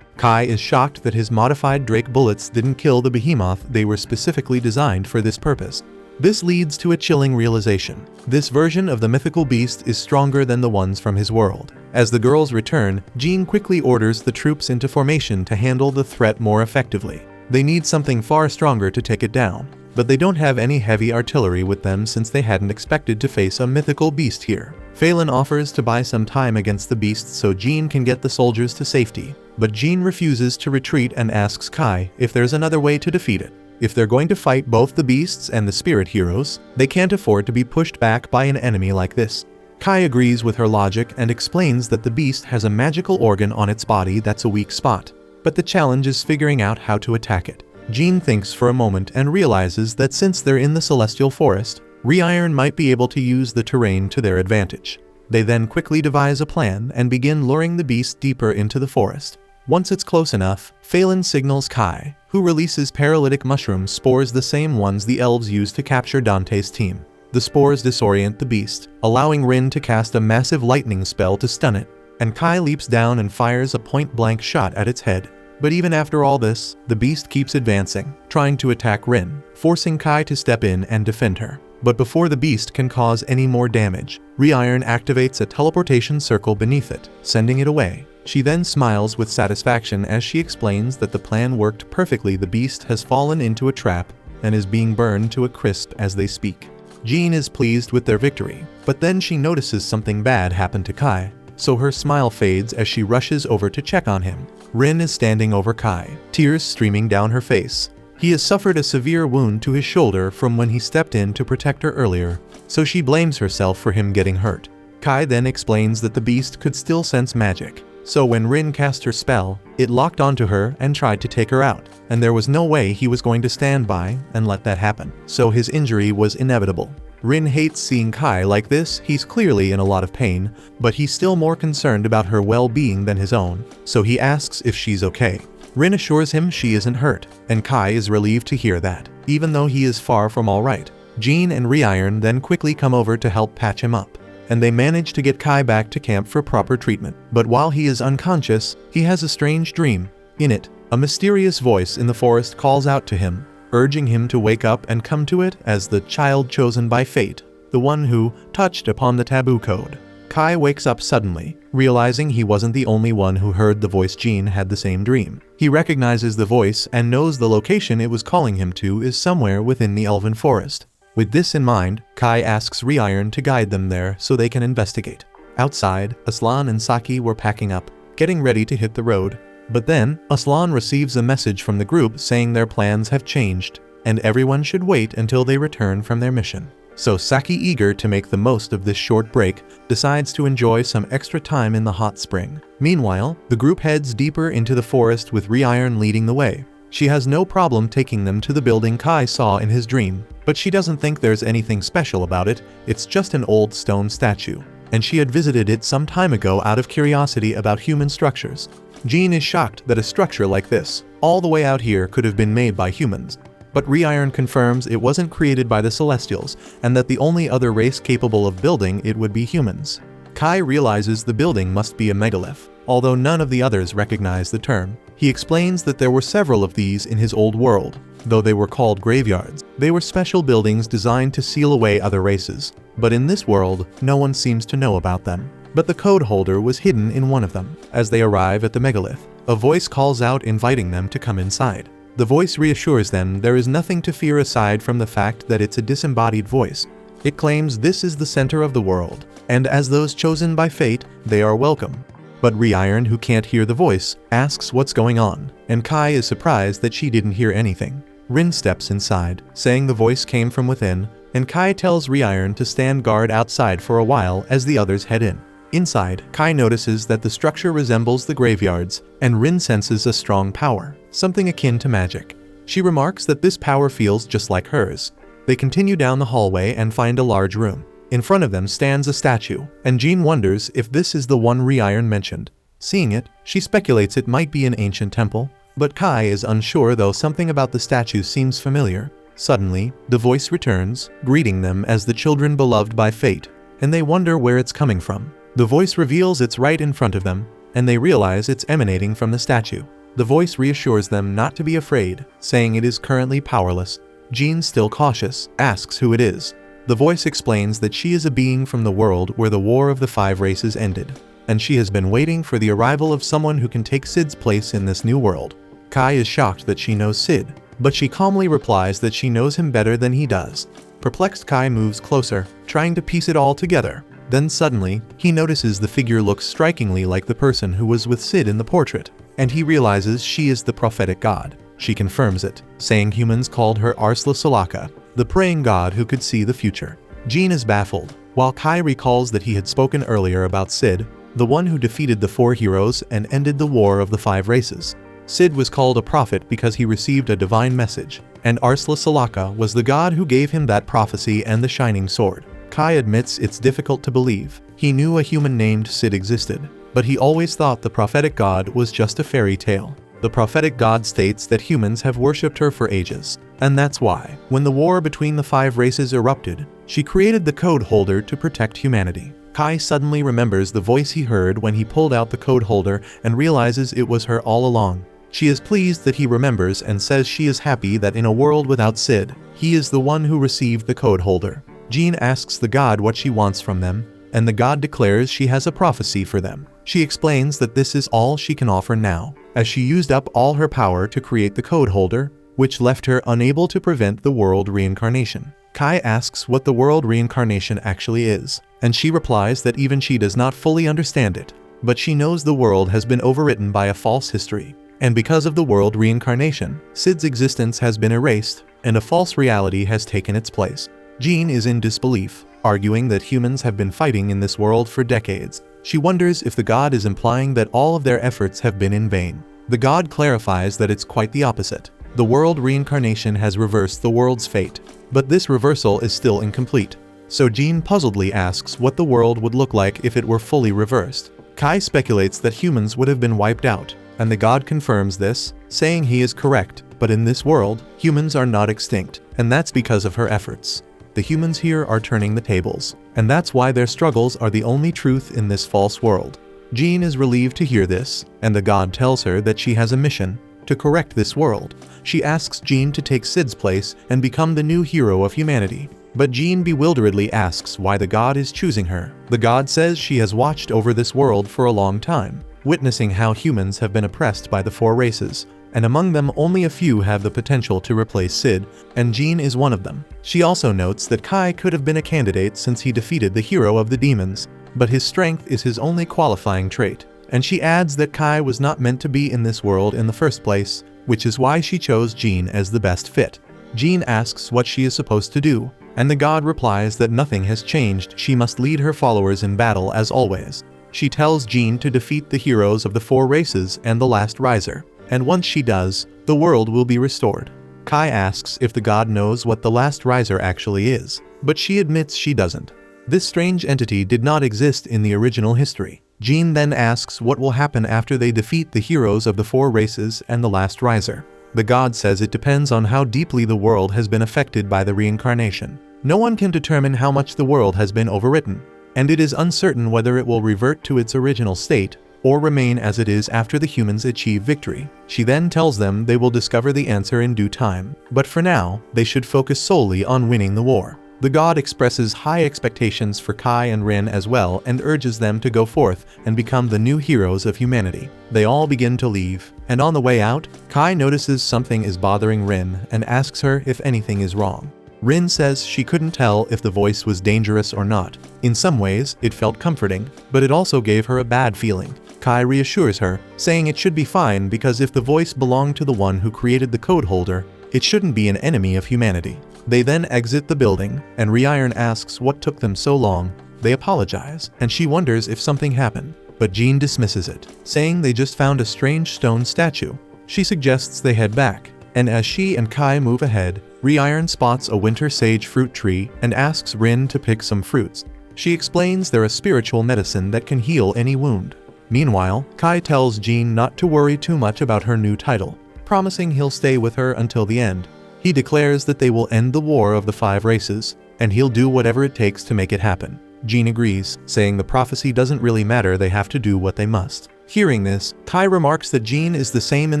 Kai is shocked that his modified Drake bullets didn't kill the behemoth. They were specifically designed for this purpose. This leads to a chilling realization. This version of the mythical beast is stronger than the ones from his world. As the girls return, Jean quickly orders the troops into formation to handle the threat more effectively. They need something far stronger to take it down, but they don't have any heavy artillery with them since they hadn't expected to face a mythical beast here. Phelan offers to buy some time against the beast so Jean can get the soldiers to safety, but Jean refuses to retreat and asks Kai if there's another way to defeat it. If they're going to fight both the beasts and the spirit heroes, they can't afford to be pushed back by an enemy like this. Kai agrees with her logic and explains that the beast has a magical organ on its body that's a weak spot, but the challenge is figuring out how to attack it. Jean thinks for a moment and realizes that since they're in the Celestial Forest, Rewritten might be able to use the terrain to their advantage. They then quickly devise a plan and begin luring the beast deeper into the forest. Once it's close enough, Phelan signals Kai, who releases paralytic mushroom spores, the same ones the elves used to capture Dante's team. The spores disorient the beast, allowing Rin to cast a massive lightning spell to stun it, and Kai leaps down and fires a point-blank shot at its head. But even after all this, the beast keeps advancing, trying to attack Rin, forcing Kai to step in and defend her. But before the beast can cause any more damage, Rewritten activates a teleportation circle beneath it, sending it away. She then smiles with satisfaction as she explains that the plan worked perfectly. The beast has fallen into a trap and is being burned to a crisp as they speak. Jean is pleased with their victory, but then she notices something bad happened to Kai, so her smile fades as she rushes over to check on him. Rin is standing over Kai, tears streaming down her face. He has suffered a severe wound to his shoulder from when he stepped in to protect her earlier, so she blames herself for him getting hurt. Kai then explains that the beast could still sense magic, so when Rin cast her spell, it locked onto her and tried to take her out, and there was no way he was going to stand by and let that happen, so his injury was inevitable. Rin hates seeing Kai like this. He's clearly in a lot of pain, but he's still more concerned about her well-being than his own, so he asks if she's okay. Rin assures him she isn't hurt, and Kai is relieved to hear that, even though he is far from alright. Jean and Rewritten then quickly come over to help patch him up, and they manage to get Kai back to camp for proper treatment. But while he is unconscious, he has a strange dream. In it, a mysterious voice in the forest calls out to him, urging him to wake up and come to it as the child chosen by fate, the one who touched upon the taboo code. Kai wakes up suddenly, realizing he wasn't the only one who heard the voice. Jean had the same dream. He recognizes the voice and knows the location it was calling him to is somewhere within the Elven Forest. With this in mind, Kai asks Rewritten to guide them there so they can investigate. Outside, Aslan and Saki were packing up, getting ready to hit the road. But then, Aslan receives a message from the group saying their plans have changed, and everyone should wait until they return from their mission. So Saki, eager to make the most of this short break, decides to enjoy some extra time in the hot spring. Meanwhile, the group heads deeper into the forest with Rewritten leading the way. She has no problem taking them to the building Kai saw in his dream, but she doesn't think there's anything special about it. It's just an old stone statue, and she had visited it some time ago out of curiosity about human structures. Jean is shocked that a structure like this, all the way out here, could have been made by humans. But Rewritten confirms it wasn't created by the Celestials, and that the only other race capable of building it would be humans. Kai realizes the building must be a megalith, although none of the others recognize the term. He explains that there were several of these in his old world, though they were called graveyards. They were special buildings designed to seal away other races, but in this world, no one seems to know about them. But the code holder was hidden in one of them. As they arrive at the megalith, a voice calls out inviting them to come inside. The voice reassures them there is nothing to fear aside from the fact that it's a disembodied voice. It claims this is the center of the world, and as those chosen by fate, they are welcome. But Rewritten, who can't hear the voice, asks what's going on, and Kai is surprised that she didn't hear anything. Rin steps inside, saying the voice came from within, and Kai tells Rewritten to stand guard outside for a while as the others head in. Inside, Kai notices that the structure resembles the graveyards, and Rin senses a strong power, something akin to magic. She remarks that this power feels just like hers. They continue down the hallway and find a large room. In front of them stands a statue, and Jean wonders if this is the one Rewritten mentioned. Seeing it, she speculates it might be an ancient temple, but Kai is unsure though something about the statue seems familiar. Suddenly, the voice returns, greeting them as the children beloved by fate, and they wonder where it's coming from. The voice reveals it's right in front of them, and they realize it's emanating from the statue. The voice reassures them not to be afraid, saying it is currently powerless. Jean, still cautious, asks who it is. The voice explains that she is a being from the world where the War of the Five Races ended, and she has been waiting for the arrival of someone who can take Sid's place in this new world. Kai is shocked that she knows Sid, but she calmly replies that she knows him better than he does. Perplexed, Kai moves closer, trying to piece it all together. Then suddenly, he notices the figure looks strikingly like the person who was with Sid in the portrait, and he realizes she is the prophetic god. She confirms it, saying humans called her Arsla Salaka, the praying god who could see the future. Jean is baffled, while Kai recalls that he had spoken earlier about Sid, the one who defeated the four heroes and ended the War of the Five Races. Sid was called a prophet because he received a divine message, and Arsla Salaka was the god who gave him that prophecy and the shining sword. Kai admits it's difficult to believe. He knew a human named Sid existed, but he always thought the prophetic god was just a fairy tale. The prophetic god states that humans have worshipped her for ages, and that's why, when the war between the five races erupted, she created the code holder to protect humanity. Kai suddenly remembers the voice he heard when he pulled out the code holder and realizes it was her all along. She is pleased that he remembers and says she is happy that in a world without Sid, he is the one who received the code holder. Jean asks the god what she wants from them, and the god declares she has a prophecy for them. She explains that this is all she can offer now, as she used up all her power to create the code holder, which left her unable to prevent the world reincarnation. Kai asks what the world reincarnation actually is, and she replies that even she does not fully understand it, but she knows the world has been overwritten by a false history, and because of the world reincarnation, Sid's existence has been erased, and a false reality has taken its place. Jean is in disbelief, arguing that humans have been fighting in this world for decades. She wonders if the god is implying that all of their efforts have been in vain. The god clarifies that it's quite the opposite. The world reincarnation has reversed the world's fate, but this reversal is still incomplete. So Jean puzzledly asks what the world would look like if it were fully reversed. Kai speculates that humans would have been wiped out, and the god confirms this, saying he is correct, but in this world, humans are not extinct, and that's because of her efforts. The humans here are turning the tables, and that's why their struggles are the only truth in this false world. Jean is relieved to hear this, and the god tells her that she has a mission to correct this world. She asks Jean to take Sid's place and become the new hero of humanity. But Jean bewilderedly asks why the god is choosing her. The god says she has watched over this world for a long time, witnessing how humans have been oppressed by the four races, and among them only a few have the potential to replace Sid, and Jean is one of them. She also notes that Kai could have been a candidate since he defeated the hero of the demons, but his strength is his only qualifying trait, and she adds that Kai was not meant to be in this world in the first place, which is why she chose Jean as the best fit. Jean asks what she is supposed to do, and the god replies that nothing has changed. She must lead her followers in battle as always. She tells Jean to defeat the heroes of the four races and the last riser, and once she does, the world will be restored. Kai asks if the god knows what the last riser actually is, but she admits she doesn't. This strange entity did not exist in the original history. Jean then asks what will happen after they defeat the heroes of the four races and the last riser. The god says it depends on how deeply the world has been affected by the reincarnation. No one can determine how much the world has been overwritten, and it is uncertain whether it will revert to its original state, or remain as it is after the humans achieve victory. She then tells them they will discover the answer in due time, but for now, they should focus solely on winning the war. The god expresses high expectations for Kai and Rin as well and urges them to go forth and become the new heroes of humanity. They all begin to leave, and on the way out, Kai notices something is bothering Rin and asks her if anything is wrong. Rin says she couldn't tell if the voice was dangerous or not. In some ways, it felt comforting, but it also gave her a bad feeling. Kai reassures her, saying it should be fine because if the voice belonged to the one who created the code holder, it shouldn't be an enemy of humanity. They then exit the building, and Rewritten asks what took them so long. They apologize, and she wonders if something happened, but Jean dismisses it, saying they just found a strange stone statue. She suggests they head back, and as she and Kai move ahead, Rewritten spots a winter sage fruit tree and asks Rin to pick some fruits. She explains they're a spiritual medicine that can heal any wound. Meanwhile, Kai tells Jean not to worry too much about her new title, promising he'll stay with her until the end. He declares that they will end the war of the 5 races, and he'll do whatever it takes to make it happen. Jean agrees, saying the prophecy doesn't really matter, they have to do what they must. Hearing this, Kai remarks that Jean is the same in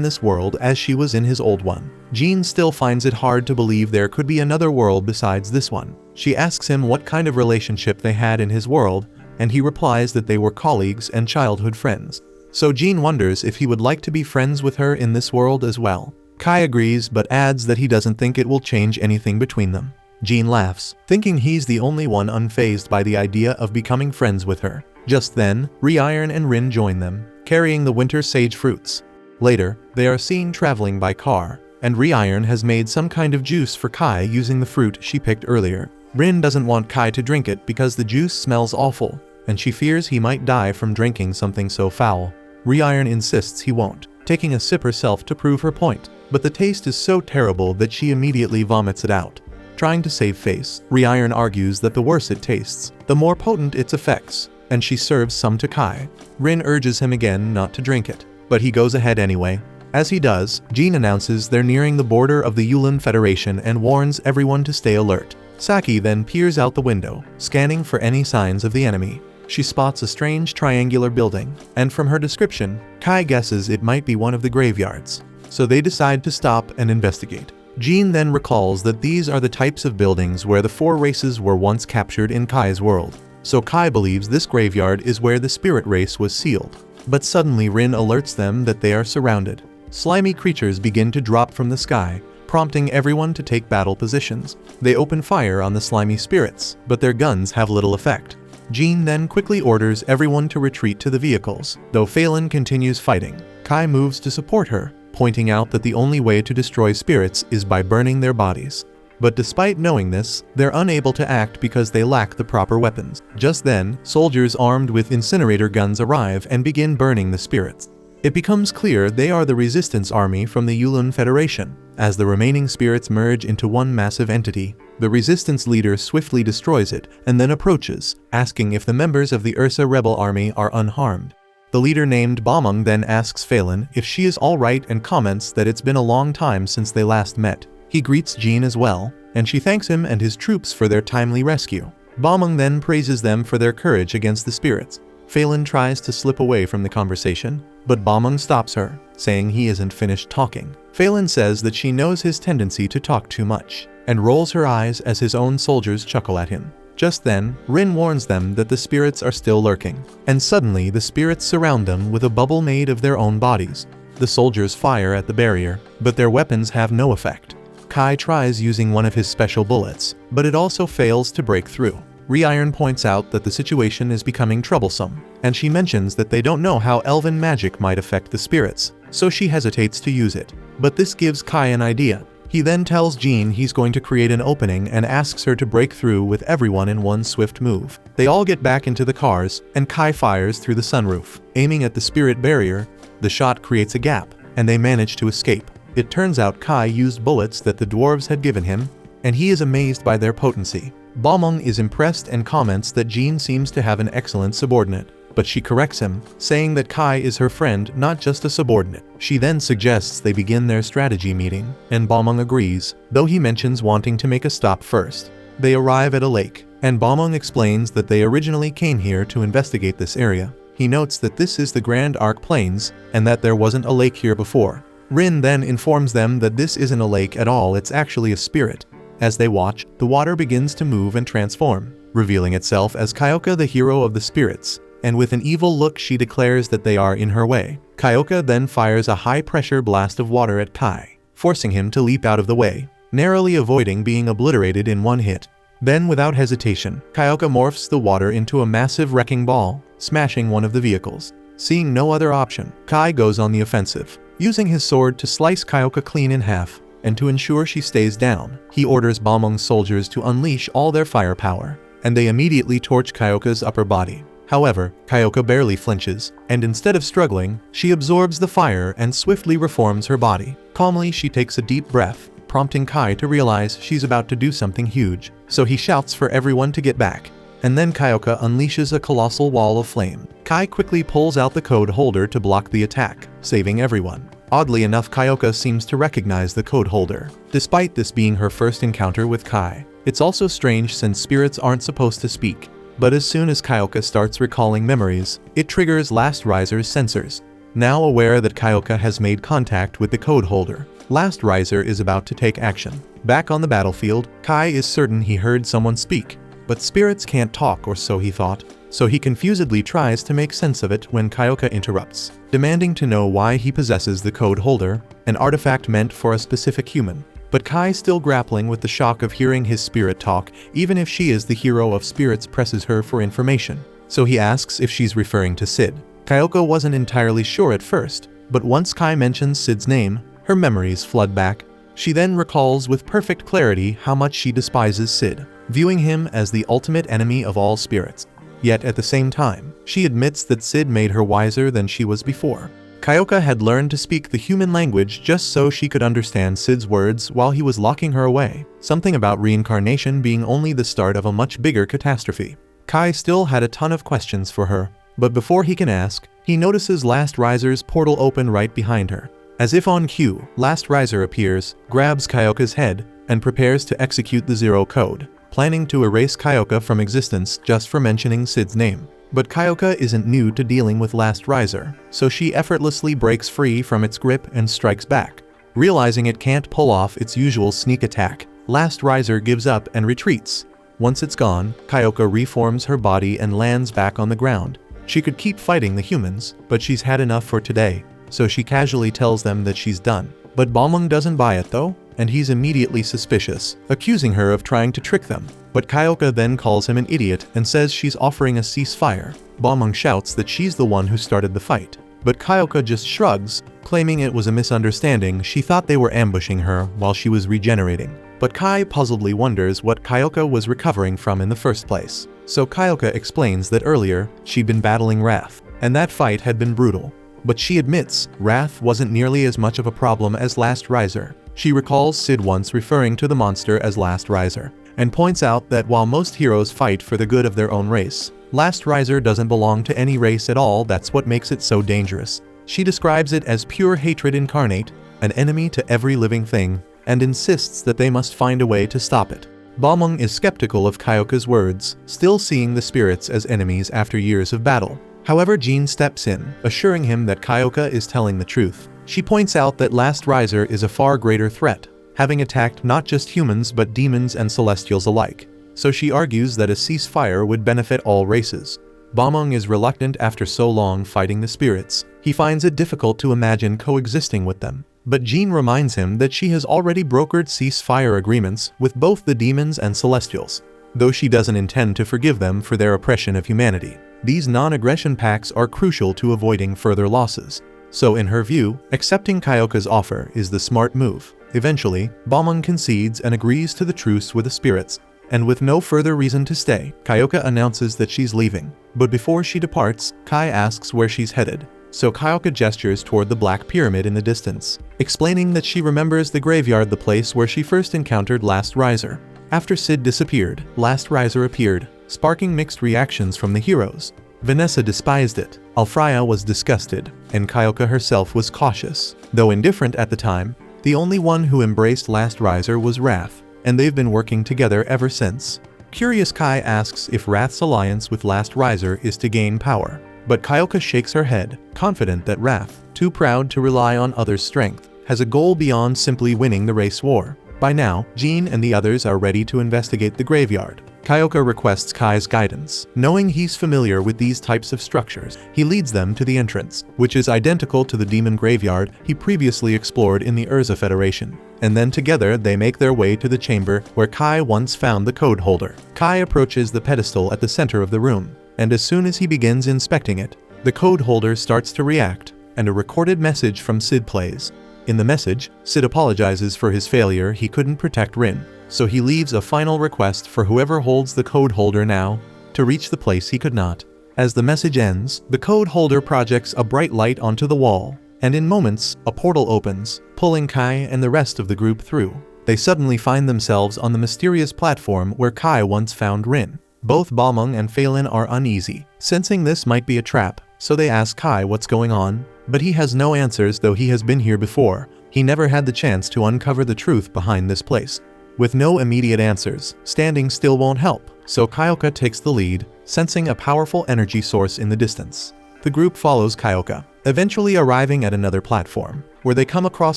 this world as she was in his old one. Jean still finds it hard to believe there could be another world besides this one. She asks him what kind of relationship they had in his world, and he replies that they were colleagues and childhood friends. So Jean wonders if he would like to be friends with her in this world as well. Kai agrees but adds that he doesn't think it will change anything between them. Jean laughs, thinking he's the only one unfazed by the idea of becoming friends with her. Just then, Rewritten and Rin join them, carrying the winter sage fruits. Later, they are seen traveling by car, and Rewritten has made some kind of juice for Kai using the fruit she picked earlier. Rin doesn't want Kai to drink it because the juice smells awful, and she fears he might die from drinking something so foul. Rewritten insists he won't, taking a sip herself to prove her point, but the taste is so terrible that she immediately vomits it out. Trying to save face, Rewritten argues that the worse it tastes, the more potent its effects, and she serves some to Kai. Rin urges him again not to drink it, but he goes ahead anyway. As he does, Jean announces they're nearing the border of the Yulin Federation and warns everyone to stay alert. Saki then peers out the window, scanning for any signs of the enemy. She spots a strange triangular building, and from her description, Kai guesses it might be one of the graveyards. So they decide to stop and investigate. Jean then recalls that these are the types of buildings where the 4 races were once captured in Kai's world. So Kai believes this graveyard is where the spirit race was sealed. But suddenly Rin alerts them that they are surrounded. Slimy creatures begin to drop from the sky, prompting everyone to take battle positions. They open fire on the slimy spirits, but their guns have little effect. Jean then quickly orders everyone to retreat to the vehicles. Though Phelan continues fighting, Kai moves to support her, pointing out that the only way to destroy spirits is by burning their bodies. But despite knowing this, they're unable to act because they lack the proper weapons. Just then, soldiers armed with incinerator guns arrive and begin burning the spirits. It becomes clear they are the resistance army from the Yulin Federation. As the remaining spirits merge into one massive entity, the resistance leader swiftly destroys it and then approaches, asking if the members of the Ursa rebel army are unharmed. The leader named Bomung then asks Phelan if she is alright and comments that it's been a long time since they last met. He greets Jean as well, and she thanks him and his troops for their timely rescue. Bomung then praises them for their courage against the spirits. Phelan tries to slip away from the conversation, but Bomung stops her, saying he isn't finished talking. Phelan says that she knows his tendency to talk too much, and rolls her eyes as his own soldiers chuckle at him. Just then, Rin warns them that the spirits are still lurking, and suddenly the spirits surround them with a bubble made of their own bodies. The soldiers fire at the barrier, but their weapons have no effect. Kai tries using one of his special bullets, but it also fails to break through. Rewritten points out that the situation is becoming troublesome, and she mentions that they don't know how elven magic might affect the spirits, so she hesitates to use it. But this gives Kai an idea. He then tells Jean he's going to create an opening and asks her to break through with everyone in one swift move. They all get back into the cars, and Kai fires through the sunroof. Aiming at the spirit barrier, the shot creates a gap, and they manage to escape. It turns out Kai used bullets that the dwarves had given him, and he is amazed by their potency. Bomung is impressed and comments that Jean seems to have an excellent subordinate, but she corrects him, saying that Kai is her friend, not just a subordinate. She then suggests they begin their strategy meeting, and Bomung agrees, though he mentions wanting to make a stop first. They arrive at a lake, and Bomung explains that they originally came here to investigate this area. He notes that this is the Grand Arc Plains, and that there wasn't a lake here before. Rin then informs them that this isn't a lake at all, it's actually a spirit. As they watch, the water begins to move and transform, revealing itself as Kyoka, the hero of the spirits, and with an evil look she declares that they are in her way. Kyoka then fires a high-pressure blast of water at Kai, forcing him to leap out of the way, narrowly avoiding being obliterated in one hit. Then without hesitation, Kyoka morphs the water into a massive wrecking ball, smashing one of the vehicles. Seeing no other option, Kai goes on the offensive, using his sword to slice Kyoka clean in half, and to ensure she stays down, he orders Balmung's soldiers to unleash all their firepower, and they immediately torch Kyoka's upper body. However, Kyoka barely flinches, and instead of struggling, she absorbs the fire and swiftly reforms her body. Calmly she takes a deep breath, prompting Kai to realize she's about to do something huge, so he shouts for everyone to get back. And then Kyoka unleashes a colossal wall of flame. Kai quickly pulls out the code holder to block the attack, saving everyone. Oddly enough, Kyoka seems to recognize the code holder, despite this being her first encounter with Kai. It's also strange since spirits aren't supposed to speak, but as soon as Kyoka starts recalling memories, it triggers Last Riser's sensors. Now aware that Kyoka has made contact with the code holder, Last Riser is about to take action. Back on the battlefield, Kai is certain he heard someone speak, but spirits can't talk, or so he thought, so he confusedly tries to make sense of it when Kyoka interrupts, demanding to know why he possesses the code holder, an artifact meant for a specific human. But Kai, still grappling with the shock of hearing his spirit talk, even if she is the hero of spirits, presses her for information. So he asks if she's referring to Sid. Kyoka wasn't entirely sure at first, but once Kai mentions Sid's name, her memories flood back. She then recalls with perfect clarity how much she despises Sid, viewing him as the ultimate enemy of all spirits. Yet at the same time, she admits that Sid made her wiser than she was before. Kyoka had learned to speak the human language just so she could understand Sid's words while he was locking her away, something about reincarnation being only the start of a much bigger catastrophe. Kai still had a ton of questions for her, but before he can ask, he notices Last Riser's portal open right behind her. As if on cue, Last Riser appears, grabs Kyoka's head, and prepares to execute the Zero Code, planning to erase Kyoka from existence just for mentioning Sid's name. But Kyoka isn't new to dealing with Last Riser, so she effortlessly breaks free from its grip and strikes back. Realizing it can't pull off its usual sneak attack, Last Riser gives up and retreats. Once it's gone, Kyoka reforms her body and lands back on the ground. She could keep fighting the humans, but she's had enough for today, so she casually tells them that she's done. But Balmung doesn't buy it though, and he's immediately suspicious, accusing her of trying to trick them. But Kyoka then calls him an idiot and says she's offering a ceasefire. Balmung shouts that she's the one who started the fight, but Kyoka just shrugs, claiming it was a misunderstanding. She thought they were ambushing her while she was regenerating. But Kai puzzledly wonders what Kyoka was recovering from in the first place. So Kyoka explains that earlier, she'd been battling Wrath, and that fight had been brutal. But she admits, Wrath wasn't nearly as much of a problem as Last Riser. She recalls Sid once referring to the monster as Last Riser, and points out that while most heroes fight for the good of their own race, Last Riser doesn't belong to any race at all. That's what makes it so dangerous. She describes it as pure hatred incarnate, an enemy to every living thing, and insists that they must find a way to stop it. Balmung is skeptical of Kyoka's words, still seeing the spirits as enemies after years of battle. However, Jean steps in, assuring him that Kyoka is telling the truth. She points out that Last Riser is a far greater threat, having attacked not just humans but demons and celestials alike. So she argues that a ceasefire would benefit all races. Balmung is reluctant after so long fighting the spirits. He finds it difficult to imagine coexisting with them. But Jean reminds him that she has already brokered ceasefire agreements with both the demons and celestials, though she doesn't intend to forgive them for their oppression of humanity. These non-aggression pacts are crucial to avoiding further losses. So in her view, accepting Kyoka's offer is the smart move. Eventually, Balmung concedes and agrees to the truce with the spirits, and with no further reason to stay, Kyoka announces that she's leaving. But before she departs, Kai asks where she's headed. So Kyoka gestures toward the Black Pyramid in the distance, explaining that she remembers the graveyard, the place where she first encountered Last Riser. After Sid disappeared, Last Riser appeared, sparking mixed reactions from the heroes. Vanessa despised it, Alfreya was disgusted, and Kyoka herself was cautious. Though indifferent at the time, the only one who embraced Last Riser was Wrath, and they've been working together ever since. Curious, Kai asks if Wrath's alliance with Last Riser is to gain power. But Kyoka shakes her head, confident that Wrath, too proud to rely on others' strength, has a goal beyond simply winning the race war. By now, Jean and the others are ready to investigate the graveyard. Kyoka requests Kai's guidance. Knowing he's familiar with these types of structures, he leads them to the entrance, which is identical to the demon graveyard he previously explored in the Urza Federation. And then together they make their way to the chamber where Kai once found the code holder. Kai approaches the pedestal at the center of the room, and as soon as he begins inspecting it, the code holder starts to react, and a recorded message from Sid plays. In the message, Sid apologizes for his failure. He couldn't protect Rin, so he leaves a final request for whoever holds the code holder now to reach the place he could not. As the message ends, the code holder projects a bright light onto the wall, and in moments, a portal opens, pulling Kai and the rest of the group through. They suddenly find themselves on the mysterious platform where Kai once found Rin. Both Balmung and Phelan are uneasy, sensing this might be a trap, so they ask Kai what's going on, but he has no answers. Though he has been here before, he never had the chance to uncover the truth behind this place. With no immediate answers, standing still won't help, so Kyoka takes the lead, sensing a powerful energy source in the distance. The group follows Kyoka, eventually arriving at another platform, where they come across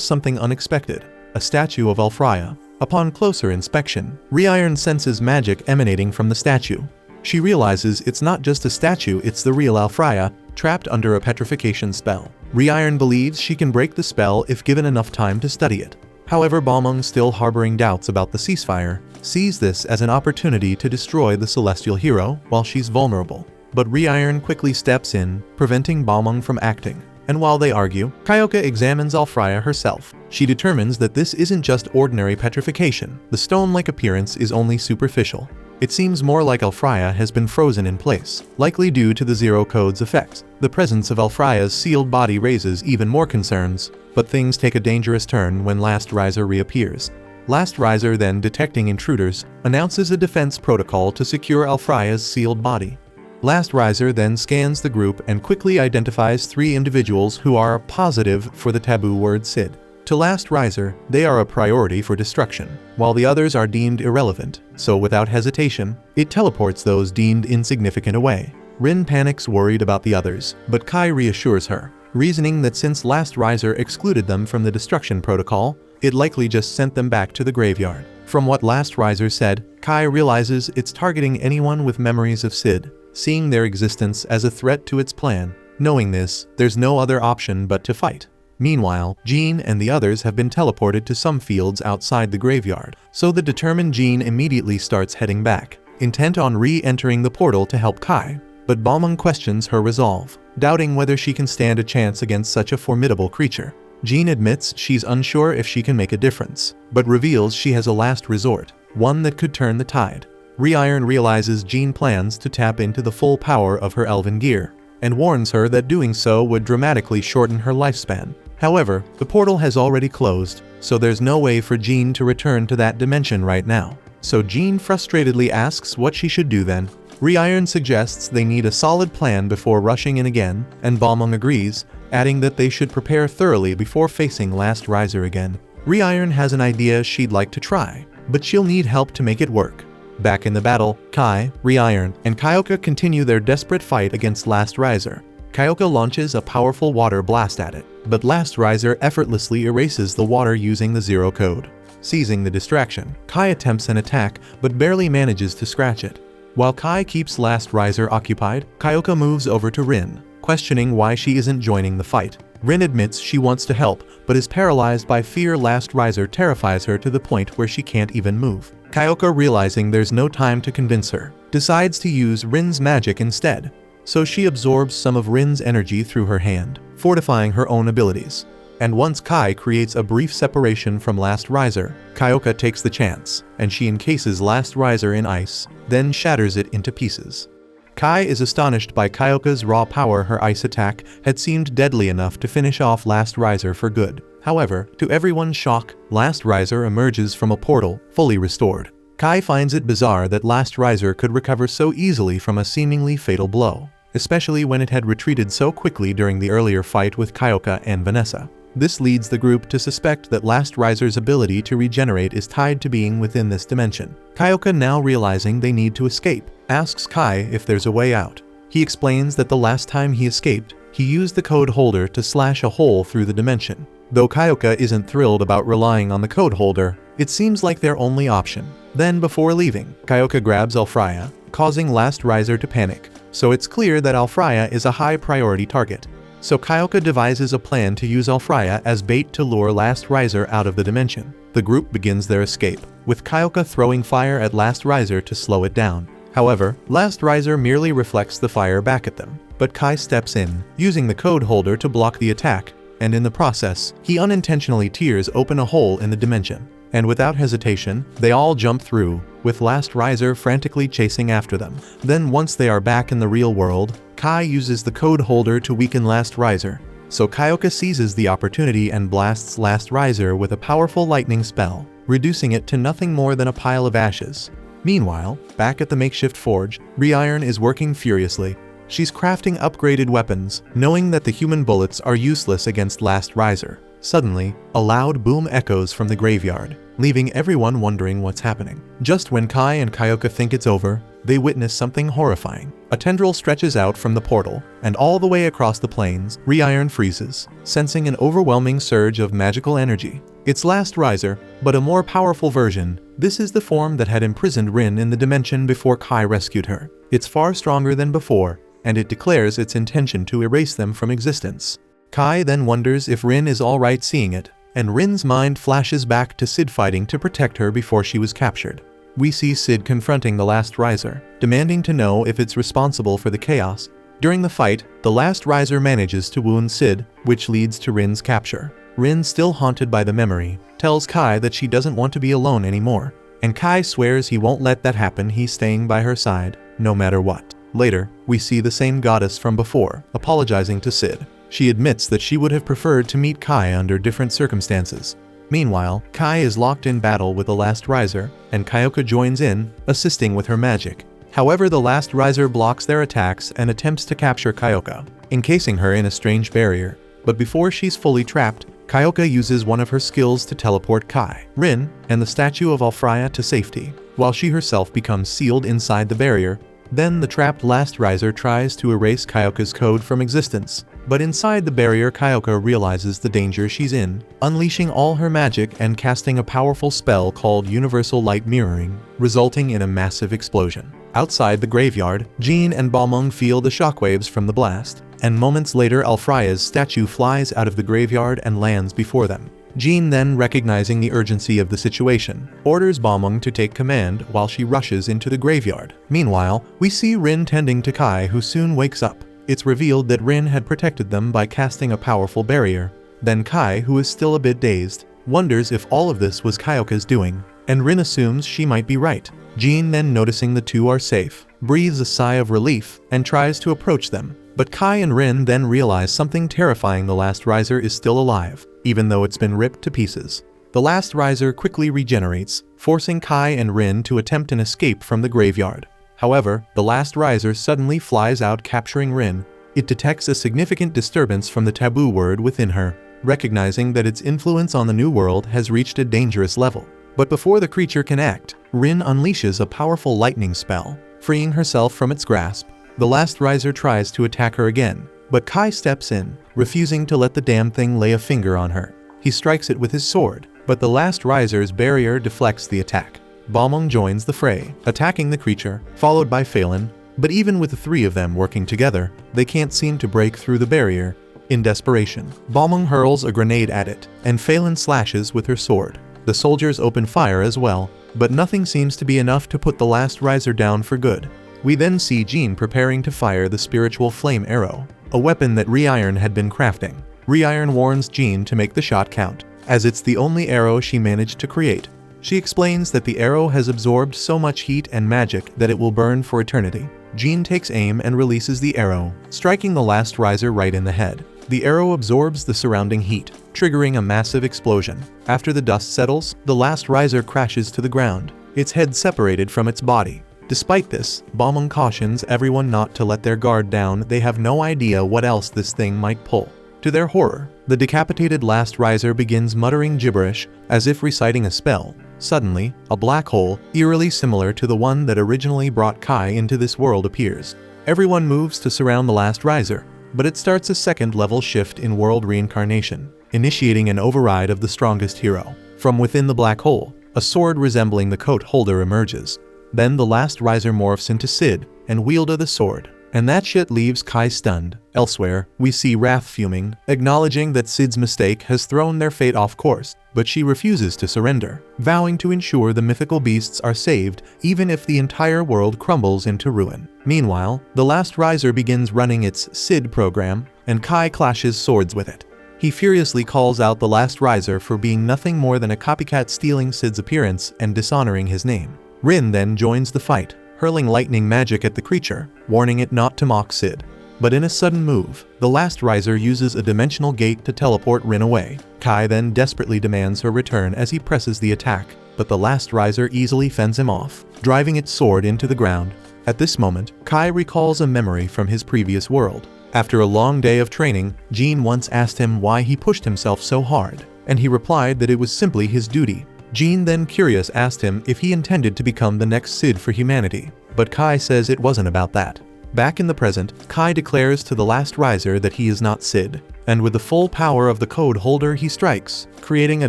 something unexpected, a statue of Alfraya. Upon closer inspection, Reiron senses magic emanating from the statue. She realizes it's not just a statue, it's the real Alfraya, trapped under a petrification spell. Reiron believes she can break the spell if given enough time to study it. However, Balmung, still harboring doubts about the ceasefire, sees this as an opportunity to destroy the celestial hero while she's vulnerable. But Reiron quickly steps in, preventing Balmung from acting. And while they argue, Kyoka examines Alfraya herself. She determines that this isn't just ordinary petrification. The stone-like appearance is only superficial. It seems more like Alfraya has been frozen in place, likely due to the Zero Code's effects. The presence of Alfraya's sealed body raises even more concerns, but things take a dangerous turn when Last Riser reappears. Last Riser, then detecting intruders, announces a defense protocol to secure Alfraya's sealed body. Last Riser then scans the group and quickly identifies 3 individuals who are positive for the taboo word Sid. To Last Riser, they are a priority for destruction, while the others are deemed irrelevant, so without hesitation, it teleports those deemed insignificant away. Rin panics, worried about the others, but Kai reassures her, reasoning that since Last Riser excluded them from the destruction protocol, it likely just sent them back to the graveyard. From what Last Riser said, Kai realizes it's targeting anyone with memories of Sid, seeing their existence as a threat to its plan. Knowing this, there's no other option but to fight. Meanwhile, Jean and the others have been teleported to some fields outside the graveyard, so the determined Jean immediately starts heading back, intent on re-entering the portal to help Kai. But Balmung questions her resolve, doubting whether she can stand a chance against such a formidable creature. Jean admits she's unsure if she can make a difference, but reveals she has a last resort, one that could turn the tide. Reiron realizes Jean plans to tap into the full power of her elven gear, and warns her that doing so would dramatically shorten her lifespan. However, the portal has already closed, so there's no way for Jean to return to that dimension right now. So Jean frustratedly asks what she should do then. Reiron suggests they need a solid plan before rushing in again, and Balmung agrees, adding that they should prepare thoroughly before facing Last Riser again. Reiron has an idea she'd like to try, but she'll need help to make it work. Back in the battle, Kai, Reiron, and Kyoka continue their desperate fight against Last Riser. Kyoka launches a powerful water blast at it, but Last Riser effortlessly erases the water using the Zero Code. Seizing the distraction, Kai attempts an attack but barely manages to scratch it. While Kai keeps Last Riser occupied, Kyoka moves over to Rin, questioning why she isn't joining the fight. Rin admits she wants to help, but is paralyzed by fear. Last Riser terrifies her to the point where she can't even move. Kyoka, realizing there's no time to convince her, decides to use Rin's magic instead. So she absorbs some of Rin's energy through her hand, fortifying her own abilities. And once Kai creates a brief separation from Last Riser, Kyoka takes the chance, and she encases Last Riser in ice, then shatters it into pieces. Kai is astonished by Kyoka's raw power. Her ice attack had seemed deadly enough to finish off Last Riser for good. However, to everyone's shock, Last Riser emerges from a portal, fully restored. Kai finds it bizarre that Last Riser could recover so easily from a seemingly fatal blow, especially when it had retreated so quickly during the earlier fight with Kyoka and Vanessa. This leads the group to suspect that Last Riser's ability to regenerate is tied to being within this dimension. Kyoka, now realizing they need to escape, asks Kai if there's a way out. He explains that the last time he escaped, he used the code holder to slash a hole through the dimension. Though Kyoka isn't thrilled about relying on the code holder, it seems like their only option. Then before leaving, Kyoka grabs Alfraya, causing Last Riser to panic. So it's clear that Alfraya is a high priority target. So Kyoka devises a plan to use Alfraya as bait to lure Last Riser out of the dimension. The group begins their escape, with Kyoka throwing fire at Last Riser to slow it down. However, Last Riser merely reflects the fire back at them, but Kai steps in, using the code holder to block the attack, and in the process, he unintentionally tears open a hole in the dimension. And without hesitation, they all jump through, with Last Riser frantically chasing after them. Then once they are back in the real world, Kai uses the code holder to weaken Last Riser. So Kyoka seizes the opportunity and blasts Last Riser with a powerful lightning spell, reducing it to nothing more than a pile of ashes. Meanwhile, back at the makeshift forge, Reiron is working furiously. She's crafting upgraded weapons, knowing that the human bullets are useless against Last Riser. Suddenly, a loud boom echoes from the graveyard, leaving everyone wondering what's happening. Just when Kai and Kyoka think it's over, they witness something horrifying. A tendril stretches out from the portal, and all the way across the plains, Reiron freezes, sensing an overwhelming surge of magical energy. It's Last Riser, but a more powerful version. This is the form that had imprisoned Rin in the dimension before Kai rescued her. It's far stronger than before, and it declares its intention to erase them from existence. Kai then wonders if Rin is alright seeing it, and Rin's mind flashes back to Sid fighting to protect her before she was captured. We see Sid confronting the Last Riser, demanding to know if it's responsible for the chaos. During the fight, the Last Riser manages to wound Sid, which leads to Rin's capture. Rin, still haunted by the memory, tells Kai that she doesn't want to be alone anymore, and Kai swears he won't let that happen. He's staying by her side, no matter what. Later, we see the same goddess from before, apologizing to Sid. She admits that she would have preferred to meet Kai under different circumstances. Meanwhile, Kai is locked in battle with the Last Riser, and Kyoka joins in, assisting with her magic. However, the Last Riser blocks their attacks and attempts to capture Kyoka, encasing her in a strange barrier. But before she's fully trapped, Kyoka uses one of her skills to teleport Kai, Rin, and the statue of Alfraya to safety, while she herself becomes sealed inside the barrier. Then the trapped Last Riser tries to erase Kyoka's code from existence, but inside the barrier Kyoka realizes the danger she's in, unleashing all her magic and casting a powerful spell called Universal Light Mirroring, resulting in a massive explosion. Outside the graveyard, Jean and Balmung feel the shockwaves from the blast, and moments later Alfraya's statue flies out of the graveyard and lands before them. Jean, then recognizing the urgency of the situation, orders Balmung to take command while she rushes into the graveyard. Meanwhile, we see Rin tending to Kai, who soon wakes up. It's revealed that Rin had protected them by casting a powerful barrier. Then Kai, who is still a bit dazed, wonders if all of this was Kyoka's doing, and Rin assumes she might be right. Jean, then noticing the two are safe, breathes a sigh of relief and tries to approach them. But Kai and Rin then realize something terrifying: the Last Riser is still alive, even though it's been ripped to pieces. The Last Riser quickly regenerates, forcing Kai and Rin to attempt an escape from the graveyard. However, the Last Riser suddenly flies out, capturing Rin. It detects a significant disturbance from the taboo word within her, recognizing that its influence on the new world has reached a dangerous level. But before the creature can act, Rin unleashes a powerful lightning spell, freeing herself from its grasp. The Last Riser tries to attack her again, but Kai steps in, refusing to let the damn thing lay a finger on her. He strikes it with his sword, but the Last Riser's barrier deflects the attack. Balmung joins the fray, attacking the creature, followed by Phelan, but even with the three of them working together, they can't seem to break through the barrier. In desperation, Balmung hurls a grenade at it, and Phelan slashes with her sword. The soldiers open fire as well, but nothing seems to be enough to put the Last Riser down for good. We then see Jean preparing to fire the spiritual flame arrow, a weapon that Reiron had been crafting. Reiron warns Jean to make the shot count, as it's the only arrow she managed to create. She explains that the arrow has absorbed so much heat and magic that it will burn for eternity. Jean takes aim and releases the arrow, striking the Last Riser right in the head. The arrow absorbs the surrounding heat, triggering a massive explosion. After the dust settles, the Last Riser crashes to the ground, its head separated from its body. Despite this, Balmung cautions everyone not to let their guard down. They have no idea what else this thing might pull. To their horror, the decapitated Last Riser begins muttering gibberish, as if reciting a spell. Suddenly, a black hole, eerily similar to the one that originally brought Kai into this world, appears. Everyone moves to surround the last riser, but it starts a second-level shift in world reincarnation, initiating an override of the strongest hero. From within the black hole, a sword resembling the coat holder emerges. Then the last riser morphs into Sid and wields the sword. And that shit leaves Kai stunned. Elsewhere, we see Wrath fuming, acknowledging that Sid's mistake has thrown their fate off course, but she refuses to surrender, vowing to ensure the mythical beasts are saved even if the entire world crumbles into ruin. Meanwhile, the last riser begins running its Sid program, and Kai clashes swords with it. He furiously calls out the last riser for being nothing more than a copycat stealing Sid's appearance and dishonoring his name. Rin then joins the fight, hurling lightning magic at the creature, warning it not to mock Sid. But in a sudden move, the last riser uses a dimensional gate to teleport Rin away. Kai then desperately demands her return as he presses the attack, but the last riser easily fends him off, driving its sword into the ground. At this moment, Kai recalls a memory from his previous world. After a long day of training, Jean once asked him why he pushed himself so hard, and he replied that it was simply his duty. Jean then, curious, asked him if he intended to become the next Sid for humanity, but Kai says it wasn't about that. Back in the present, Kai declares to the last riser that he is not Sid, and with the full power of the code holder he strikes, creating a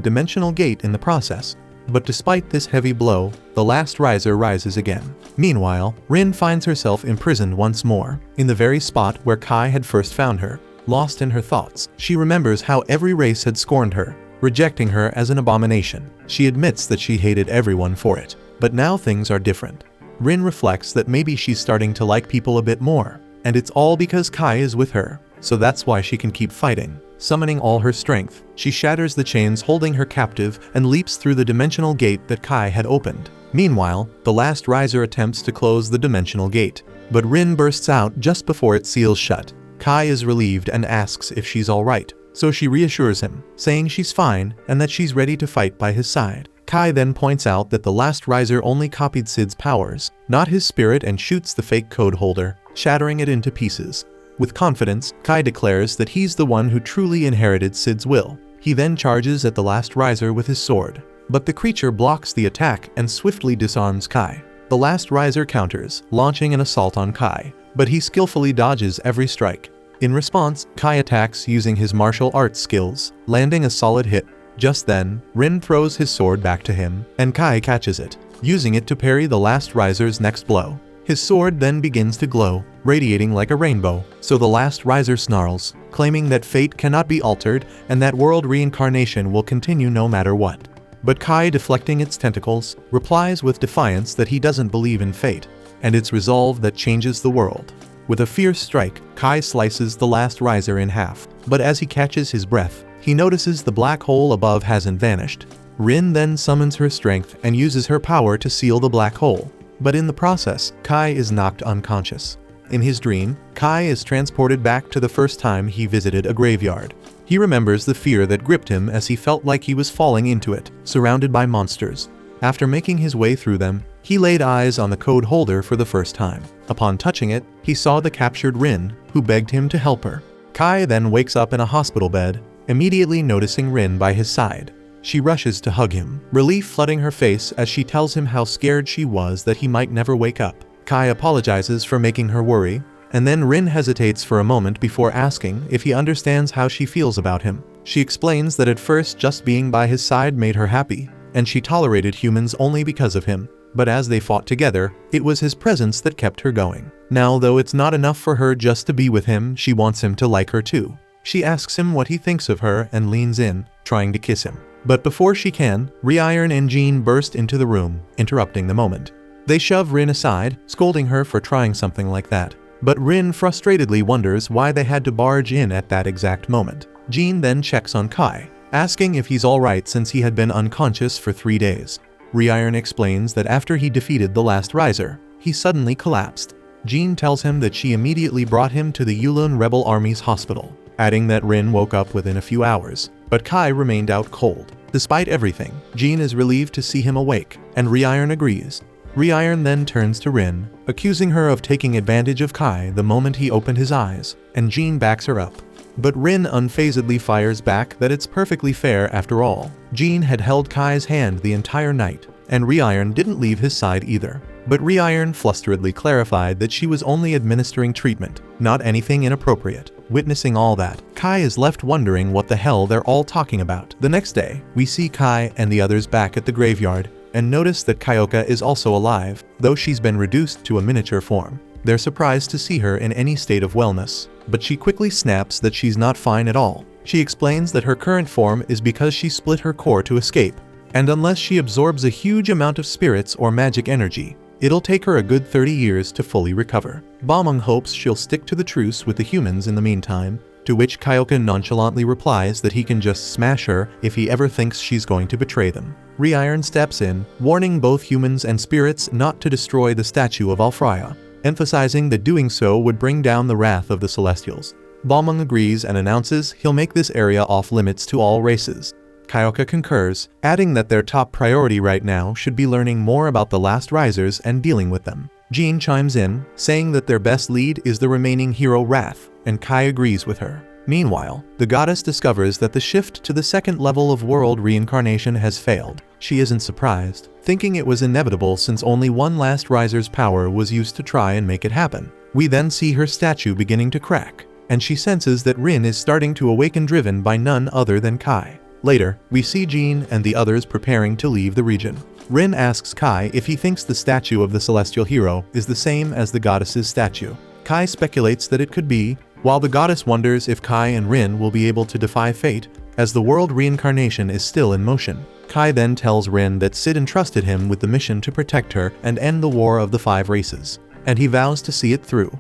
dimensional gate in the process. But despite this heavy blow, the last riser rises again. Meanwhile, Rin finds herself imprisoned once more, in the very spot where Kai had first found her. Lost in her thoughts, she remembers how every race had scorned her, rejecting her as an abomination. She admits that she hated everyone for it. But now things are different. Rin reflects that maybe she's starting to like people a bit more, and it's all because Kai is with her, so that's why she can keep fighting. Summoning all her strength, she shatters the chains holding her captive and leaps through the dimensional gate that Kai had opened. Meanwhile, the last riser attempts to close the dimensional gate, but Rin bursts out just before it seals shut. Kai is relieved and asks if she's alright, so she reassures him, saying she's fine and that she's ready to fight by his side. Kai then points out that the last riser only copied Sid's powers, not his spirit, and shoots the fake code holder, shattering it into pieces. With confidence, Kai declares that he's the one who truly inherited Sid's will. He then charges at the last riser with his sword, but the creature blocks the attack and swiftly disarms Kai. The last riser counters, launching an assault on Kai, but he skillfully dodges every strike. In response, Kai attacks using his martial arts skills, landing a solid hit. Just then, Rin throws his sword back to him, and Kai catches it, using it to parry the last riser's next blow. His sword then begins to glow, radiating like a rainbow, so the last riser snarls, claiming that fate cannot be altered and that world reincarnation will continue no matter what. But Kai, deflecting its tentacles, replies with defiance that he doesn't believe in fate, and its resolve that changes the world. With a fierce strike, Kai slices the last riser in half, but as he catches his breath, he notices the black hole above hasn't vanished. Rin then summons her strength and uses her power to seal the black hole, but in the process, Kai is knocked unconscious. In his dream, Kai is transported back to the first time he visited a graveyard. He remembers the fear that gripped him as he felt like he was falling into it, surrounded by monsters. After making his way through them, he laid eyes on the code holder for the first time. Upon touching it, he saw the captured Rin, who begged him to help her. Kai then wakes up in a hospital bed, immediately noticing Rin by his side. She rushes to hug him, relief flooding her face as she tells him how scared she was that he might never wake up. Kai apologizes for making her worry, and then Rin hesitates for a moment before asking if he understands how she feels about him. She explains that at first just being by his side made her happy, and she tolerated humans only because of him. But as they fought together, it was his presence that kept her going. Now, though it's not enough for her just to be with him, she wants him to like her too. She asks him what he thinks of her and leans in, trying to kiss him. But before she can, Rewritten and Jean burst into the room, interrupting the moment. They shove Rin aside, scolding her for trying something like that. But Rin frustratedly wonders why they had to barge in at that exact moment. Jean then checks on Kai, asking if he's alright since he had been unconscious for 3 days. Rewritten explains that after he defeated the last riser, he suddenly collapsed. Jean tells him that she immediately brought him to the Yulun Rebel Army's hospital, adding that Rin woke up within a few hours, but Kai remained out cold. Despite everything, Jean is relieved to see him awake, and Rewritten agrees. Rewritten then turns to Rin, accusing her of taking advantage of Kai the moment he opened his eyes, and Jean backs her up. But Rin unfazedly fires back that it's perfectly fair after all. Jean had held Kai's hand the entire night, and Rewritten didn't leave his side either. but Reiron flusteredly clarified that she was only administering treatment, not anything inappropriate. Witnessing all that, Kai is left wondering what the hell they're all talking about. The next day, we see Kai and the others back at the graveyard, and notice that Kyoka is also alive, though she's been reduced to a miniature form. They're surprised to see her in any state of wellness, but she quickly snaps that she's not fine at all. She explains that her current form is because she split her core to escape, and unless she absorbs a huge amount of spirits or magic energy, it'll take her a good 30 years to fully recover. Balmung hopes she'll stick to the truce with the humans in the meantime, to which Kyoka nonchalantly replies that he can just smash her if he ever thinks she's going to betray them. Reiron steps in, warning both humans and spirits not to destroy the statue of Alfraya, emphasizing that doing so would bring down the wrath of the Celestials. Balmung agrees and announces he'll make this area off-limits to all races. Kyoka concurs, adding that their top priority right now should be learning more about the last risers and dealing with them. Jean chimes in, saying that their best lead is the remaining hero Wrath, and Kai agrees with her. Meanwhile, the goddess discovers that the shift to the second level of world reincarnation has failed. She isn't surprised, thinking it was inevitable since only one last riser's power was used to try and make it happen. We then see her statue beginning to crack, and she senses that Rin is starting to awaken, driven by none other than Kai. Later, we see Jean and the others preparing to leave the region. Rin asks Kai if he thinks the statue of the celestial hero is the same as the goddess's statue. Kai speculates that it could be, while the goddess wonders if Kai and Rin will be able to defy fate, as the world reincarnation is still in motion. Kai then tells Rin that Sid entrusted him with the mission to protect her and end the war of the 5 races, and he vows to see it through.